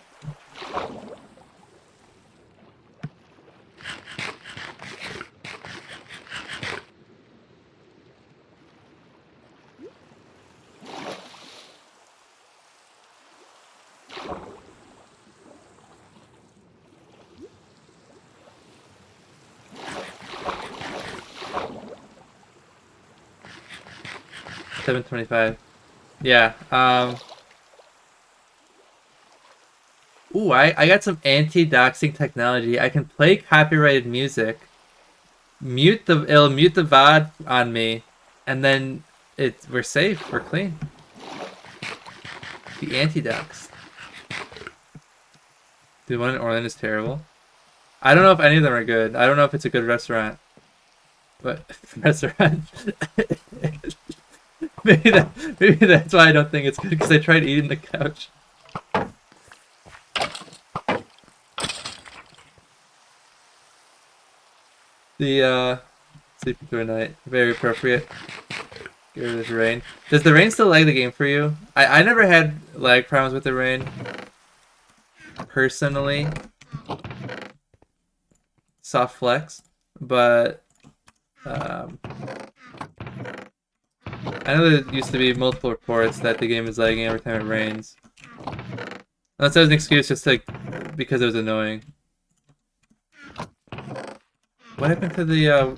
$7.25. Yeah. Ooh, I got some anti-doxing technology. I can play copyrighted music, it'll mute the VOD on me, and then we're safe, we're clean. The anti-dox. The one in Orland is terrible. I don't know if any of them are good. I don't know if it's a good restaurant. But restaurant. Maybe that's why I don't think it's good, because I tried eating the couch. The sleeping through a night, very appropriate. Get rid of the rain. Does the rain still lag the game for you? I never had lag problems with the rain. Personally. Soft flex. But I know there used to be multiple reports that the game is lagging every time it rains. Unless that was an excuse just like because it was annoying. What happened to the,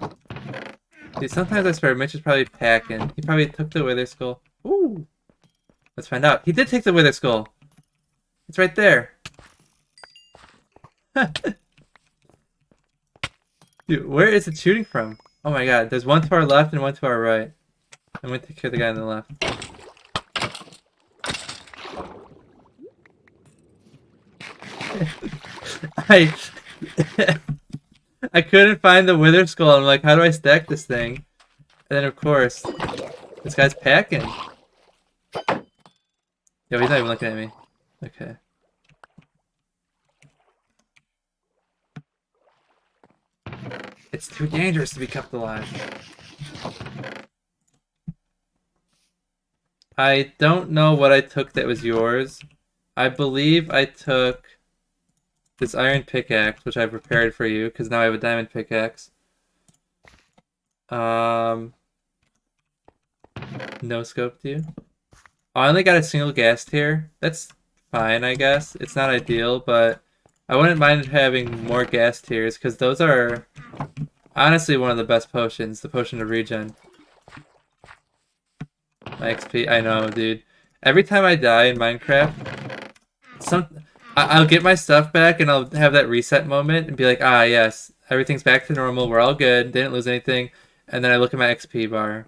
Dude, sometimes I swear Mitch is probably packing. He probably took the Wither Skull. Ooh! Let's find out. He did take the Wither Skull! It's right there! Dude, where is it shooting from? Oh my god, there's one to our left and one to our right. I'm gonna take care of the guy on the left. I couldn't find the Wither Skull. I'm like, how do I stack this thing? And then of course, this guy's packing. Yo, he's not even looking at me. Okay. It's too dangerous to be kept alive. I don't know what I took that was yours. I believe I took this iron pickaxe, which I prepared for you, because now I have a diamond pickaxe. No scoped you. Oh, I only got a single gas tier. That's fine, I guess. It's not ideal, but I wouldn't mind having more gas tiers, because those are honestly one of the best potions, the potion of regen. My XP, I know, dude. Every time I die in Minecraft, I'll get my stuff back and I'll have that reset moment and be like, ah, yes, everything's back to normal, we're all good, didn't lose anything. And then I look at my XP bar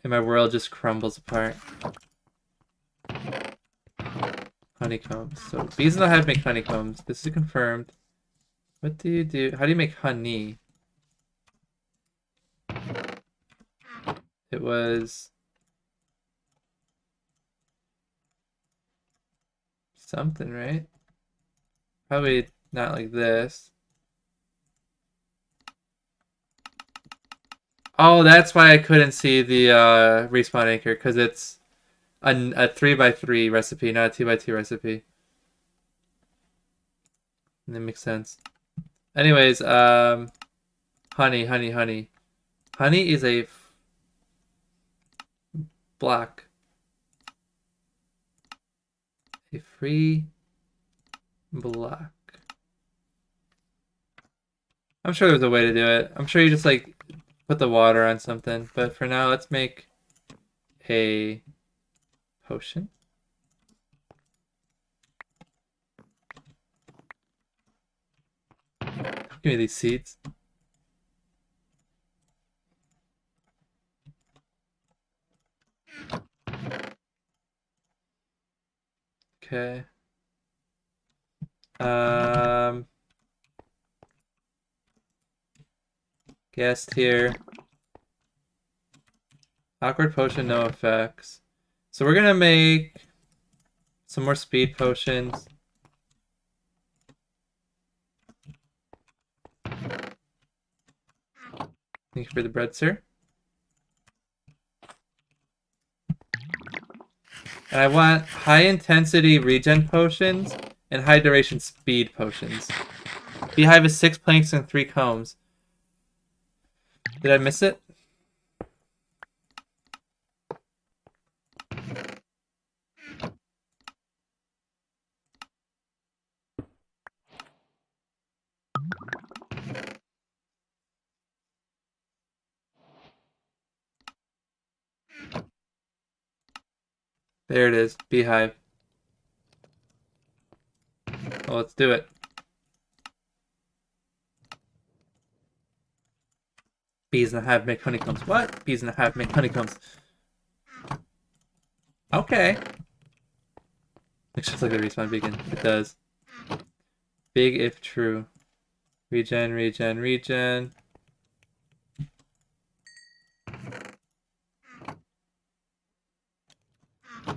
and my world just crumbles apart. Honeycombs. So bees know how to make honeycombs. This is confirmed. What do you do? How do you make honey? It was something, right? Probably not like this. Oh, that's why I couldn't see the respawn anchor, because it's a 3x3 recipe, not a 2x2 recipe. And that makes sense. Anyways, honey. Honey is a block. A free block. I'm sure there's a way to do it. I'm sure you just like put the water on something. But for now, let's make a potion. Give me these seeds. Okay. Gas tier. Awkward potion, no effects. So we're gonna make some more speed potions. Thank you for the bread, sir. And I want high intensity regen potions and high duration speed potions. Beehive is 6 planks and 3 combs. Did I miss it? There it is, beehive. Well, let's do it. Bees in a hive make honeycombs. What? Bees in a hive make honeycombs. Okay. Looks just like a respawn beacon. It does. Big if true. Regen.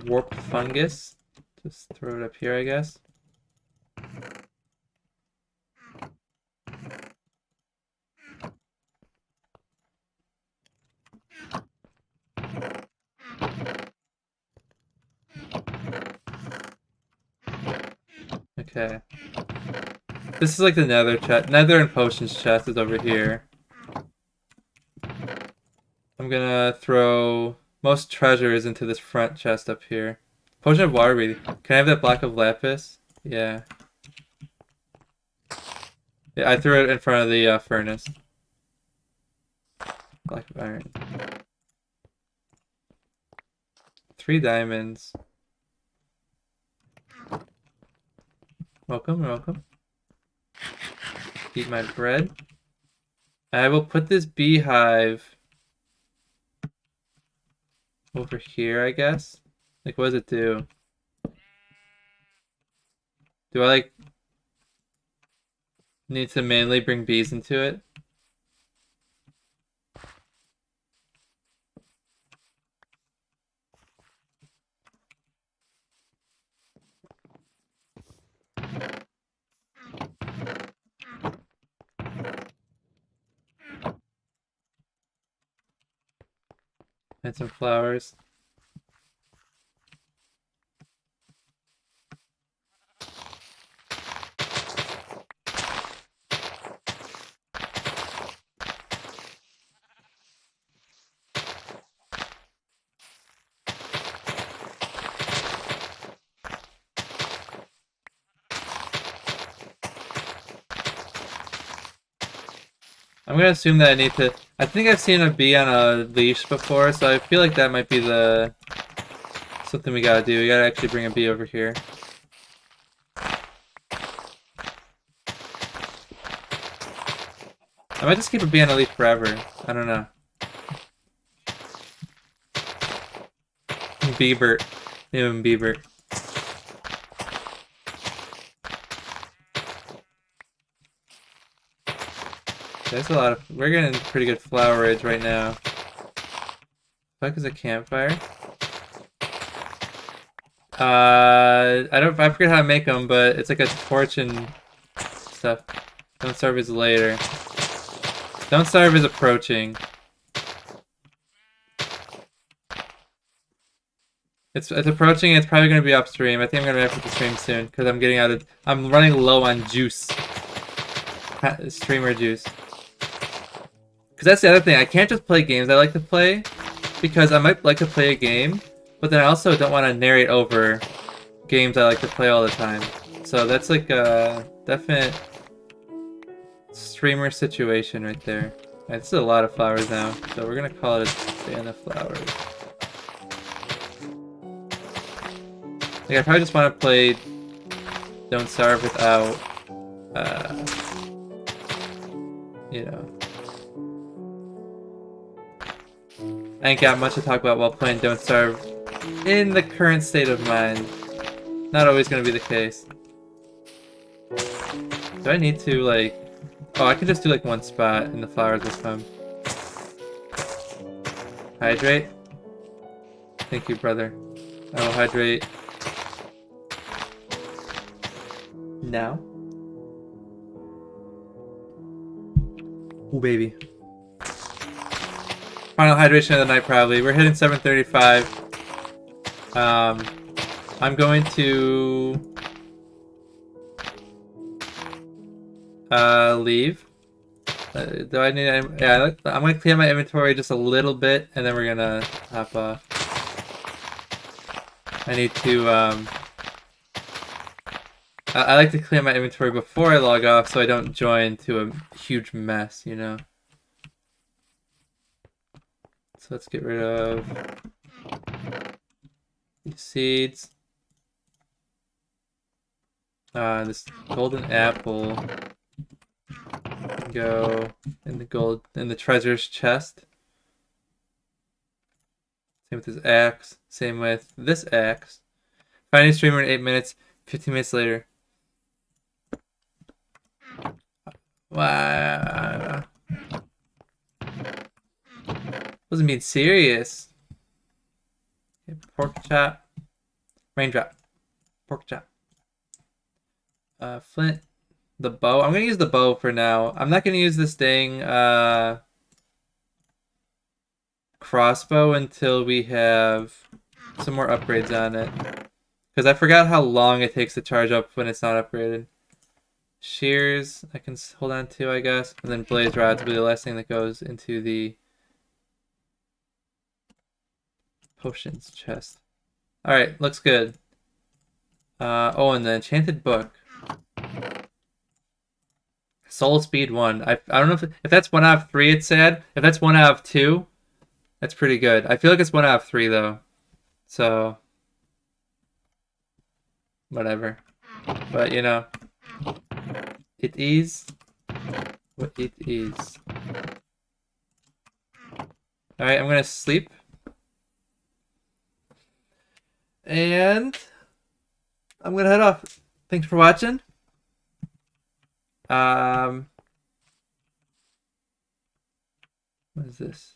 Warp fungus. Just throw it up here, I guess. Okay. This is like the nether chest. Nether and potions chest is over here. I'm gonna throw most treasures into this front chest up here. Potion of water breathing. Can I have that block of lapis? Yeah. Yeah, I threw it in front of the furnace. Block of iron. 3 diamonds. Welcome, welcome. Eat my bread. I will put this beehive over here, I guess. Like, what does it do? Do I, like, need to manually bring bees into it? And some flowers. I'm gonna assume that I need to... I think I've seen a bee on a leash before, so I feel like that might be the... something we gotta do. We gotta actually bring a bee over here. I might just keep a bee on a leash forever. I don't know. Beebert. Name him Beebert. There's a lot of... We're getting pretty good flowerage right now. Fuck is a campfire? I forget how to make them, but it's like a torch and stuff. Don't starve is later. Don't starve is approaching. It's approaching. It's probably gonna be upstream. I think I'm gonna wrap up the stream soon because I'm running low on juice. Streamer juice. Because that's the other thing. I can't just play games I like to play because I might like to play a game, but then I also don't want to narrate over games I like to play all the time. So that's like a definite streamer situation right there. Right, this is a lot of flowers now, so we're gonna call it a day on the flowers. Like I probably just want to play Don't Starve without, you know. I ain't got much to talk about while playing Don't Starve in the current state of mind. Not always gonna be the case. Do I need to, like... Oh, I could just do, like, one spot and the flowers will come. Hydrate? Thank you, brother. I will hydrate. Now. Ooh, baby. Final hydration of the night, probably. We're hitting 7:35. I'm going to leave. Do I need? Yeah, I'm gonna clear my inventory just a little bit, and then we're gonna hop off. I need to. I like to clear my inventory before I log off, so I don't join to a huge mess, you know. So let's get rid of these seeds. This golden apple can go in the treasures chest. Same with this axe. Same with this axe. Finding streamer in 8 minutes. 15 minutes later. Wow. Wasn't being serious. Okay, pork chop. Raindrop. Pork chop. Flint. The bow. I'm gonna use the bow for now. I'm not gonna use this dang crossbow until we have some more upgrades on it. Because I forgot how long it takes to charge up when it's not upgraded. Shears, I can hold on to, I guess. And then blaze rods will be the last thing that goes into the potions chest. Alright, looks good. Oh, and the enchanted book. Soul Speed 1. I don't know if that's 1 out of 3, it's sad. If that's 1 out of 2, that's pretty good. I feel like it's 1 out of 3, though. So, whatever. But, you know, it is what it is. Alright, I'm gonna sleep. And I'm gonna head off. Thanks for watching. What is this?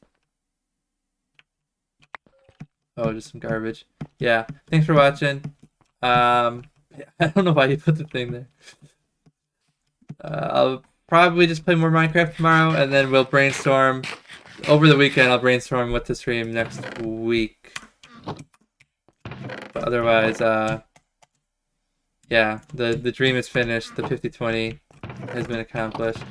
Oh, just some garbage. Yeah, thanks for watching. I don't know why you put the thing there. I'll probably just play more Minecraft tomorrow, and then we'll brainstorm. Over the weekend, I'll brainstorm what to stream next week. But otherwise, yeah, the dream is finished. The 50/20 has been accomplished.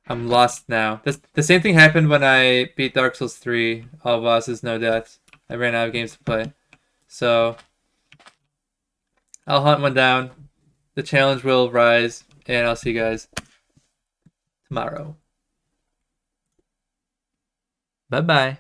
I'm lost now. The same thing happened when I beat Dark Souls 3. All bosses, no deaths. I ran out of games to play. So, I'll hunt one down. The challenge will rise. And I'll see you guys tomorrow. Bye-bye.